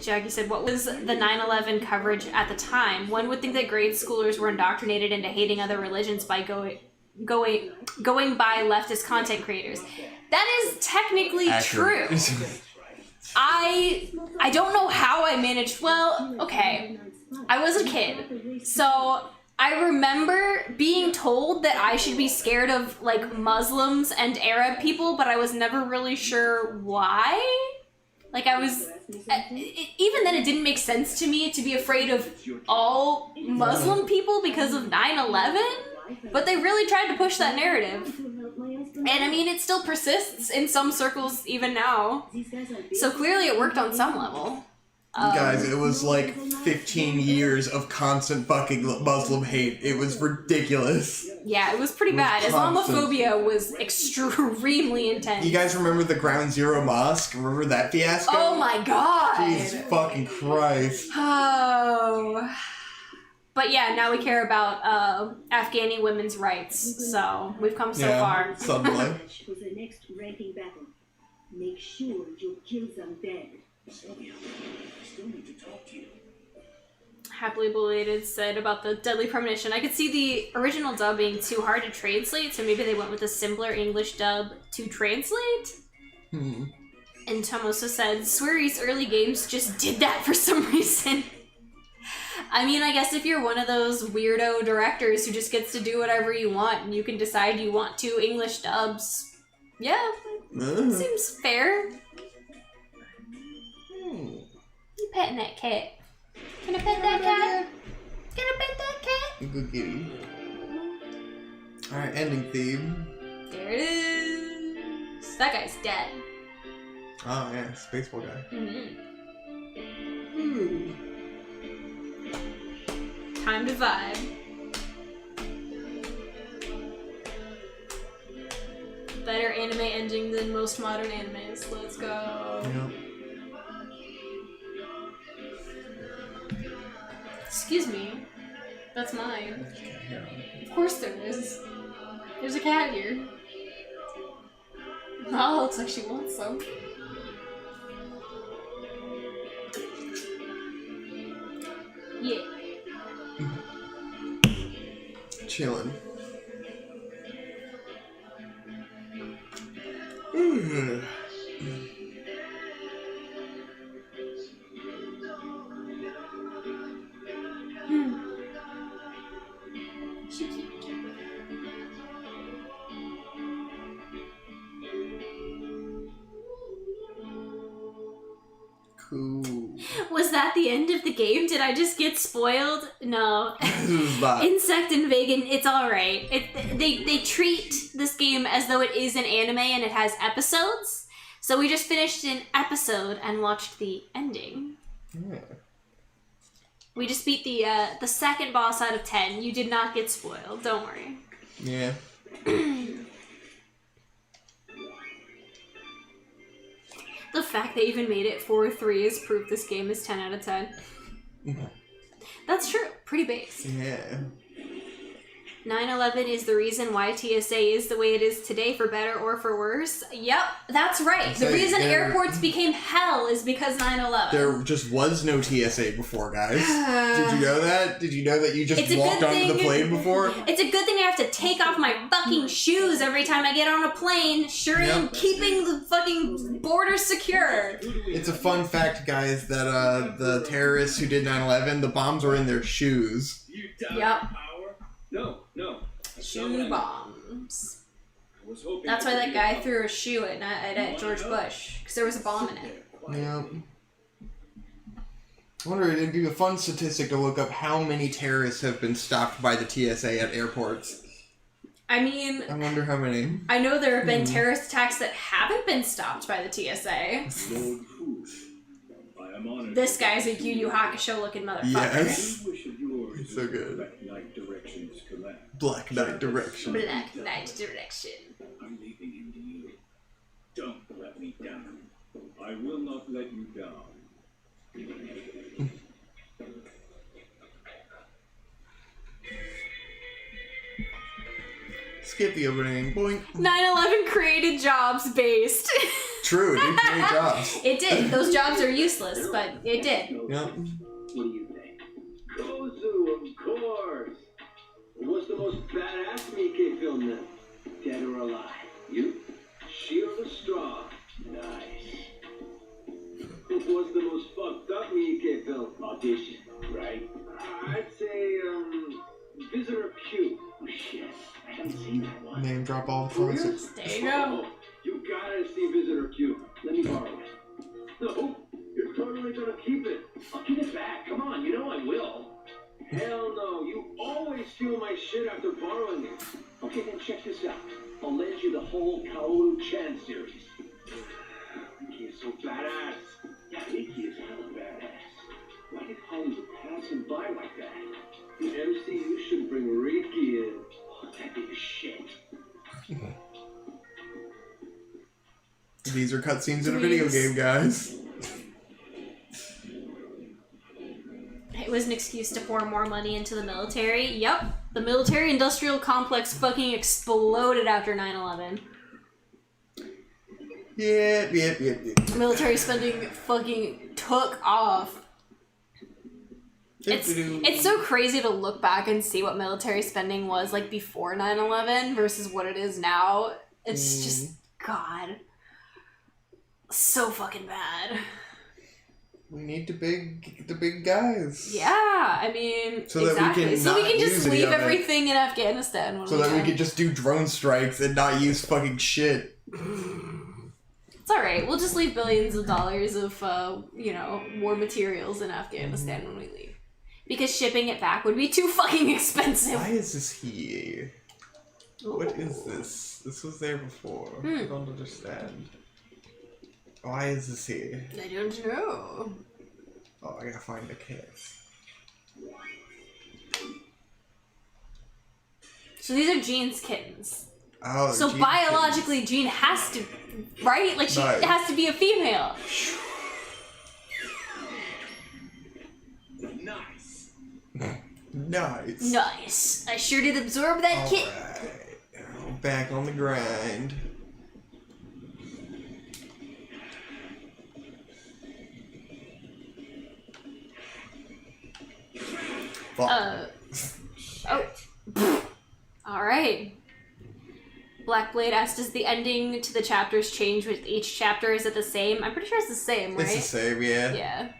Jackie said, what was the 9/11 coverage at the time? One would think that grade schoolers were indoctrinated into hating other religions by going by leftist content creators. That is technically true. I don't know how I managed. Well, okay. I was a kid. So I remember being told that I should be scared of like Muslims and Arab people, but I was never really sure why. Like I was, even then it didn't make sense to me to be afraid of all Muslim people because of 9/11, but they really tried to push that narrative. And I mean, it still persists in some circles even now. So clearly it worked on some level. Guys, it was like 15 years of constant fucking Muslim hate. It was ridiculous. Yeah, it was pretty bad. Islamophobia was extremely intense. You guys remember the Ground Zero Mosque? Remember that fiasco? Oh my god! Jesus fucking Christ. Oh. But yeah, now we care about Afghani women's rights, so we've come so far. Suddenly. For the next ranking battle, make sure you kill them dead. Sylvia, I still need to talk to you. Happily Belated said about the Deadly Premonition, I could see the original dub being too hard to translate, so maybe they went with a simpler English dub to translate? And Tomoso said, Swery's early games just did that for some reason. I mean, I guess if you're one of those weirdo directors who just gets to do whatever you want and you can decide you want 2 English dubs, yeah, seems fair. You petting that cat? Can I pet that cat? Can I pet that cat? Good kitty. Alright, ending theme. There it is. That guy's dead. Oh yeah, Spaceball guy. Time to vibe. Better anime ending than most modern animes. Let's go. Yep. Excuse me. That's mine. Of course there is. There's a cat here. Oh, looks like she wants some. Yeah. Chilling. Cool. Was that the end of the game? Did I just get spoiled? No. But Insect and Vegan, it's alright. They treat this game as though it is an anime and it has episodes. So we just finished an episode and watched the ending. yeah. We just beat the second boss out of 10. You did not get spoiled, don't worry. Yeah. The fact they even made it 4-3 is proof this game is 10 out of 10. That's true. Pretty base. Yeah. 9/11 is the reason why TSA is the way it is today, for better or for worse. Yep, that's right. The reason airports became hell is because 9/11. There just was no TSA before, guys. Did you know that? Did you know that you just walked onto the plane before? It's a good thing I have to take off my fucking shoes every time I get on a plane, sure in keeping the fucking border secure. It's a fun fact, guys, that the terrorists who did 9/11, the bombs were in their shoes. Yep. No. Shoe bombs. That's why that guy threw a shoe at George Bush, because there was a bomb in it. Yeah. I wonder, it'd be a fun statistic to look up how many terrorists have been stopped by the TSA at airports. I mean, I wonder how many. I know there have been terrorist attacks that haven't been stopped by the TSA. This guy's a Yu Yu Hakusho looking motherfucker. Yes. It's so good. Black Knight Direction. Black Knight Direction. I'm leaving him to you. Don't let me down. I will not let you down. Skip the opening. Boink. 9/11 created jobs based. True, it did create jobs. It did. Those jobs are useless, but it did. Yep. What do you think? Gozu, of course. What's the most badass Miike film then? Dead or alive? You? She or the straw? Nice. What's the most fucked up Miike film? Audition, right? I'd say, Visitor Q. Oh shit, I haven't seen that one. Name drop all the classics. There you go. You gotta see Visitor Q. Let me borrow it. No, you're totally gonna keep it. I'll give it back. Come on, you know I will. Hell no, you always steal my shit after borrowing it. Okay, then check this out. I'll lend you the whole Kaoru-chan series. Mickey is so badass. Yeah, Mickey is hella badass. Why did Hollywood pass him by like that? The MCU should bring Ricky in. Oh, that big shit. These are cutscenes in a video game, guys. It was an excuse to pour more money into the military. Yep. The military-industrial complex fucking exploded after 9/11. Yep. Military spending fucking took off. It's so crazy to look back and see what military spending was like before 9/11 versus what it is now. It's just, God, so fucking bad. We need the big guys. Yeah, I mean, so that exactly. we can just leave everything in Afghanistan. So that we can just do drone strikes and not use fucking shit. It's alright. We'll just leave billions of dollars of, war materials in Afghanistan when we leave. Because shipping it back would be too fucking expensive. Why is this here? What is this? This was there before. I don't understand. Why is this here? I don't know. Oh, I gotta find the kids. So these are Jean's kittens. Oh, so Jean biologically, kittens. Jean has to, right? Like she No. has to be a female. Nice. Nice. Nice. I sure did absorb that kit. Alright. Back on the grind. Oh. All right. Blackblade asked, does the ending to the chapters change with each chapter? Is it the same? I'm pretty sure it's the same, right? It's the same, yeah. Yeah.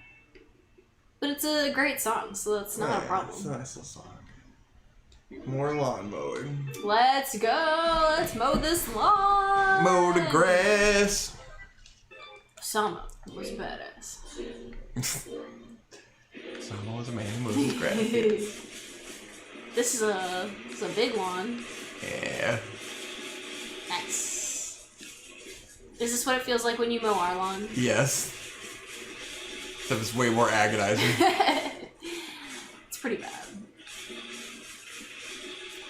But it's a great song, so that's not a problem. It's a nice little song. More lawn mowing. Let's go! Let's mow this lawn! Mow the grass! Sama was badass. Someone was a man who mows his grass. This is a big lawn. Yeah. Nice. Is this what it feels like when you mow our lawn? Yes. Except it's way more agonizing. It's pretty bad.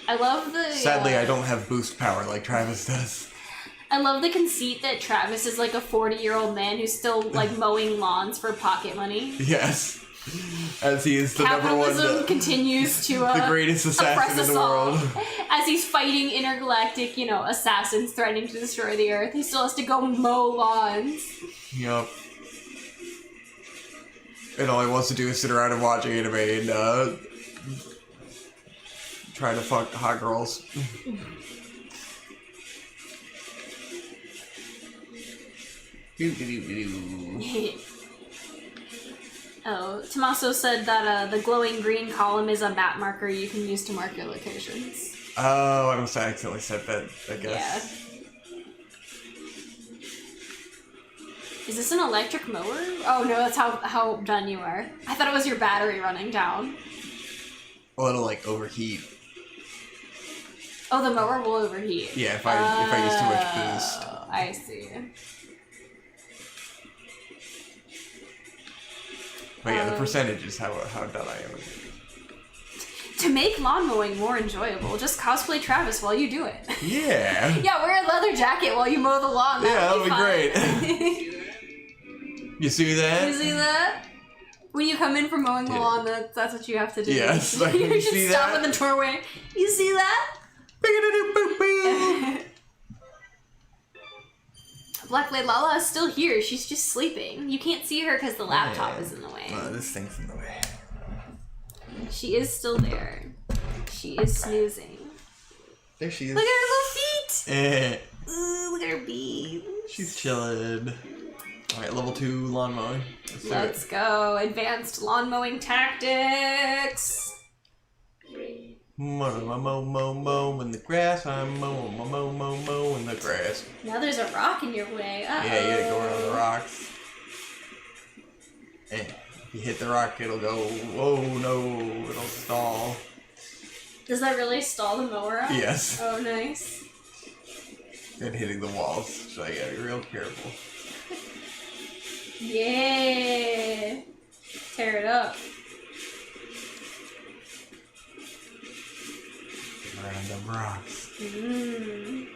I love the... Sadly, I don't have boost power like Travis does. I love the conceit that Travis is like a 40-year-old man who's still like mowing lawns for pocket money. Yes. As he is the number one... Capitalism continues to the greatest assassin in the world. As he's fighting intergalactic, assassins threatening to destroy the Earth, he still has to go mow lawns. Yup. And all he wants to do is sit around and watch anime and try to fuck hot girls. Oh, Tommaso said that the glowing green column is a map marker you can use to mark your locations. Oh, I must have accidentally said that, I guess. Yeah. Is this an electric mower? Oh no, that's how done you are. I thought it was your battery running down. Well, it'll like overheat. Oh, the mower will overheat. Yeah, if I use too much boost. I see. But yeah, the percentage is how done I am with it. To make lawn mowing more enjoyable, just cosplay Travis while you do it. Yeah. Yeah, wear a leather jacket while you mow the lawn. Yeah, That'd be great. You see that? You see that? When you come in for mowing the lawn, that's what you have to do. Yes. You should see stop that? in the doorway. You see that? Blackblade Lala is still here. She's just sleeping. You can't see her because the laptop is in the way. This thing's in the way. She is still there. She is snoozing. There she is. Look at her little feet! Eh. Look at her bees. She's chilling. Alright, level 2 lawn mowing. Let's go. Advanced lawn mowing tactics. Mow in the grass. I'm mow in the grass. Now there's a rock in your way. Uh-oh. Yeah, you gotta go around the rocks. And if you hit the rock, it'll go, whoa, no, it'll stall. Does that really stall the mower up? Yes. Oh, nice. And hitting the walls, so you gotta be real careful. Yeah. Tear it up. Around them rocks. Mm.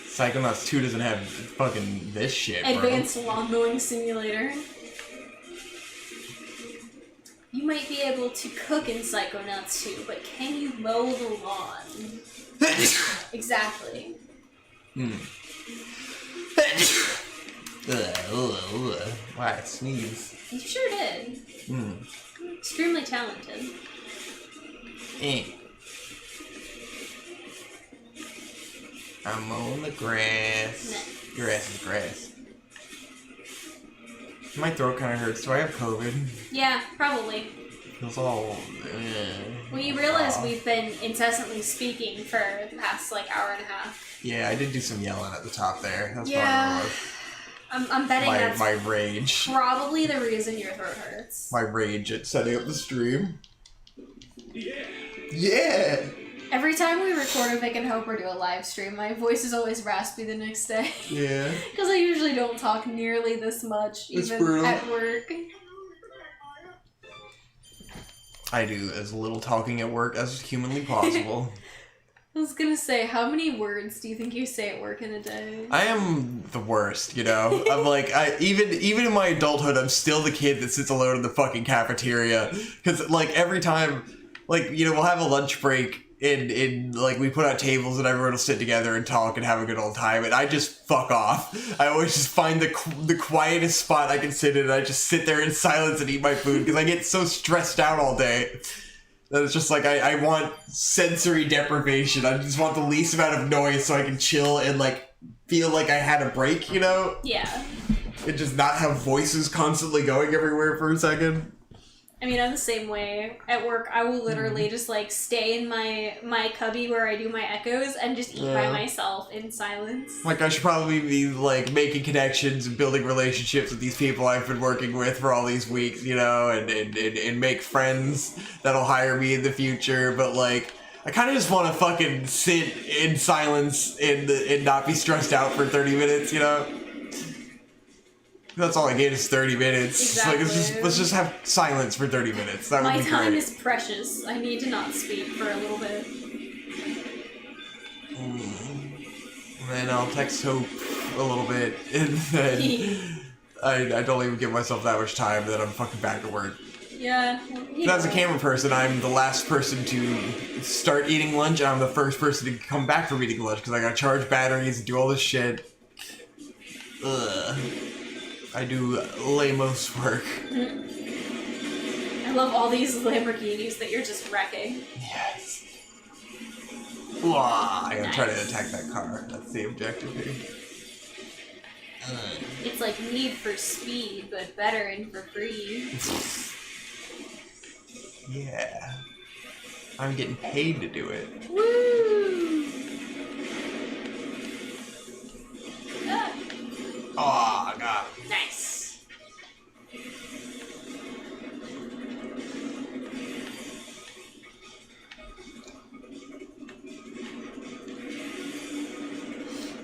Psychonauts 2 doesn't have fucking this shit, bro. Advanced lawn mowing simulator. You might be able to cook in Psychonauts 2, but can you mow the lawn? Exactly. Why, I sneeze. You sure did. Extremely talented. I'm mowing the grass. Nice. Grass is grass. My throat kind of hurts. Do I have COVID? Yeah, probably. Feels all. Well, you realize we've been incessantly speaking for the past hour and a half. Yeah, I did do some yelling at the top there. That's Yeah. probably I'm betting that's my rage. probably the reason your throat hurts. My rage at setting up the stream. Yeah. Yeah. Every time we record a Vic and Hope or do a live stream, my voice is always raspy the next day. Yeah. Because I usually don't talk nearly this much, It's even brutal. at work. I do as little talking at work as humanly possible. I was gonna say, how many words do you think you say at work in a day? I am the worst, you know? I'm like, even in my adulthood, I'm still the kid that sits alone in the fucking cafeteria. Because, like, every time, like, you know, we'll have a lunch break and like, we put out tables and everyone will sit together and talk and have a good old time, and I just fuck off. I always just find the quietest spot I can sit in, and I just sit there in silence and eat my food, because I get so stressed out all day. That it's just like, I want sensory deprivation. I just want the least amount of noise so I can chill and, like, feel like I had a break, you know? Yeah. And just not have voices constantly going everywhere for a second. I mean, I'm the same way. At work, I will literally just, like, stay in my cubby where I do my echoes and just eat by myself in silence. Like, I should probably be, like, making connections and building relationships with these people I've been working with for all these weeks, you know, and make friends that'll hire me in the future, but, like, I kind of just want to fucking sit in silence and not be stressed out for 30 minutes, you know? That's all I get is 30 minutes. Exactly. Like, let's just have silence for 30 minutes. That would My be time great. is precious. I need to not speak for a little bit. And then I'll text Hope a little bit, and then I don't even give myself that much time, and then I'm fucking back to work. Yeah. And as a camera person, I'm the last person to start eating lunch, and I'm the first person to come back from eating lunch, because I gotta charge batteries and do all this shit. Ugh. I do lame-most work. I love all these Lamborghinis that you're just wrecking. Yes. Wah, I gotta try to attack that car. That's the objective here. It's like Need for Speed, but better and for free. Yeah. I'm getting paid to do it. Woo! Oh, God. Nice.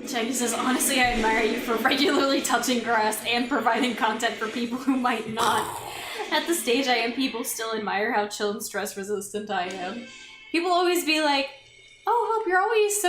Jackie says, honestly, I admire you for regularly touching grass and providing content for people who might not. At the stage I am, people still admire how chill and stress resistant I am. People always be like, oh, Hope, you're always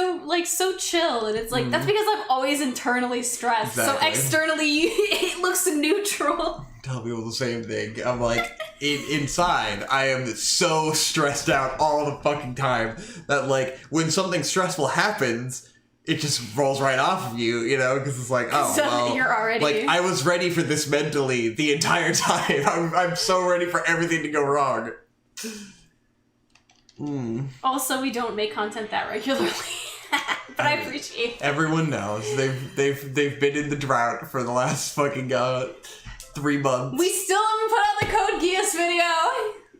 so chill. And it's like, that's because I'm always internally stressed. Exactly. So externally, it looks neutral. Tell people the same thing. I'm like, inside, I am so stressed out all the fucking time that, like, when something stressful happens, it just rolls right off of you, you know? Because it's like, oh, So well, you're already... like, I was ready for this mentally the entire time. I'm so ready for everything to go wrong. Also, we don't make content that regularly. But I appreciate it. Everyone knows. They've been in the drought for the last fucking 3 months. We still haven't put out the Code Geass video.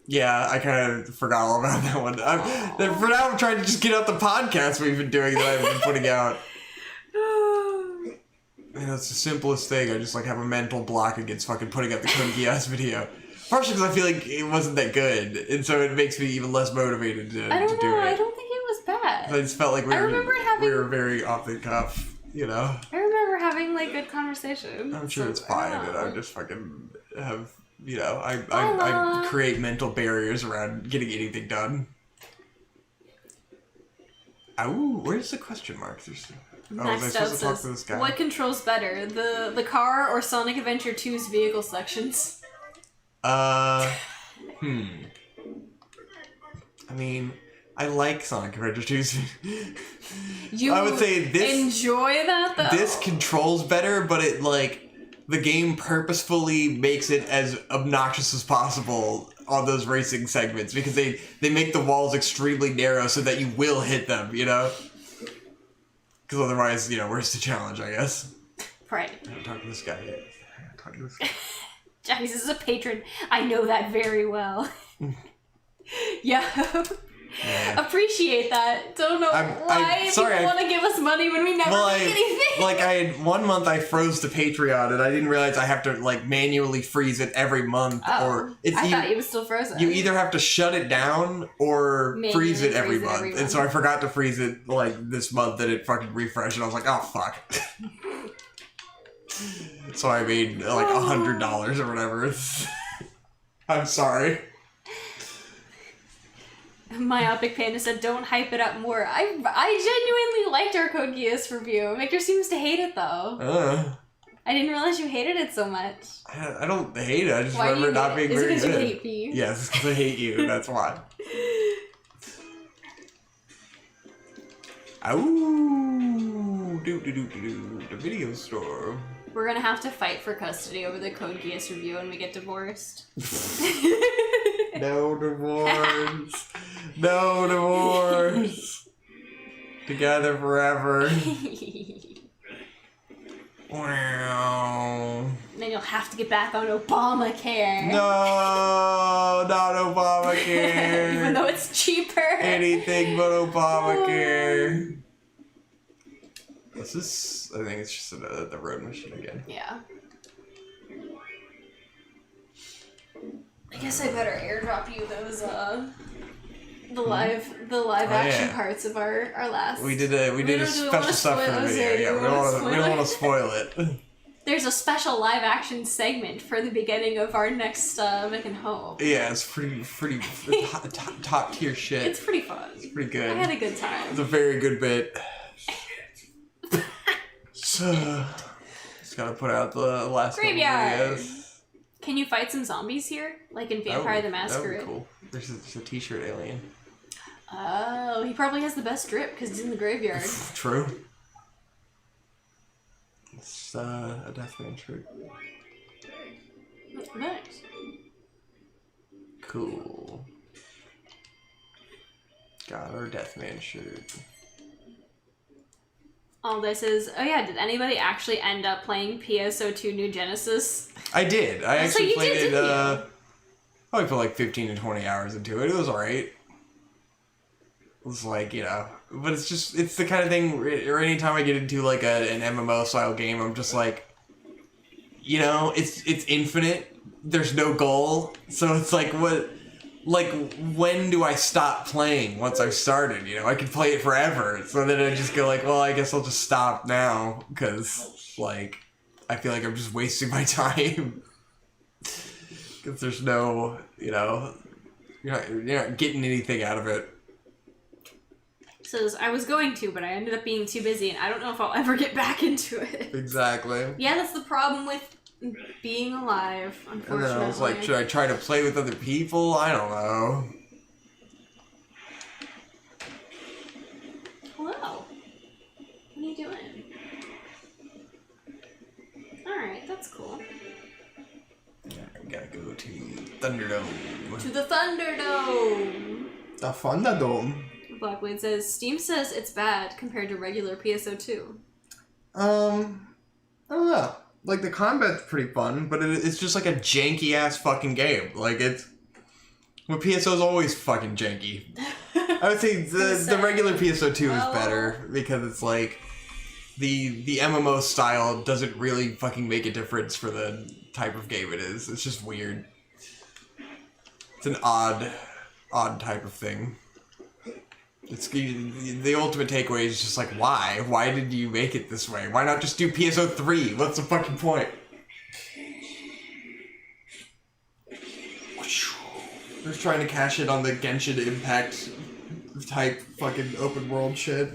Yeah, I kind of forgot all about that one. For now, I'm trying to just get out the podcast we've been doing that I've been putting out. And that's the simplest thing. I just, like, have a mental block against fucking putting out the Code Geass video. Partially because I feel like it wasn't that good, and so it makes me even less motivated to do it. I don't think it was bad. I just felt like we were very off the cuff, you know? I remember having, like, good conversation. I'm sure it's fine, and I just fucking have, you know, I create mental barriers around getting anything done. Ooh, where's the question mark? Next up talk to this guy? what controls better, the car or Sonic Adventure 2's vehicle sections? I mean, I like Sonic Adventure 2's. I would say this... enjoy that, though? This controls better, but it, like, the game purposefully makes it as obnoxious as possible on those racing segments, because they make the walls extremely narrow so that you will hit them, you know? Because otherwise, you know, where's the challenge, I guess? Right. I haven't talked to this guy yet. Jackie, this is a patron. I know that very well. Yeah. Appreciate that. Don't know why people want to give us money when we never make anything. Like, I had 1 month I froze the Patreon, and I didn't realize I have to, like, manually freeze it every month. Oh, or it's I thought it was still frozen. You either have to shut it down or freeze it every month. And so I forgot to freeze it, like, this month, and it fucking refreshed, and I was like, oh, fuck. So I made, like, $100 or whatever. I'm sorry. Myopic Panda said, don't hype it up more. I genuinely liked our Code Geass review. Victor seems to hate it, though. I didn't realize you hated it so much. I don't hate it. I just remember it not being very good. Is it because you hate me? Yes, it's because I hate you. That's why. Ow! The video store. We're gonna have to fight for custody over the Code Geass review when we get divorced. No divorce. No divorce. Together forever. Wow. Then you'll have to get back on Obamacare. No, not Obamacare. Even though it's cheaper. Anything but Obamacare. What's this? I think it's just the road machine again. Yeah. I guess I better airdrop you those the live action parts of our last. We did a special stuff for the video. Yeah, we don't want to spoil it. There's a special live action segment for the beginning of our next Vic and Hope. Yeah, it's pretty top tier shit. It's pretty fun. It's pretty good. I had a good time. It's a very good bit. So, just gotta put out the last Graveyard. Can you fight some zombies here, like in Vampire the Masquerade? That would be cool. There's a t-shirt alien. Oh, he probably has the best drip because he's in the graveyard. True. It's a Deathman shirt. Nice. Cool. Got our Deathman shirt. All this is, oh yeah, did anybody actually end up playing PSO2 New Genesis? I did. I actually played it, probably put like 15 to 20 hours into it. It was alright. It was like, you know, but it's the kind of thing where anytime I get into like an MMO style game, I'm just like, you know, it's infinite. There's no goal. So it's like, when do I stop playing once I've started? You know, I could play it forever. So then I just go like, well, I guess I'll just stop now because, like, I feel like I'm just wasting my time. Because there's no, you know, you're not getting anything out of it. Says, I was going to, but I ended up being too busy, and I don't know if I'll ever get back into it. Exactly. Yeah, that's the problem with being alive, unfortunately. And then I was like, should I try to play with other people? I don't know. Hello. What are you doing? Alright, that's cool. Yeah, I gotta go to Thunderdome. To the Thunderdome! The Thunderdome? Blackblade says, Steam says it's bad compared to regular PSO2. I don't know. Like, the combat's pretty fun, but it's just like a janky-ass fucking game. Like, Well, PSO's always fucking janky. I would say the regular PSO2 is better, because it's like, the MMO style doesn't really fucking make a difference for the type of game it is. It's just weird. It's an odd type of thing. It's the ultimate takeaway is just like, why? Why did you make it this way? Why not just do PSO3? What's the fucking point? They're just trying to cash it on the Genshin Impact type fucking open world shit.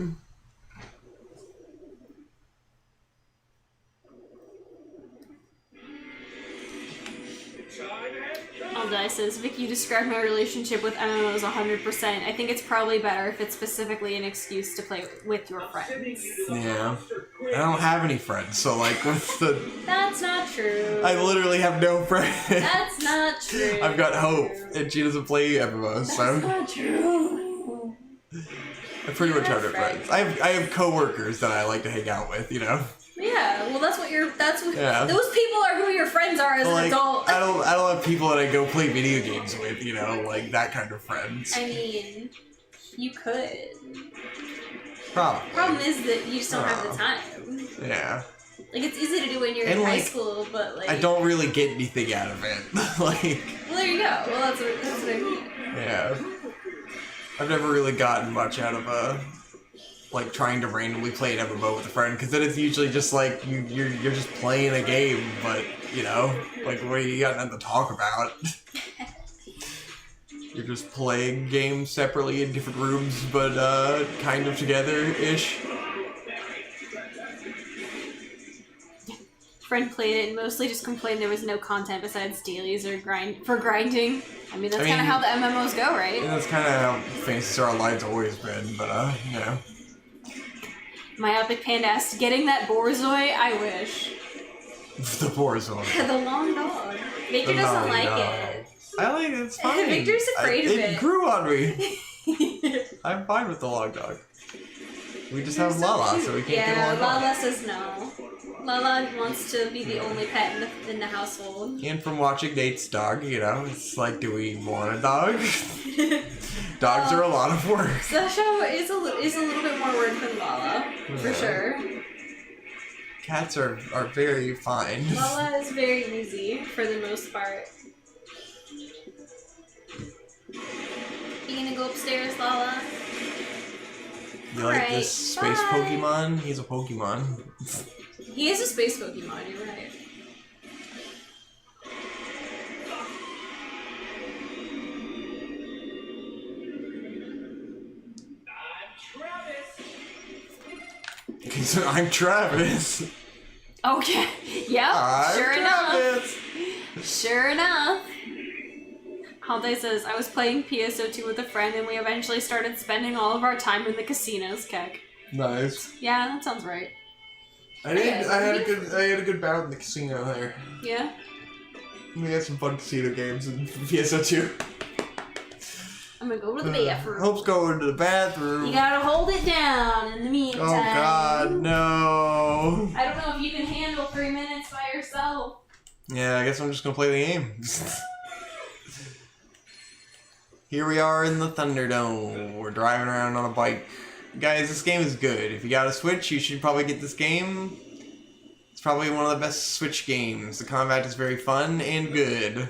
Aldai says, Vic, you described my relationship with MMOs 100%. I think it's probably better if it's specifically an excuse to play with your friends. Yeah. I don't have any friends, so like, what's the... That's not true. I literally have no friends. That's not true. I've got Hope, and she doesn't play MMOs, so... That's not true. I pretty much have no friends. I have coworkers that I like to hang out with, you know? Yeah, well that's what yeah. Those people are who your friends are as an adult. I don't have people that I go play video games with, you know, like that kind of friends. I mean, You could. Probably. Problem is that you just don't have the time. Yeah. Like, it's easy to do when you're in high school, but like... I don't really get anything out of it. Like... Well, there you go. Well, that's what I mean. Yeah. I've never really gotten much out of, like, trying to randomly play an MMO with a friend, because then it's usually just like, you're just playing a game, but, you know, like, what you got nothing to talk about. You're just playing games separately in different rooms, but, kind of together-ish. Friend played it and mostly just complained there was no content besides dailies or grinding. I mean, that's kind of how the MMOs go, right? Yeah, that's kind of how Fantasy Star Online's always been, but, you know. Myopic Panda asked, getting that Borzoi? I wish. The Borzoi. The long dog. Victor doesn't like it. I like it, it's fine. Victor's afraid of it. It grew on me. I'm fine with the long dog. We just have Lala, so we can't get along. Yeah, Lala says no. Lala wants to be the only pet in the household. And from watching Nate's dog, you know, it's like, do we want a dog? Dogs are a lot of work. The show is a little bit more work than Lala, for sure. Cats are very fine. Lala is very easy, for the most part. You gonna go upstairs, Lala? You like this space Pokemon? He's a Pokemon. He is a space Pokemon, you're right. I'm Travis. Okay. Yep. Sure Travis. enough. Sure enough. Holiday says, I was playing PSO2 with a friend and we eventually started spending all of our time in the casinos, Keck. Nice. Yeah, that sounds right. I had a good bout in the casino there. Yeah? We had some fun casino games in PSO2. I'm gonna go to the bathroom. Hope's going to the bathroom. You gotta hold it down in the meantime. Oh god, no. I don't know if you can handle 3 minutes by yourself. Yeah, I guess I'm just gonna play the game. Here we are in the Thunderdome. We're driving around on a bike. Guys, this game is good. If you got a Switch, you should probably get this game. It's probably one of the best Switch games. The combat is very fun and good.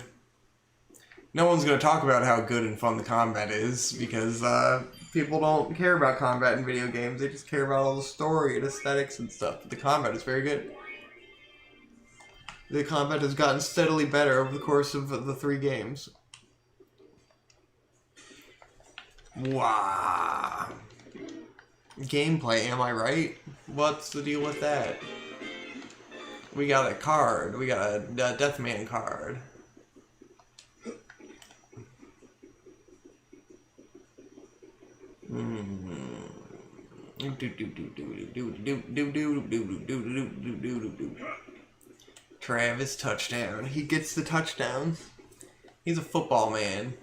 No one's going to talk about how good and fun the combat is, because people don't care about combat in video games. They just care about all the story and aesthetics and stuff. But the combat is very good. The combat has gotten steadily better over the course of the 3 games. Wow. Gameplay, am I right? What's the deal with that? We got a card. We got a Deathman card. Travis touchdown. He gets the touchdowns. He's a football man.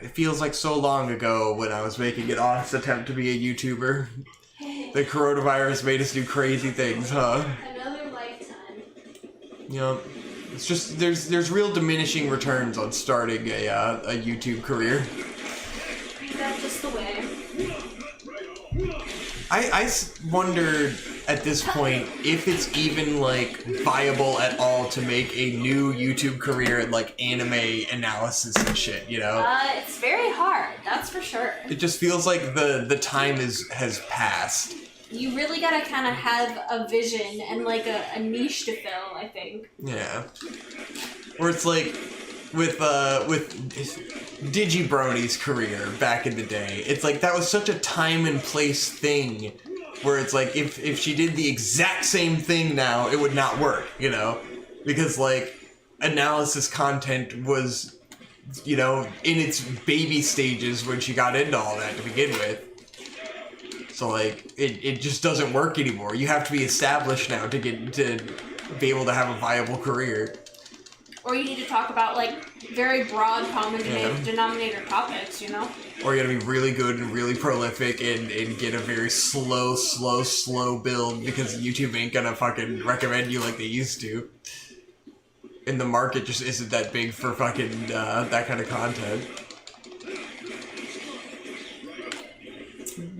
It feels like so long ago when I was making an honest attempt to be a YouTuber. The coronavirus made us do crazy things, huh? Another lifetime. Yep. It's just, there's real diminishing returns on starting a YouTube career. That's just the way. I wonder at this point if it's even like viable at all to make a new YouTube career in like anime analysis and shit, you know? It's very hard, that's for sure. It just feels like the time has passed. You really gotta kind of have a vision and like a niche to fill, I think. Yeah. Or it's like with Digibrony's career back in the day. It's like that was such a time and place thing where it's like if she did the exact same thing now, it would not work, you know? Because like analysis content was, you know, in its baby stages when she got into all that to begin with. So like it just doesn't work anymore. You have to be established now to be able to have a viable career. Or you need to talk about like very broad common denominator topics, you know? or you gotta be really good and really prolific and get a very slow build because YouTube ain't gonna fucking recommend you like they used to. And the market just isn't that big for fucking that kind of content.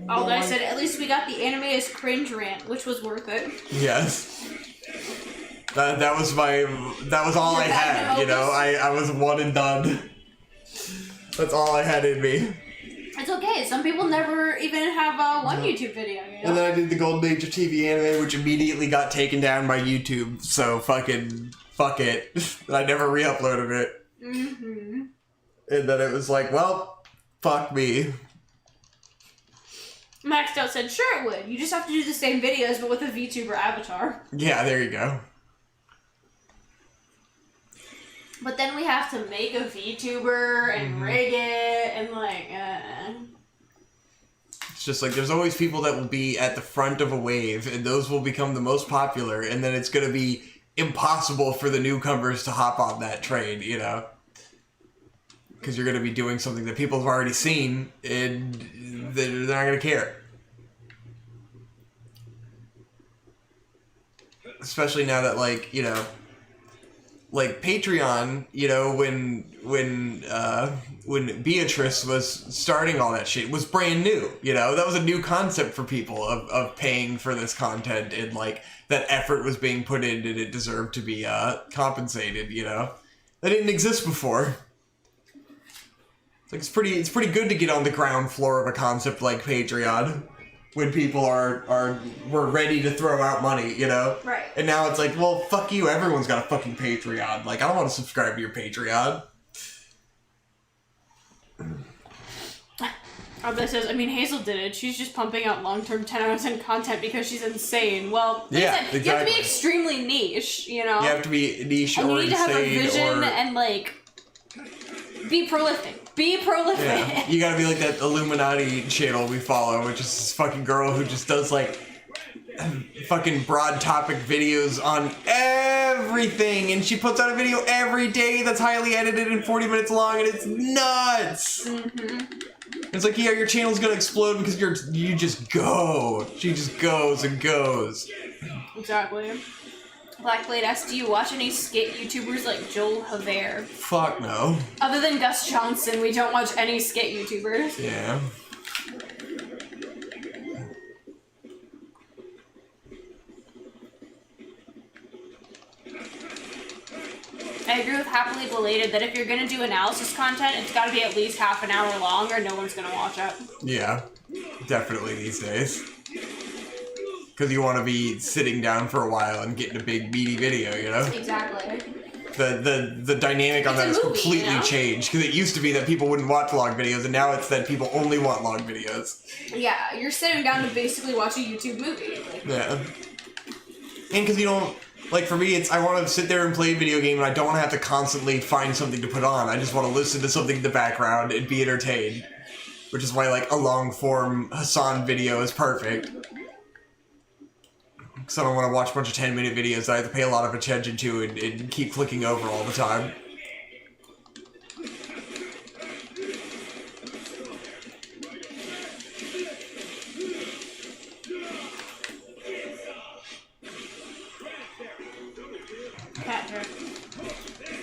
Although I said, at least we got the anime as cringe rant, which was worth it. Yes. That was all I had, you know? I was one and done. That's all I had in me. It's okay, some people never even have one YouTube video, you know? And then I did the Golden Age of TV anime, which immediately got taken down by YouTube, so fuck it. I never re-uploaded it. Mm-hmm. And then it was like, well, fuck me. Maxed Out said, sure it would. You just have to do the same videos, but with a VTuber avatar. Yeah, there you go. But then we have to make a VTuber and rig it and like, It's just like, there's always people that will be at the front of a wave, and those will become the most popular, and then it's gonna be impossible for the newcomers to hop on that train, you know? Because you're gonna be doing something that people have already seen, and they're not gonna care. Especially now that, like, you know, like Patreon, you know, when Beatrice was starting all that shit, was brand new, you know? That was a new concept for people of paying for this content, and like that effort was being put in and it deserved to be compensated, you know? That didn't exist before. Like it's pretty good to get on the ground floor of a concept like Patreon when people were ready to throw out money, you know? Right. And now it's like, well, fuck you, everyone's got a fucking Patreon. Like, I don't want to subscribe to your Patreon. That says, I mean, Hazel did it. She's just pumping out long-term 10 hours in content because she's insane. Well, like I said, you have to be extremely niche, you know? You have to be niche and or you need to have a vision or... and, like, be prolific. Be prolific. Yeah, you gotta be like that Illuminati channel we follow, which is this fucking girl who just does like fucking broad topic videos on everything, and she puts out a video every day that's highly edited and 40 minutes long, and it's nuts. It's like, yeah, your channel's gonna explode because you just go. She just goes and goes. Exactly. Blackblade asks, do you watch any skit YouTubers like Joel Haver? Fuck no. Other than Gus Johnson, we don't watch any skit YouTubers. Yeah. I agree with Happily Belated that if you're gonna do analysis content, it's gotta be at least half an hour long or no one's gonna watch it. Yeah. Definitely these days. Because you want to be sitting down for a while and getting a big meaty video, you know? Exactly. The dynamic on that has completely changed. Because it used to be that people wouldn't watch long videos, and now it's that people only want long videos. Yeah, you're sitting down to basically watch a YouTube movie. Like. Yeah. And because you don't... Like, for me, I want to sit there and play a video game, and I don't want to have to constantly find something to put on. I just want to listen to something in the background and be entertained. Which is why, like, a long-form Hassan video is perfect. Because I don't want to watch a bunch of 10-minute videos that I have to pay a lot of attention to and keep clicking over all the time.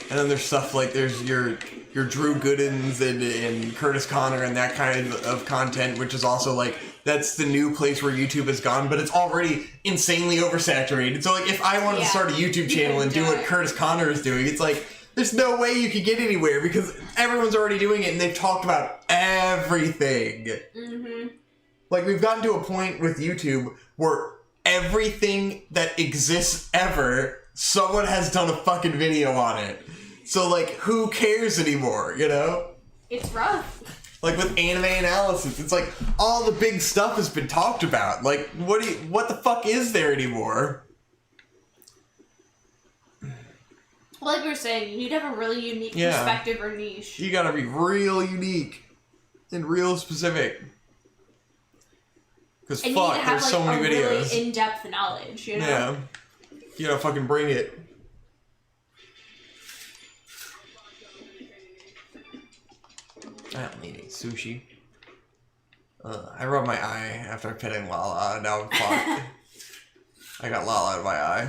And then there's stuff like there's your Drew Goodins and Curtis Connor and that kind of content, which is also like, that's the new place where YouTube has gone, but it's already insanely oversaturated. So like, if I wanted to start a YouTube channel and do what Curtis Connor is doing, it's like, there's no way you could get anywhere because everyone's already doing it and they've talked about everything. Like, we've gotten to a point with YouTube where everything that exists ever, someone has done a fucking video on it. So like, who cares anymore, you know? It's rough. Like with anime analysis, it's like all the big stuff has been talked about. Like, what the fuck is there anymore? Well, like we were saying, you need to have a really unique perspective or niche. You gotta be real unique and real specific. Because fuck, there's so many videos. Really in-depth knowledge, you know? Yeah. You gotta fucking bring it. I don't need any sushi. I rubbed my eye after petting Lala. Now I'm fucked. I got Lala in my eye.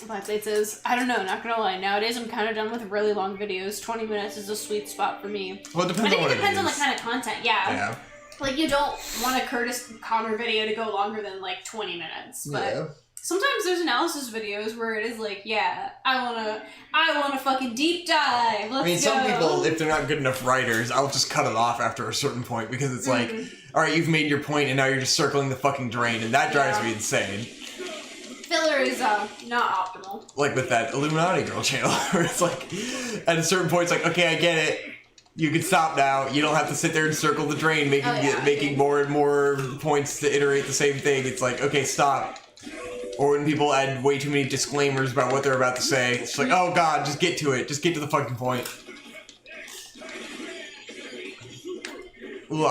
Blackblade says, I don't know, not gonna lie. Nowadays, I'm kind of done with really long videos. 20 minutes is a sweet spot for me. Well, it depends I think on what it depends on the is. kind of content, yeah. Yeah. Like, you don't want a Curtis Connor video to go longer than, like, 20 minutes. But Yeah. sometimes there's analysis videos where it is like, yeah, I wanna fucking deep dive. Let's I mean, go. some people, if they're not good enough writers, I'll just cut it off after a certain point because it's like, all right, you've made your point and now you're just circling the fucking drain, and that drives me insane. Filler is not optimal. Like with that Illuminati girl channel, where it's like, at a certain point, it's like, okay, I get it. You can stop now. You don't have to sit there and circle the drain, making more and more points to iterate the same thing. It's like, okay, stop. Or when people add way too many disclaimers about what they're about to say, it's like, oh god, just get to it. Just get to the fucking point. Ooh,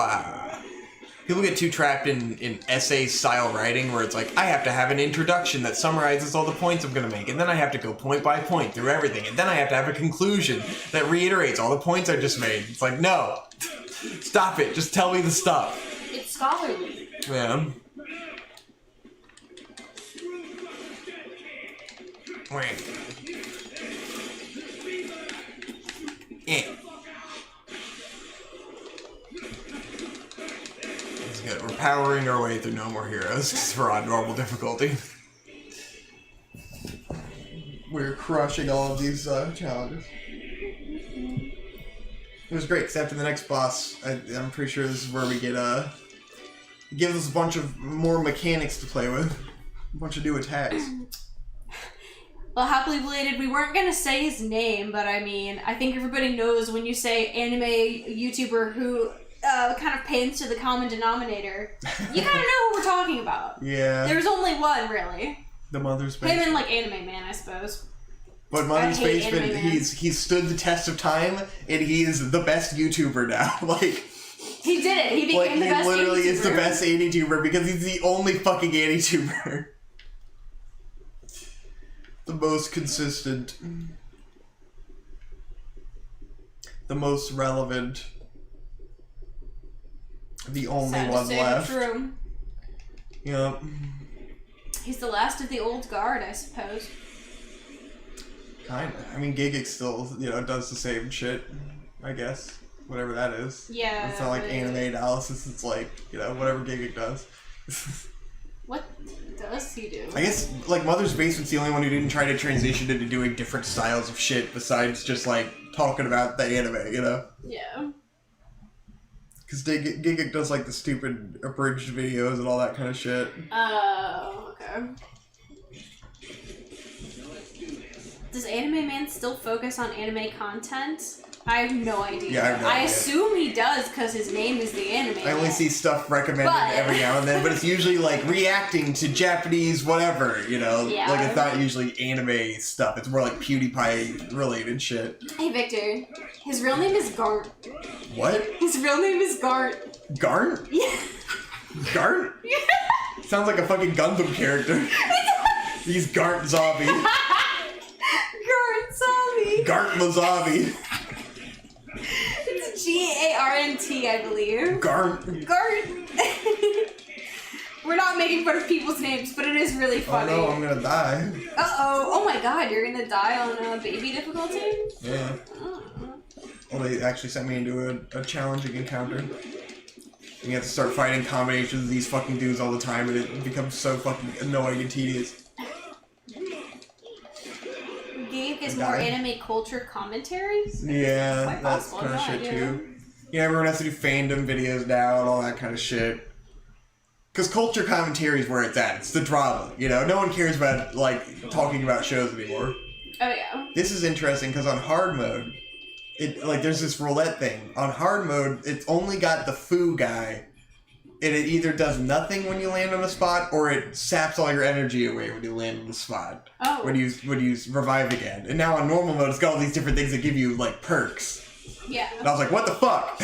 people get too trapped in essay-style writing where it's like, I have to have an introduction that summarizes all the points I'm going to make, and then I have to go point by point through everything, and then I have to have a conclusion that reiterates all the points I just made. It's like, no. Stop it. Just tell me the stuff. It's scholarly. Yeah. Wait. Yeah. That's good. We're powering our way through No More Heroes because we're on normal difficulty. We're crushing all of these challenges. It was great, except in the next boss, I'm pretty sure this is where we get it gives us a bunch of more mechanics to play with. A bunch of new attacks. Well, happily belated, we weren't gonna say his name, but I mean, I think everybody knows when you say anime YouTuber who kind of pains to the common denominator, you kind of know who we're talking about. Yeah. There's only one, really. The Mother's Basement. Him and, like, Anime Man, I suppose. But Mother's I hate Basement, Anime Man. he's stood the test of time, and he is the best YouTuber now. Like, He did it. He became like the best he literally is the YouTuber. best AniTuber because he's the only fucking AniTuber. The most consistent. The most relevant. The only Sad to one say, but left. true. Yep. He's the last of the old guard, I suppose. Kinda. I mean, Gigic still, does the same shit, I guess. Whatever that is. Yeah. It's not like but- anime analysis, it's like, whatever Gigic does. What does he do? I guess, like, Mother's Basement's the only one who didn't try to transition into doing different styles of shit besides just, like, talking about the anime, Yeah. Because Gigic does, like, the stupid abridged videos and all that kind of shit. Oh, okay. Does Anime Man still focus on anime content? I have no idea. Yeah, I have no I idea. assume he does because his name is the Anime I only Man. see stuff recommended But- every now and then, but it's usually, like, reacting to Japanese whatever, Yeah. Like, it's not usually anime stuff. It's more, like, PewDiePie-related shit. Hey, Victor. His real name is Gart. What? His real name is Gart. Garnt? Yeah. Garnt? Sounds like a fucking Gundam character. He's Garnt Zombie. Gart Zombie. Garnt Mazabi. It's G-A-R-N-T, I believe. Garnt. Gart. We're not making fun of people's names, but it is really Oh funny. no, I'm gonna die. Uh-oh. Oh my god, you're gonna die on baby difficulty? Yeah. Well, they actually sent me into a challenging encounter. You have to start fighting combinations of these fucking dudes all the time, and it becomes so fucking annoying and tedious. Gabe gets Die. more anime culture commentaries? Yeah, Quite that's possible, kind of no shit idea. too. Yeah, everyone has to do fandom videos now and all that kind of shit. Because culture commentary is where it's at. It's the drama, No one cares about, like, talking about shows anymore. Oh yeah. This is interesting because on hard mode, there's this roulette thing. On hard mode, it's only got the foo guy, and it either does nothing when you land on a spot, or it saps all your energy away when you land on the spot. Oh. When you revive again. And now on normal mode, it's got all these different things that give you, like, perks. Yeah. And I was like, what the fuck?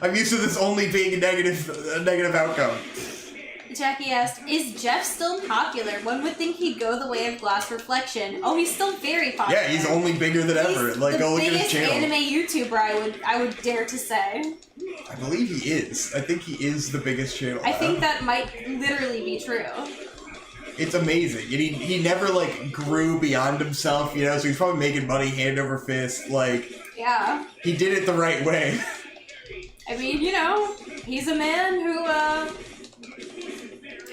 I'm used to this only being a negative outcome. Jackie asked, is Jeff still popular? One would think he'd go the way of Glass Reflection. Oh, he's still very popular. Yeah, he's only bigger than ever. Like, go look at his channel. The biggest anime YouTuber, I would dare to say. I believe he is. I think he is the biggest channel. I think that might literally be true. It's amazing. And he never, like, grew beyond himself, you know, so he's probably making money hand over fist. Like, yeah. He did it the right way. I mean, you know, he's a man who,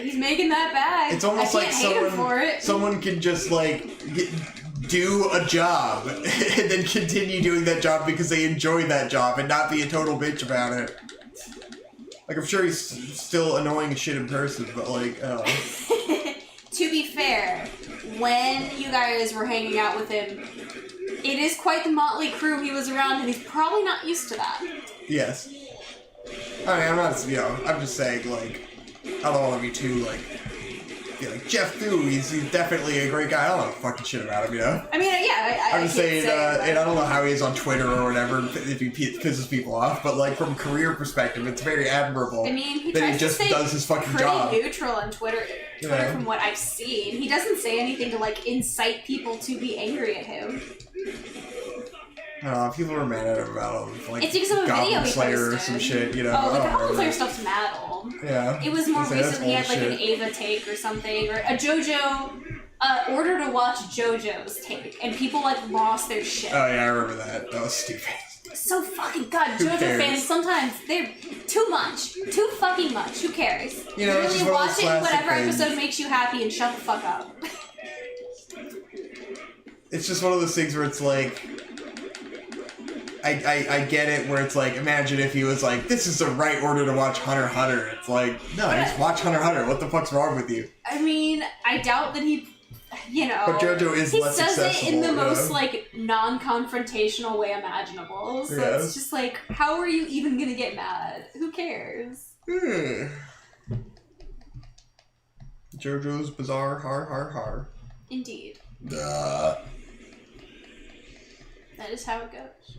he's making that bag. It's almost I like can't hate him for it. someone can just, like, do a job and then continue doing that job because they enjoy that job and not be a total bitch about it. Like, I'm sure he's still annoying as shit in person, but, like, To be fair, when you guys were hanging out with him, it is quite the motley crew he was around, and he's probably not used to that. Yes. I mean, I'm not, you know, I'm just saying, like, I don't want to be too, like, you know, like Jeff Fu, he's definitely a great guy. I don't know fucking shit about him, you know? I mean, yeah, I'm just saying, and I don't know how he is on Twitter or whatever, if he pisses people off, but, like, from a career perspective, it's very admirable. I mean, he that tries he just to stay does his fucking pretty job. neutral on Twitter Yeah. from what I've seen. He doesn't say anything to, like, incite people to be angry at him. People were mad at him about like It's because of a video Goblin he Slayer or posted. some shit, you know. Oh, the I don't Goblin remember. Slayer stuff's mad old. Yeah. It was more I was like, that's recent. He had like old an shit. Ava take or something, or a JoJo order to watch JoJo's take, and people like lost their shit. Oh yeah, I remember that. That was stupid. So fucking god, Who JoJo cares? fans sometimes they're too much, too fucking much. Who cares? You know, it's Really just one of watch those it. classic Whatever things. episode makes you happy, and shut the fuck up. It's just one of those things where it's like, I get it where it's like, imagine if he was like, this is the right order to watch Hunter x Hunter. It's like, no, just watch Hunter x Hunter. What the fuck's wrong with you? I mean, I doubt that he, you know. But JoJo is he less says accessible. it in the you know? most like non-confrontational way imaginable. So Yes. it's just like, how are you even gonna get mad? Who cares? JoJo's Bizarre Har Har Har. Indeed. Duh. That is how it goes.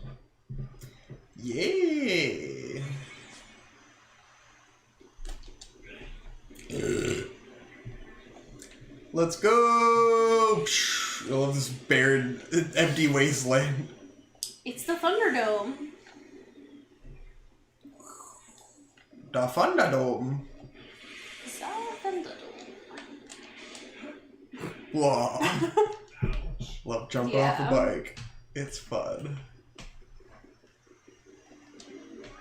Yeah. Let's go! I love this barren, empty wasteland. It's the Thunderdome. The Thunderdome. It's the Thunderdome. Whoa. Love jumping off a Yeah. bike. It's fun.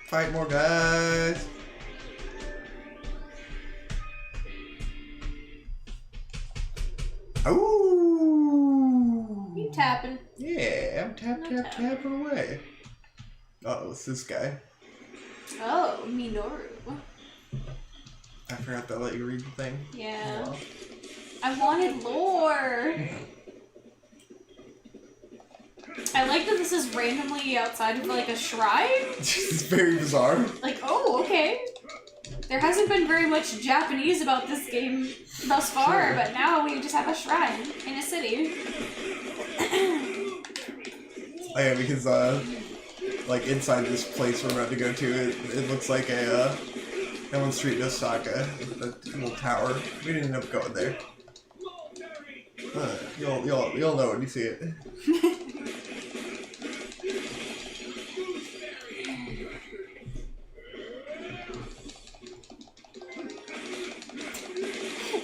Fight more guys. Ooh. You tapping. Yeah, I'm tapping away. Oh, it's this guy. Oh, Minoru. I forgot to let you read the thing. Yeah. Oh, well. I wanted lore. I like that this is randomly outside of like a shrine. It's very bizarre. Like, oh, okay. There hasn't been very much Japanese about this game thus far, Sure. but now we just have a shrine in a city. Oh yeah, because like inside this place we're about to go to, it looks like a Elm Street Osaka, that little tower. We didn't end up going there. You'll know when you see it.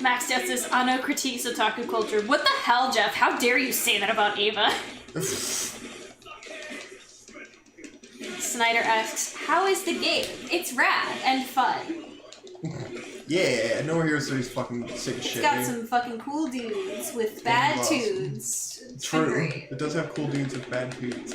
Max Justice, Ano critiques otaku culture. What the hell, Jeff? How dare you say that about Ava? Snyder asks, how is the game? It's rad and fun. Yeah, No More Heroes 3 is fucking sick as It's shit. got dude. some fucking cool dudes with bad Awesome. tunes. It's been True. great. It does have cool dudes with bad dudes.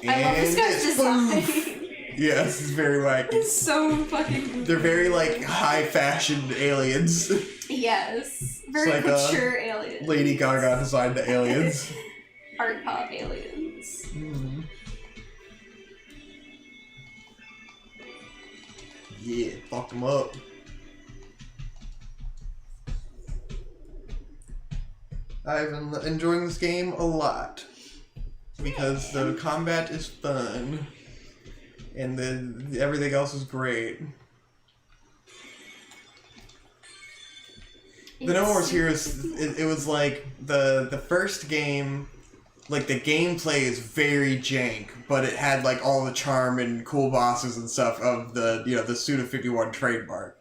I love this guy's it's design. Yes, it's very wacky. It's so fucking cool. They're very like high fashion aliens. Yes. Very like, mature aliens. Lady Gaga designed the aliens. Art pop aliens. Yeah, fuck them up. I've been enjoying this game a lot because the combat is fun and everything else is great. The No More Heroes, it was like the first game, like the gameplay is very jank, but it had like all the charm and cool bosses and stuff of the the Suda51 trademark.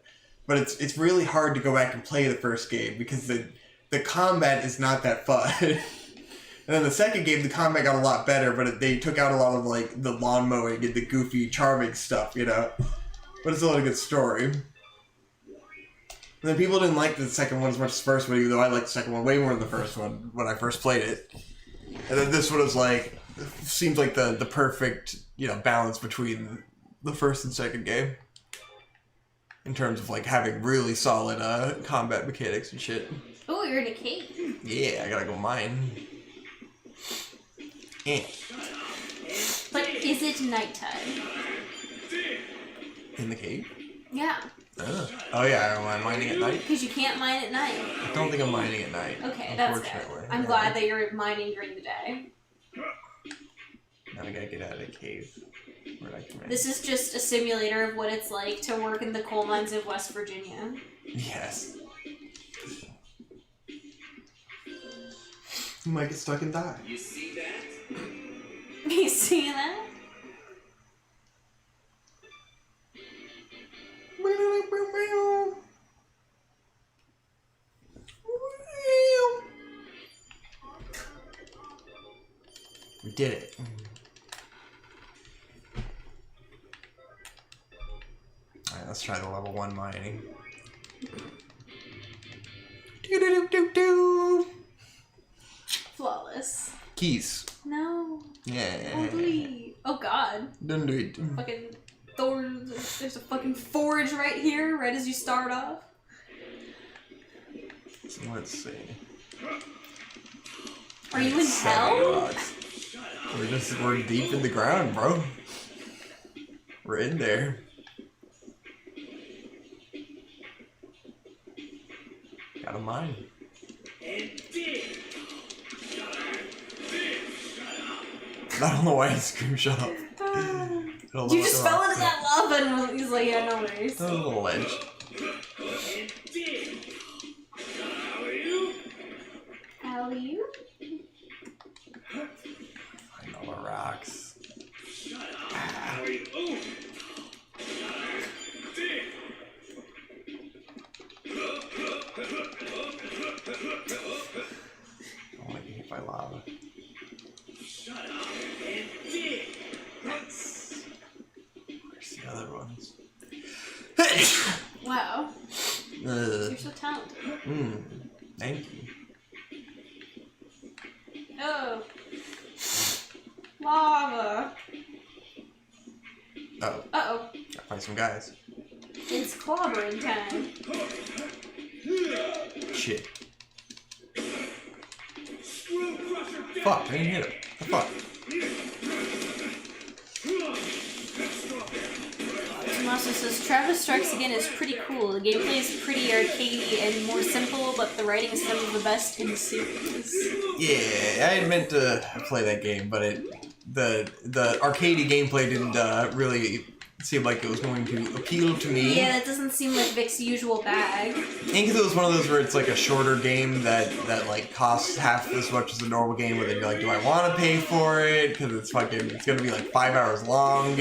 But it's really hard to go back and play the first game because the combat is not that fun. And then the second game, the combat got a lot better, but they took out a lot of like the lawn mowing and the goofy, charming stuff, But it's still a good story. And then people didn't like the second one as much as the first one, even though I liked the second one way more than the first one when I first played it. And then this one was like, seems like the perfect, balance between the first and second game. In terms of like having really solid combat mechanics and shit. Oh, you're in a cave. Yeah, I gotta go mine. But is it nighttime? In the cave? Yeah. Oh yeah, am I mining at night? Because you can't mine at night. I don't think I'm mining at night. Okay, that's good. I'm glad that you're mining during the day. Now I gotta get out of the cave. Where'd I come in? This is just a simulator of what it's like to work in the coal mines of West Virginia. Yes. You might get stuck and die. You see that? You see that? We did it. Alright, let's try the level 1 mining. Do-do-do-do-do! Flawless. Keys. No. Yeah. Oh, please. Oh god. Don't do it. Fucking there's a fucking forge right here, right as you start off. So let's see. Are you in hell? We're deep in the ground, bro. We're in there. Got a mine. I don't know why he screamed shut up. You just fell into that lava and he's like, yeah, no worries. That was a little ledge. Alley-oop? Find all the rocks. I want to get hit by lava. Where's the other ones? Wow. You're so talented. Thank you. Oh. Lava. Uh-oh. Uh-oh. Gotta find some guys. It's clobbering time. Shit. Fuck, I didn't hit him. The fuck? Tommaso says, Travis Strikes Again is pretty cool. The gameplay is pretty arcadey and more simple, but the writing is some of the best in the series. Yeah, I had meant to play that game, but the arcadey gameplay didn't really seem like it was going to appeal to me. Yeah, that doesn't seem like Vic's usual bag. I think it was one of those where it's like a shorter game that like costs half as much as a normal game, where then you're like, do I want to pay for it? Because it's gonna be like 5 hours long,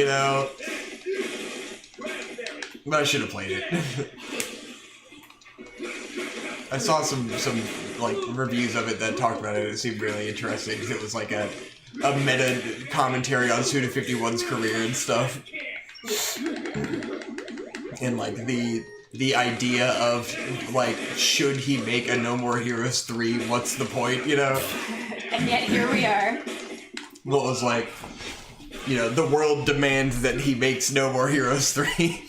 But I should have played it. I saw some like reviews of it that talked about it. It seemed really interesting because it was like a meta commentary on Suda51's career and stuff. And like the idea of like, should he make a No More Heroes 3? What's the point, And yet here we are. What was like, the world demands that he makes No More Heroes 3.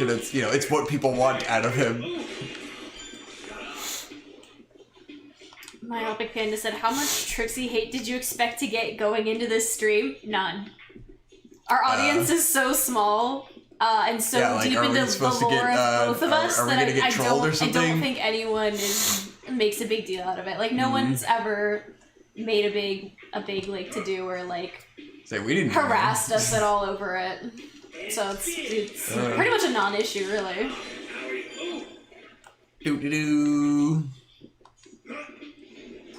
It's what people want out of him. Myopic Panda said, how much Trixie hate did you expect to get going into this stream? None. Our audience is so small and so deep into the lore of both of us that I don't think anyone makes a big deal out of it. Like, no one's ever made a big like to do or like we didn't harassed us at all over it. So it's pretty much a non-issue, really. Do-do-do. Oh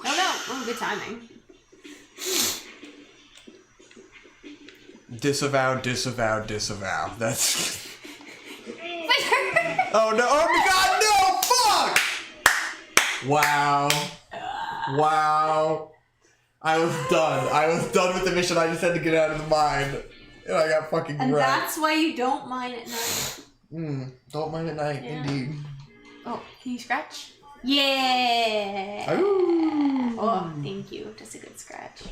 no! Oh, good timing. Disavow, disavow, disavow. That's... Oh no, oh my god, no! Fuck! Wow. Wow. I was done. I was done with the mission. I just had to get out of the mine. And I got fucking And wrecked. that's why you don't mine at night. Don't mind at night, Yeah. indeed. Oh, can you scratch? Yeah! Ooh. Oh, thank you. That's a good scratch.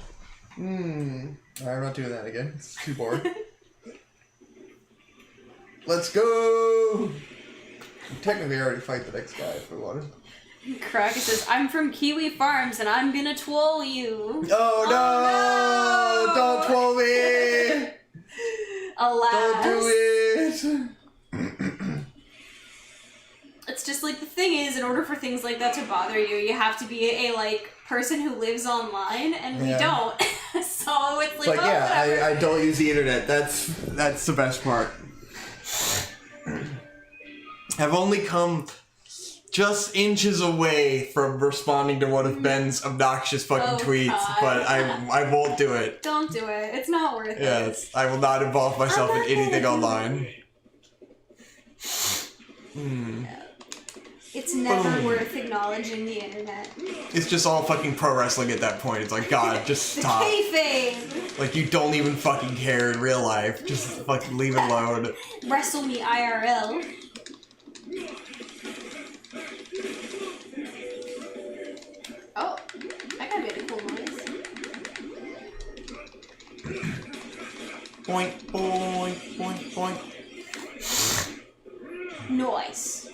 Alright, I'm not doing that again. It's too boring. Let's go! Technically, I already fight the next guy if we wanted. Kraken says, I'm from Kiwi Farms and I'm gonna twirl you. Oh no! Don't twirl me! Alas. Don't do it! It's just like the thing is, in order for things like that to bother you, you have to be a like person who lives online, and we don't. So it's like, yeah, I don't use the internet. That's the best part. I've only come just inches away from responding to one of Ben's obnoxious fucking tweets, God. but I won't do it. Don't do it. It's not worth it. Yes, I will not involve myself in anything online. It's never worth acknowledging the internet. It's just all fucking pro wrestling at that point. It's like, God, just The stop. kayfabe. Like, you don't even fucking care in real life. Just fucking leave it alone. Wrestle me IRL. Oh, that guy made a cool noise. Boink, boink, boink, boink. Nice.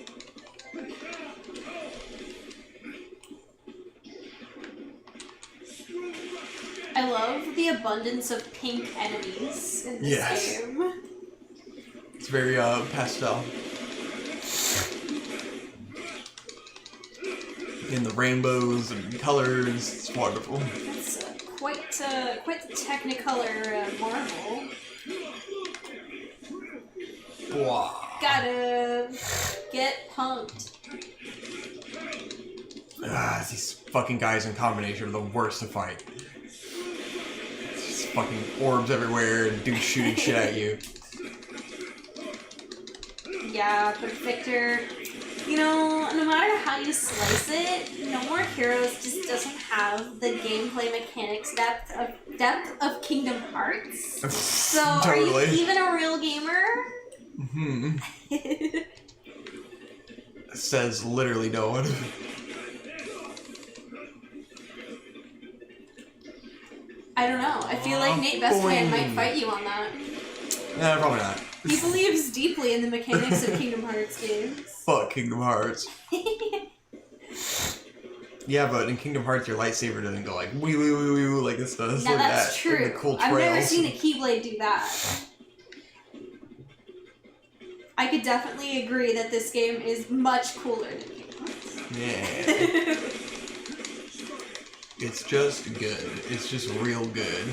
I love the abundance of pink enemies in this game. It's very, pastel. In the rainbows and colors, it's wonderful. It's quite the Technicolor marvel. Wow. Gotta get pumped. These fucking guys in combination are the worst to fight. It's just fucking orbs everywhere and dudes shooting shit at you. Yeah, but Victor, you know, no matter how you slice it, No More Heroes just doesn't have the gameplay mechanics depth of Kingdom Hearts. So Totally. Are you even a real gamer? Says literally no one. I don't know. I feel like Nate Bestman might fight you on that. Nah, probably not. He believes deeply in the mechanics of Kingdom Hearts games. Fuck Kingdom Hearts. Yeah, but in Kingdom Hearts, your lightsaber doesn't go like wee wee wee wee like this does. Now Look at that's that. true. Look at the cool I've never trails. seen a Keyblade do that. I could definitely agree that this game is much cooler than Kingdom Hearts. Yeah. It's just good. It's just real good.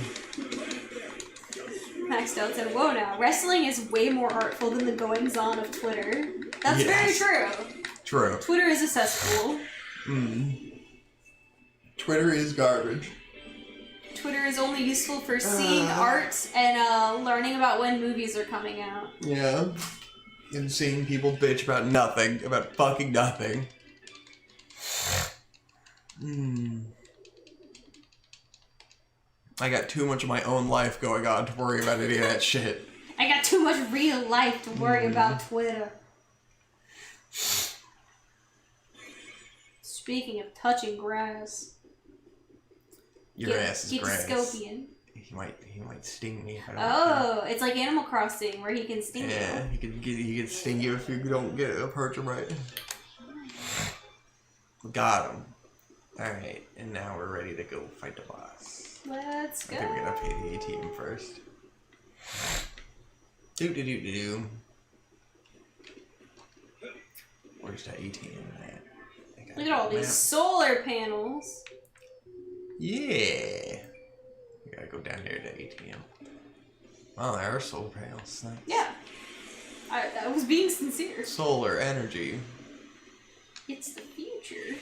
Maxed Out said, whoa now, wrestling is way more artful than the goings-on of Twitter. That's Yes. very true. True. Twitter is a cesspool. Twitter is garbage. Twitter is only useful for seeing art and learning about when movies are coming out. Yeah. And seeing people bitch about nothing. About fucking nothing. I got too much of my own life going on to worry about any of that shit. I got too much real life to worry about Twitter. Speaking of touching grass. Your ass is get grass. Scorpion. He might sting me if I don't. Oh, it's like Animal Crossing where he can sting Yeah, he can sting you if you don't approach him right. Got him. Alright, and now we're ready to go fight the boss. Let's go. I think we're gonna pay the ATM first. Do. Where's that ATM at? Look at all these solar panels. Yeah. We gotta go down there to ATM. Oh, there are solar panels. Nice. Yeah. I was being sincere. Solar energy. It's the future.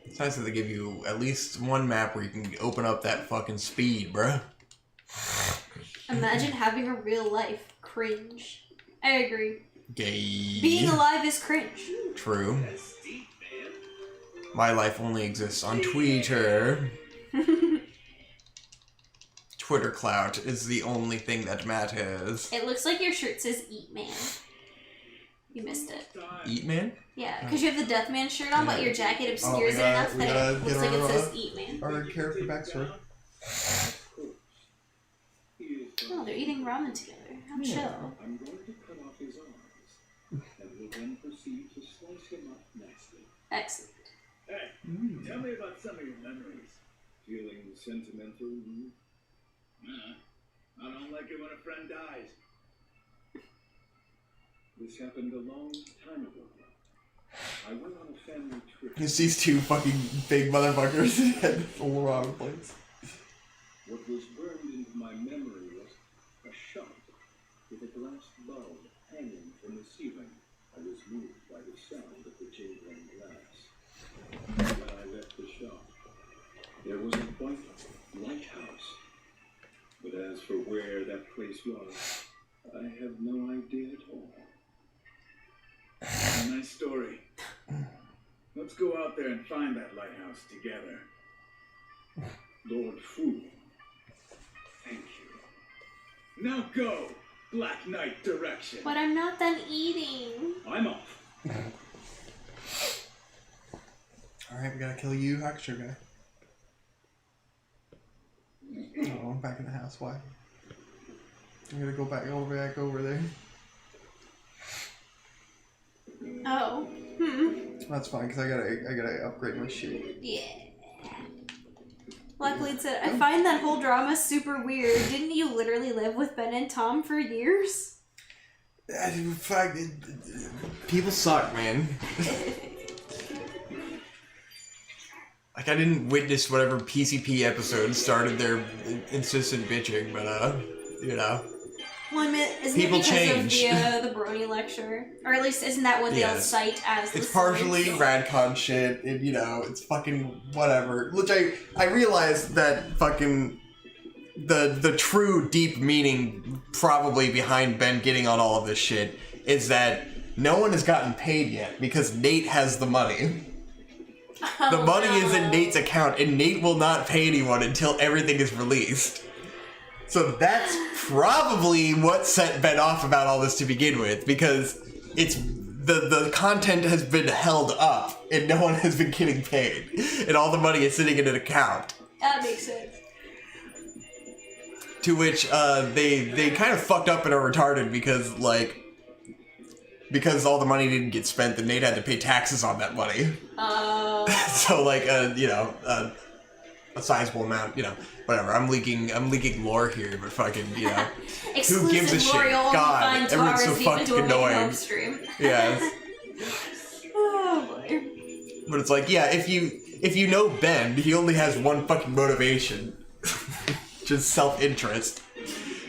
It's nice that they give you at least one map where you can open up that fucking speed, bruh. Imagine having a real life. Cringe. I agree. Gay. Being alive is cringe. True. My life only exists on Twitter. Twitter clout is the only thing that matters. It looks like your shirt says Eat Man. You missed it. Eat Man? Yeah, because you have the Deathman shirt on, but your jacket obscures it enough that it looks like it says Eat Man. Our character backstory. Oh, they're eating ramen together. How chill. I'm going to cut off his arms, and will then proceed to slice him up nicely. Excellent. Hey, tell me about some of your memories. Feeling sentimental? I don't like it when a friend dies. This happened a long time ago. I went on a family trip. It's these two fucking big motherfuckers at all wrong place. What was burned into my memory was a shop with a glass bulb hanging from the ceiling. I was moved by the sound of the jingling glass. When I left the shop, there was a white lighthouse. But as for where that place was, I have no idea at all. A nice story. Let's go out there and find that lighthouse together. Lord Fu, thank you. Now go! Black Knight direction! But I'm not done eating. I'm off. Alright, we gotta kill you, extra guy. Oh, I'm back in the house. Why? I'm gonna go back over there. Oh. That's fine, because I gotta upgrade my shit. Yeah. Blackblade said, I find that whole drama super weird. Didn't you literally live with Ben and Tom for years? Fuck, people suck, man. Like, I didn't witness whatever PCP episode started their insistent bitching, but, you know. Well, I mean, isn't People it because change. of the Brony lecture? Or at least, isn't that what they'll Yes. cite as the It's partially source? radcon shit, and, you know, it's fucking whatever. Which I realized that fucking the true deep meaning probably behind Ben getting on all of this shit is that no one has gotten paid yet because Nate has the money. The money is in Nate's account, and Nate will not pay anyone until everything is released. So that's probably what set Ben off about all this to begin with, because it's the content has been held up, and no one has been getting paid, and all the money is sitting in an account. That makes sense. To which they kind of fucked up and are retarded because all the money didn't get spent, then Nate had to pay taxes on that money. So a sizable amount, you know, whatever. I'm leaking lore here, but fucking, you know, who gives a shit? God, everyone's so fucking annoying. Yes. Oh boy. But it's like, yeah, if you know Ben, he only has one fucking motivation, just self-interest.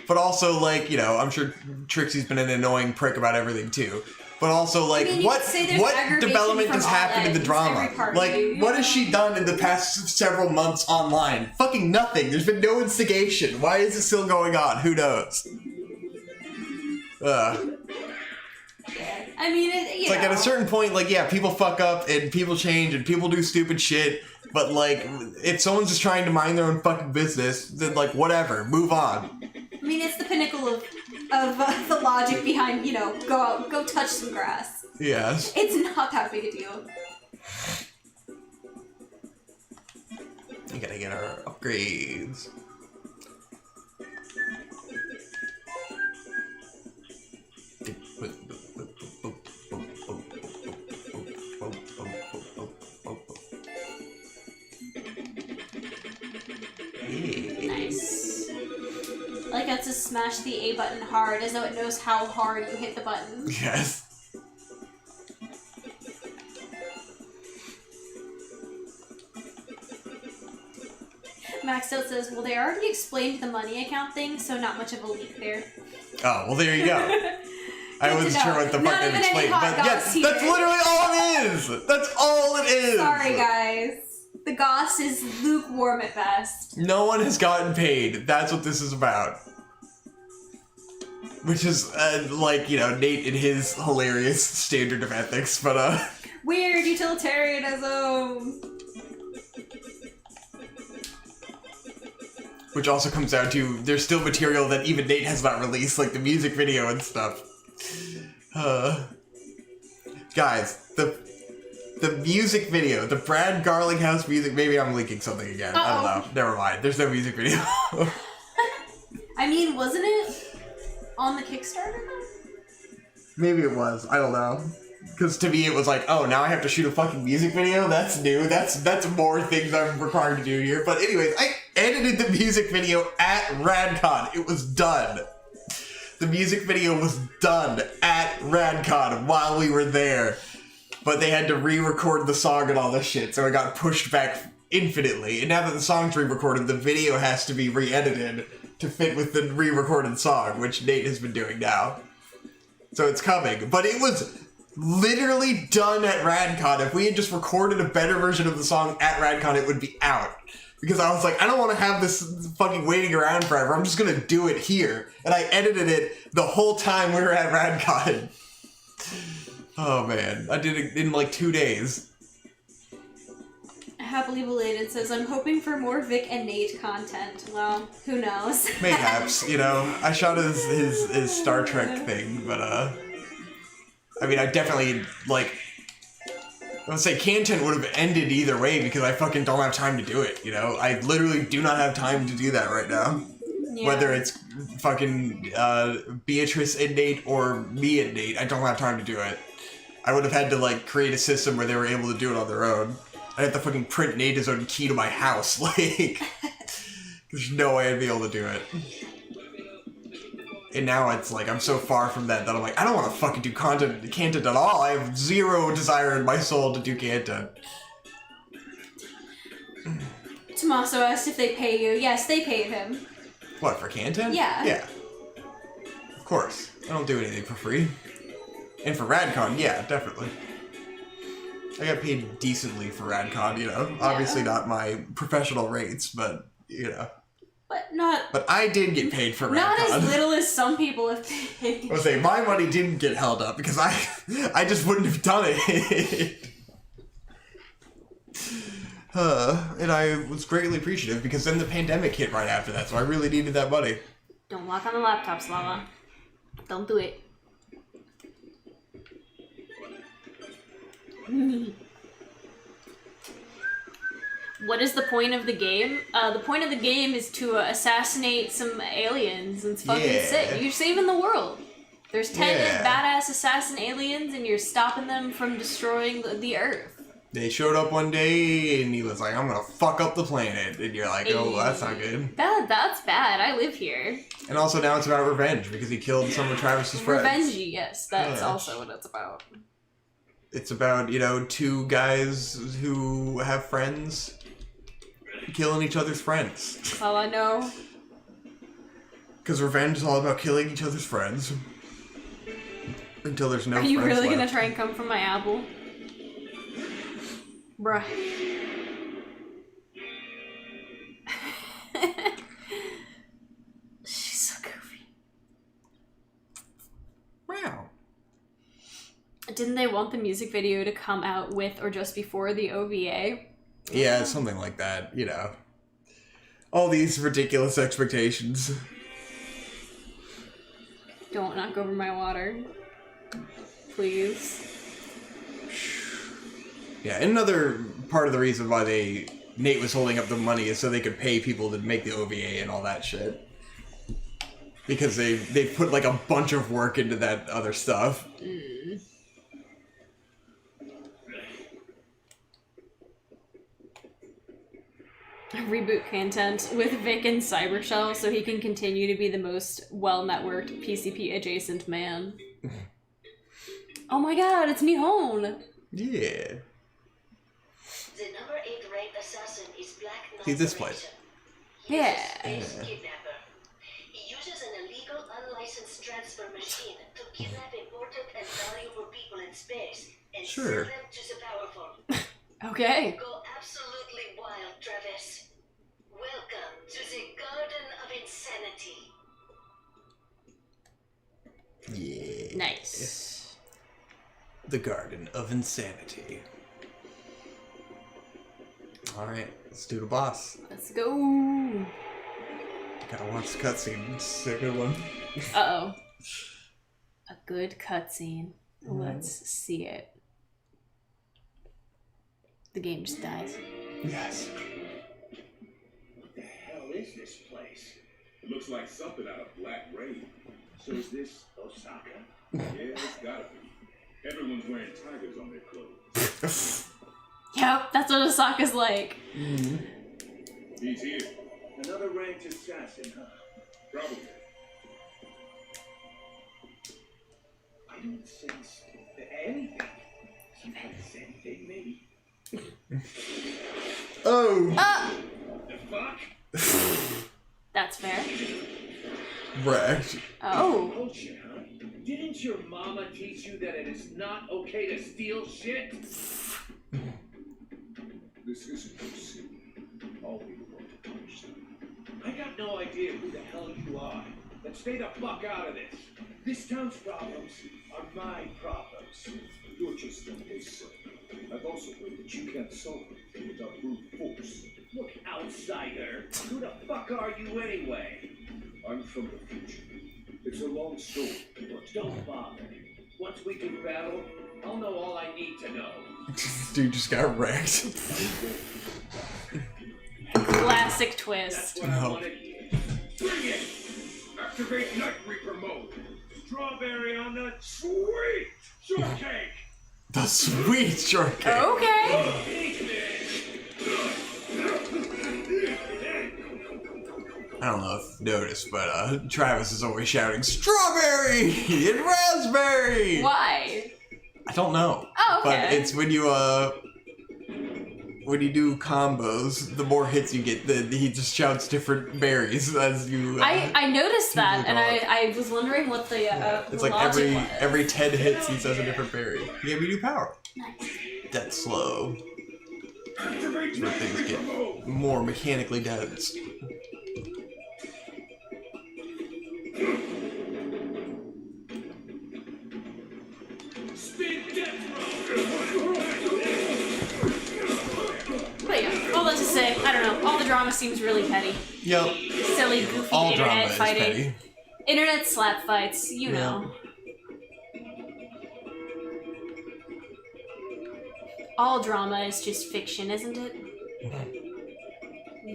But also, like, you know, I'm sure Trixie's been an annoying prick about everything too. But also, like, I mean, what aggravation development from has all happened in the ends, drama? every part Like, of you, what yeah. has she done in the past several months online? Fucking nothing. There's been no instigation. Why is it still going on? Who knows? I mean, It's like, at a certain point, like, yeah, people fuck up and people change and people do stupid shit. But, like, if someone's just trying to mind their own fucking business, then, like, whatever. Move on. I mean, it's the pinnacle of the logic behind, you know, go touch some grass. Yes. It's not that big a deal. We gotta get our upgrades. Nice. I like how to smash the A button hard, as though it knows how hard you hit the button. Yes. Maxed Out says, well, they already explained the money account thing, so not much of a leak there. Oh, well, there you go. I wasn't sure what the fuck they explained, but yes, that's literally all it is! That's all it is! Sorry, guys. The goss is lukewarm at best. No one has gotten paid. That's what this is about. Which is, like, you know, Nate and his hilarious standard of ethics, but, Weird utilitarianism! Which also comes down to, there's still material that even Nate has not released, like the music video and stuff. Guys, the music video, the Brad Garlinghouse music, maybe I'm leaking something again. I don't know. Never mind. There's no music video. I mean, wasn't it on the Kickstarter though? Maybe it was. I don't know. Because to me it was like, oh, now I have to shoot a fucking music video? That's new. That's more things I'm required to do here. But anyways, I edited the music video at RadCon. It was done. The music video was done at RadCon while we were there. But they had to re-record the song and all this shit, so it got pushed back infinitely. And now that the song's re-recorded, the video has to be re-edited to fit with the re-recorded song, which Nate has been doing now. So it's coming. But it was literally done at RadCon. If we had just recorded a better version of the song at RadCon, it would be out. Because I was like, I don't want to have this fucking waiting around forever. I'm just going to do it here. And I edited it the whole time we were at RadCon. Oh man, I did it in like 2 days. Happily Belated says, I'm hoping for more Vic and Nate content. Well, who knows? Mayhaps, you know. I shot his Star Trek thing, but I mean, I definitely, like, I would say content would have ended either way because I fucking don't have time to do it, you know? I literally do not have time to do that right now. Yeah. Whether it's fucking Beatrice and Nate or me and Nate, I don't have time to do it. I would have had to, like, create a system where they were able to do it on their own. I'd have to fucking print Nate his own key to my house, like, there's no way I'd be able to do it. And now it's like, I'm so far from that I'm like, I don't want to fucking do content at all. I have zero desire in my soul to do content. Tommaso asked if they pay you. Yes, they paid him. What, for content? Yeah. Yeah. Of course. I don't do anything for free. And for RadCon, yeah, definitely. I got paid decently for RadCon, you know. Obviously not my professional rates, but, you know. But I did get paid for RadCon. Not as little as some people have paid. I was saying, my money didn't get held up because I just wouldn't have done it. And I was greatly appreciative because then the pandemic hit right after that, so I really needed that money. Don't walk on the laptop, Slava. Don't do it. What is the point of the game? The point of the game is to assassinate some aliens, and it's fucking sick. You're saving the world. There's 10 badass assassin aliens, and you're stopping them from destroying the Earth. They showed up one day, and he was like, I'm gonna fuck up the planet. And you're like, oh, that's not good. That's bad. I live here. And also now it's about revenge, because he killed some of Travis's friends. Revenge, yes. That's also what it's about. It's about, you know, two guys who have friends killing each other's friends. That's all I know. Because revenge is all about killing each other's friends. Until there's no friends left. Are you really gonna try and come from my apple? Bruh. She's so goofy. Wow. Didn't they want the music video to come out with or just before the OVA? Yeah, something like that, you know. All these ridiculous expectations. Don't knock over my water. Please. Yeah, and another part of the reason why Nate was holding up the money is so they could pay people to make the OVA and all that shit. Because they put like a bunch of work into that other stuff. Mm. Reboot content with Vic and Cybershell so he can continue to be the most well-networked PCP adjacent man. Oh my god, it's Nihon! Yeah. The number 8 ranked assassin is Black Knight. See this place. Yeah. He uses an illegal, unlicensed transfer machine to kidnap important and valuable people in space and Sure. sell them to the powerful. Okay. Go absolutely wild, Travis. Welcome to the Garden of Insanity. Yeah. Nice. The Garden of Insanity. Alright, let's do the boss. Let's go. Gotta watch the cutscene. It's a good one. Uh-oh. A good cutscene. Let's see it. The game just dies. Yes. What the hell is this place? It looks like something out of Black Rain. So is this Osaka? Yeah, it's gotta be. Everyone's wearing tigers on their clothes. Yep, that's what Osaka's like. He's here. Another ranked assassin, huh? Probably. I don't sense anything. Some kind of sand thing, maybe? Oh! The fuck? That's fair. Wrecked. Oh. Bullshit, huh? Didn't your mama teach you that it is not okay to steal shit? This isn't your sin. All we want to punish them. I got no idea who the hell you are. But stay the fuck out of this. This town's problems are my problems. You're just an outsider. I've also heard that you can't solve anything without brute force. Look, outsider. Who the fuck are you anyway? I'm from the future. It's a long story, but Don't bother. Once we do battle, I'll know all I need to know. This dude just got wrecked. Classic That's twist. what I No. wanted. Bring it! Activate Night Reaper mode. Strawberry on the sweet shortcake. The sweet shortcake. Okay. Eat this. I don't know if you noticed, but Travis is always shouting strawberry and raspberry. Why? I don't know. Oh, okay. But it's when you do combos, the more hits you get, he just shouts different berries as you. I noticed that, and look I was wondering what the it's the like logic was. every 10 hits he says a different berry. He gave me new power. Nice. That's slow. Activate Where Night things Reaper get mode. more mechanically dense. Spin death But yeah, all that to say, I don't know. All the drama seems really petty. Yep. Silly, goofy All drama internet is fighting. petty. Internet slap fights, you Yeah. know. All drama is just fiction, isn't it?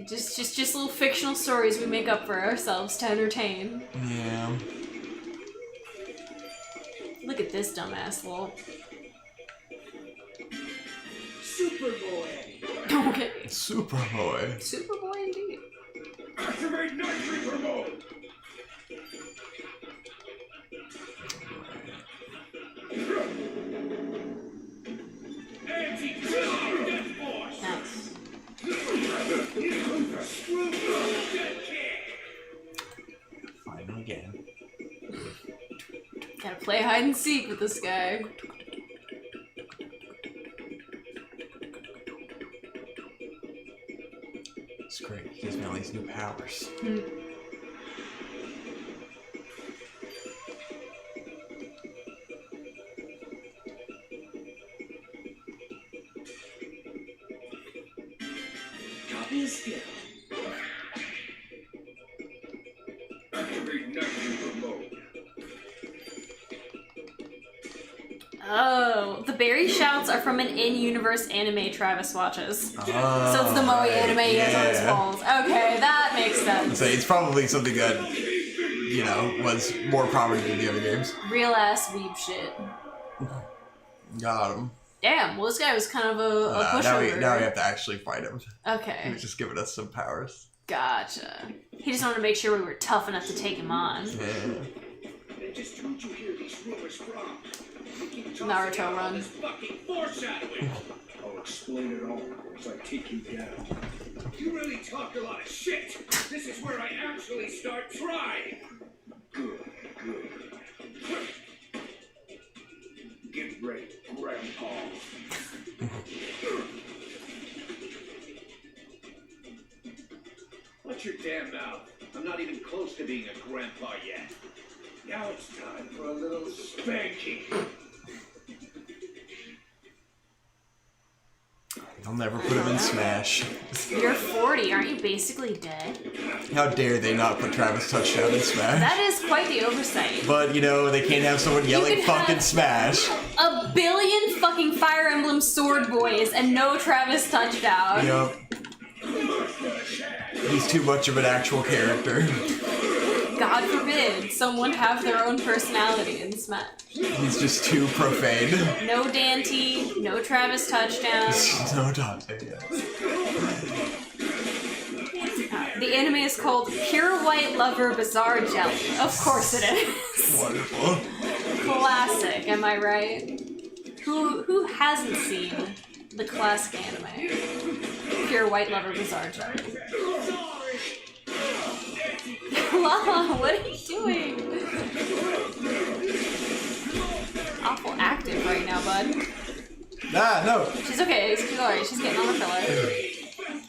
Just little fictional stories we make up for ourselves to entertain. Yeah. Look at this dumbass lol. Superboy. Okay. Superboy. Superboy indeed. Activate Night Reaper mode. Anti-death force. Nice. Dead kick. Find him again. Gotta play hide and seek with this guy. It's great. He gives me all these new powers. Copy and skill. Activate Night Reaper mode. Oh, the berry shouts are from an in-universe anime Travis watches. So it's the Oh, Mowing right. anime he has on his Yeah. walls. Okay, that makes sense. So it's probably something that, you know, was more prominent in the other games. Real ass weeb shit. Got him. Damn, well this guy was kind of a Now we pushover. have to actually fight him. Okay, He's just giving us some powers. gotcha. He just wanted to make sure we were tough enough to take him on. Yeah. And just who'd you hear these rumors from? You keep tossing Naruto out all run. this fucking foreshadowing. I'll explain it all as I take you down. You really talk a lot of shit. This is where I actually start trying. Good, good. Get ready, Grandpa. Watch your damn mouth. I'm not even close to being a grandpa yet. Now it's time for a little spanking. I'll never put him in Smash. You're 40, aren't you basically dead? How dare they not put Travis Touchdown in Smash? That is quite the oversight. But, you know, they can't have someone yelling fucking Smash. A billion fucking Fire Emblem Sword Boys and no Travis Touchdown. Yup. He's too much of an actual character. God forbid someone have their own personality in Smash. He's just too profane. No Dante, no Travis Touchdown. No Dante, yeah. The anime is called Pure White Lover Bizarre Jelly. Of course it is. Wonderful. Classic, am I right? Who hasn't seen the classic anime? Pure White Lover Bizarre Jelly. Lala, what are you doing? Awful active right now, bud. Ah, no. She's okay, she's alright, she's getting on the pillow.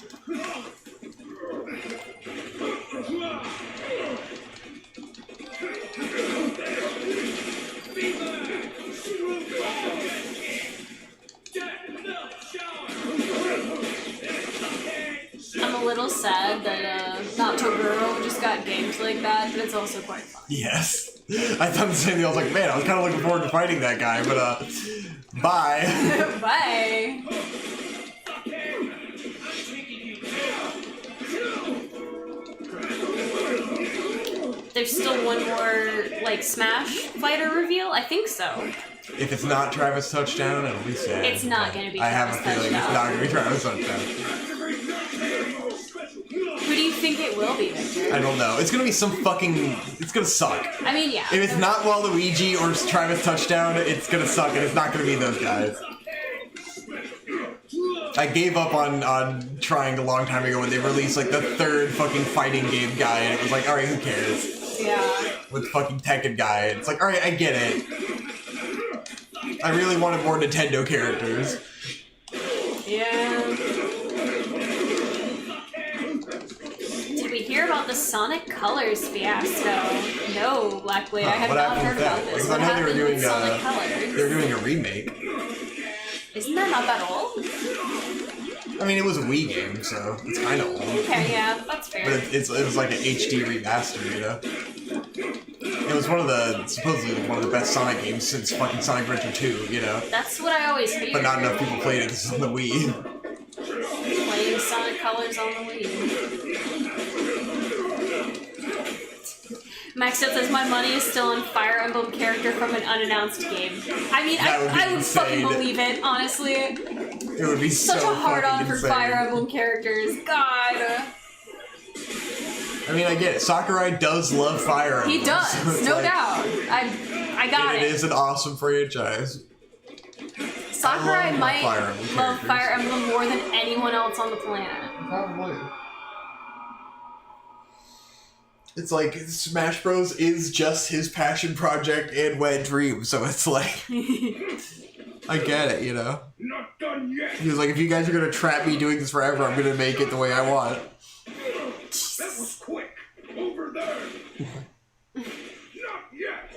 I'm a little sad that not Toguro just got games like that, but it's also quite fun. Yes. I thought the same thing. I was like, man, I was kind of looking forward to fighting that guy, but bye. Bye. There's still one more, like, Smash fighter reveal? I think so. If it's not Travis Touchdown, it'll be sad. It's not gonna be I have Travis a feeling Touchdown. it's not gonna be Travis Touchdown. Who do you think it will be, Victor? I don't know. It's gonna be some fucking... It's gonna suck. I mean, yeah. If it's not Waluigi or Travis Touchdown, it's gonna suck, and it's not gonna be those guys. I gave up on trying a long time ago when they released, like, the third fucking fighting game guy, and it was like, alright, who cares? Yeah. With fucking Tekken guy. It's like, alright, I get it. I really wanted more Nintendo characters. Yeah. Did we hear about the Sonic Colors fiasco? No, Blackblade, I have What not happened heard with that? about this. Because What I know happened they were with doing Sonic Colors? they were doing a remake. Isn't that not that old? I mean, it was a Wii game, so it's kind of old. Okay, yeah, that's fair. But it was like an HD remaster, you know? It was supposedly one of the best Sonic games since fucking Sonic Adventure 2, you know? That's what I always hear. But not enough people played it because it's on the Wii. Playing Sonic Colors on the Wii. Max Up says my money is still on Fire Emblem character from an unannounced game. I mean, I would fucking believe it, honestly. It would be Such a hard on for insane. Fire Emblem characters. God. I mean, I get it. Sakurai does love Fire Emblem. He does, so it's no like- doubt. I got and it. it is an awesome franchise. Sakurai I love might Fire Emblem love characters. Fire Emblem more than anyone else on the planet. Probably. It's like Smash Bros. Is just his passion project and wet dream, so it's like I get it, you know. Not done yet. He was like, if you guys are gonna trap me doing this forever, I'm gonna make it the way I want. That was quick. Over there. Not yet.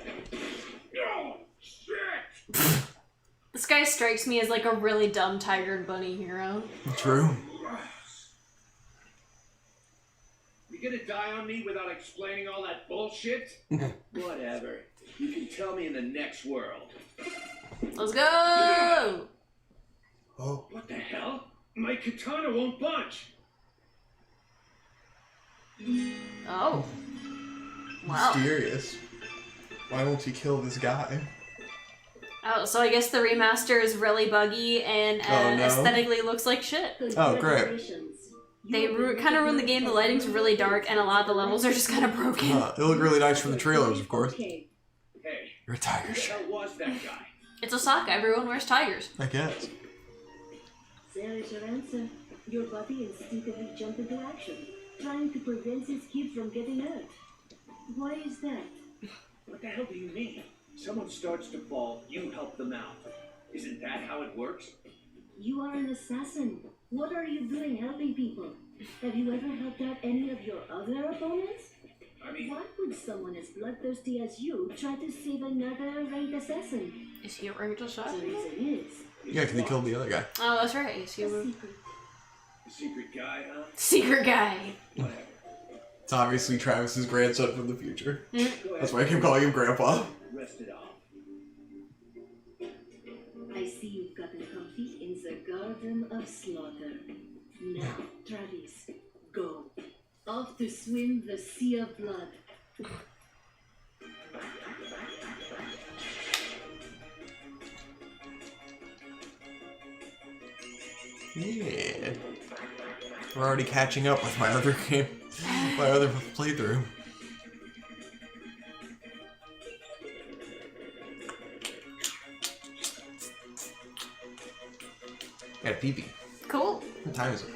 No shit. This guy strikes me as like a really dumb Tiger and Bunny hero. True. You gonna die on me without explaining all that bullshit? Whatever. You can tell me in the next world. Let's go! Oh. What the hell? My katana won't budge. Oh. Wow. Mysterious. Why won't he kill this guy? Oh, so I guess the remaster is really buggy and Oh, no. aesthetically looks like shit. Oh, great. Congratulations. They kind of ruined the game. The lighting's really dark, and a lot of the levels are just kind of broken. It looked really nice from the trailers, of course. Okay. Hey, You're a tiger who the shit. hell was that guy? It's Osaka. Everyone wears tigers. I guess. There is your answer. Your body instinctively jumped into action, trying to prevent his kid from getting hurt. Why is that? What the hell do you mean? Someone starts to fall, you help them out. Isn't that how it works? You are an assassin. What are you doing helping people? Have you ever helped out any of your other opponents? I mean, Why would someone as bloodthirsty as you try to save another ranked assassin? Is he a ranked The assassin? reason is Yeah, because he killed the other guy. Oh, that's right. Is he a a secret. the secret guy, huh? secret guy? Whatever. It's obviously Travis's grandson from the future. Go ahead. That's why I keep calling him Grandpa. Rest it off. I see you've gotten comfy in the Garden of Slaughter. Now, Travis, go. Off to swim the sea of blood. Yeah. We're already catching up with my other game. My other playthrough. Got a pee-pee. Cool. What time is it?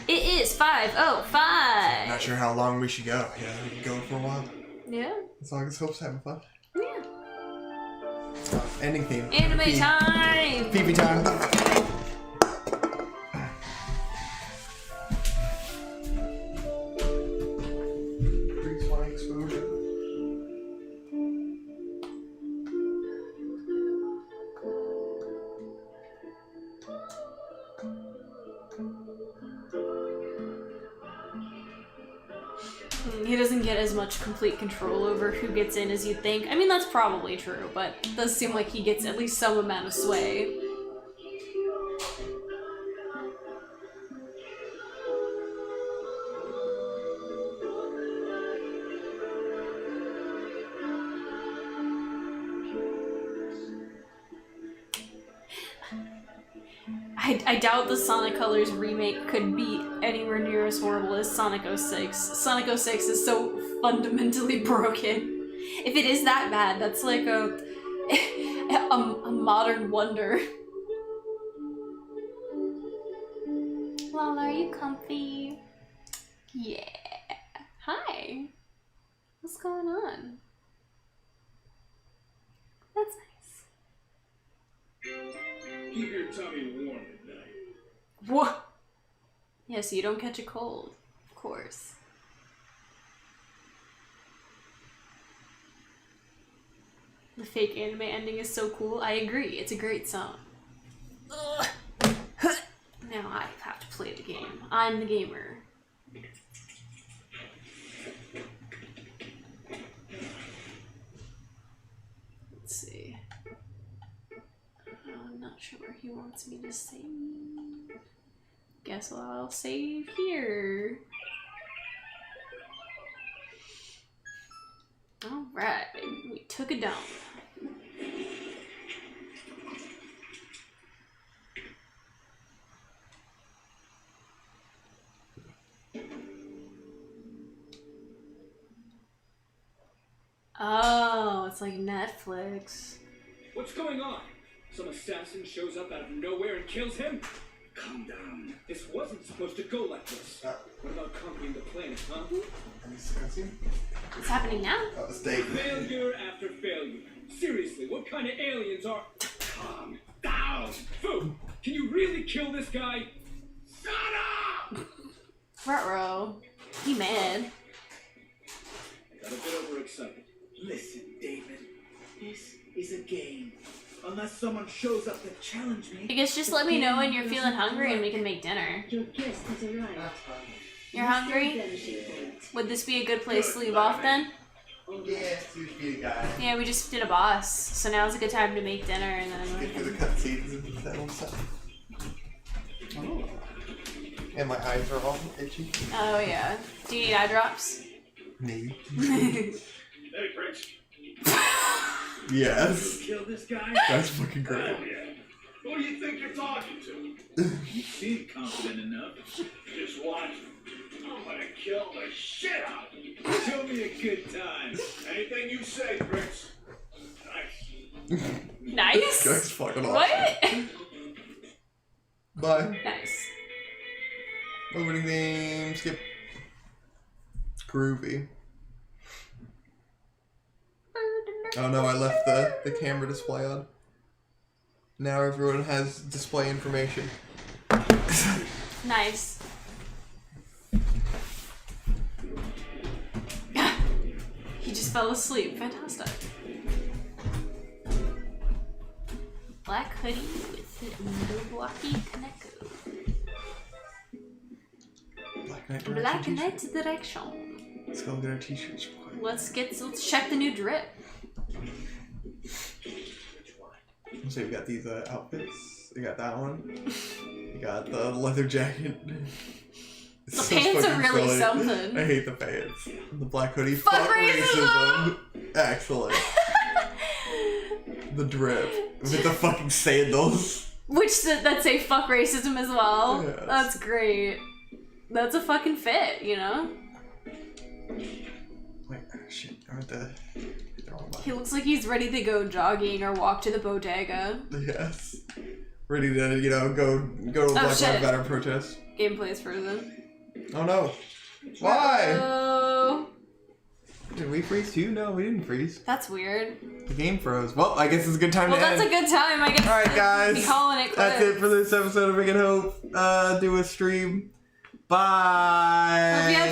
It is 5:05. Not sure how long we should go. Yeah, we can go for a while. Yeah. As long as Hope's having fun. Yeah. Ending theme. Anime Pee. time. Pee-pee time. Freeze my exposure. He doesn't get as much complete control over who gets in as you'd think. I mean, that's probably true, but it does seem like he gets at least some amount of sway. I doubt the Sonic Colors remake could be anywhere near as horrible as Sonic 06. Sonic 06 is so fundamentally broken. If it is that bad, that's like a modern wonder. Well, are you comfy? Yeah. Hi. What's going on? That's nice. Keep your tummy warm at night. What? Yeah, so you don't catch a cold. Of course. The fake anime ending is so cool. I agree. It's a great song. Ugh. Now I have to play the game. I'm the gamer. Let's see. I'm not sure where he wants me to save. Guess I'll save here. Alright, we took it down. Oh, it's like Netflix. What's going on? Some assassin shows up out of nowhere and kills him? Calm down. This wasn't supposed to go like this. What about conquering the planet, huh? What's happening now? Failure after failure. Seriously, what kind of aliens are... Calm down! Fu! Can you really kill this guy? Shut up! Ruh-roh. He mad. I got a bit overexcited. Listen, David. This is a game. Unless someone shows up to challenge me. I guess just let me know when you're feeling hungry and we can make dinner. Your guest has arrived. You're hungry? Would this be a good place to leave off then? Yeah, be the guy. Yeah, we just did a boss, so now's a good time to make dinner and then we Get through the can... cutscenes and that old stuff. Oh. And my eyes are all itchy. Oh yeah. Do you need eye drops? Maybe. Hey, Prince. Yes. Kill this guy? That's fucking great. Oh, yeah. Who do you think you're talking to? You seem confident enough. Just watch. I'm gonna kill the shit out of you. Show me a good time. Anything you say, Prince. Nice. Nice? This guy's fucking awesome. What? Bye. Nice. Opening name, skip. Groovy. Oh no, I left the camera display on. Now everyone has display information. Nice. He just fell asleep. Fantastic. Black hoodie with Milwaukee Kaneko. Black Knight direction. Let's go get our t-shirts real quick. Let's check the new drip. So we got these outfits. We got that one. We got the leather jacket. The pants are really something. I hate the pants. The black hoodie. Fuck racism! Excellent. The drip with the fucking sandals. Which that say fuck racism as well. Yes. That's great. That's a fucking fit, you know? Wait, shit. I meant to hit the wrong button. He looks like he's ready to go jogging or walk to the bodega. Yes. Ready to, go to a Black Lives Matter protest. Gameplay is frozen. Oh no. Why? Oh. Did we freeze too? No, we didn't freeze. That's weird. The game froze. Well, I guess it's a good time to end. Well, that's a good time, I guess. Alright, guys. Be calling it quits. That's it for this episode of Big and Hope. Do a stream. Bye. Hope you had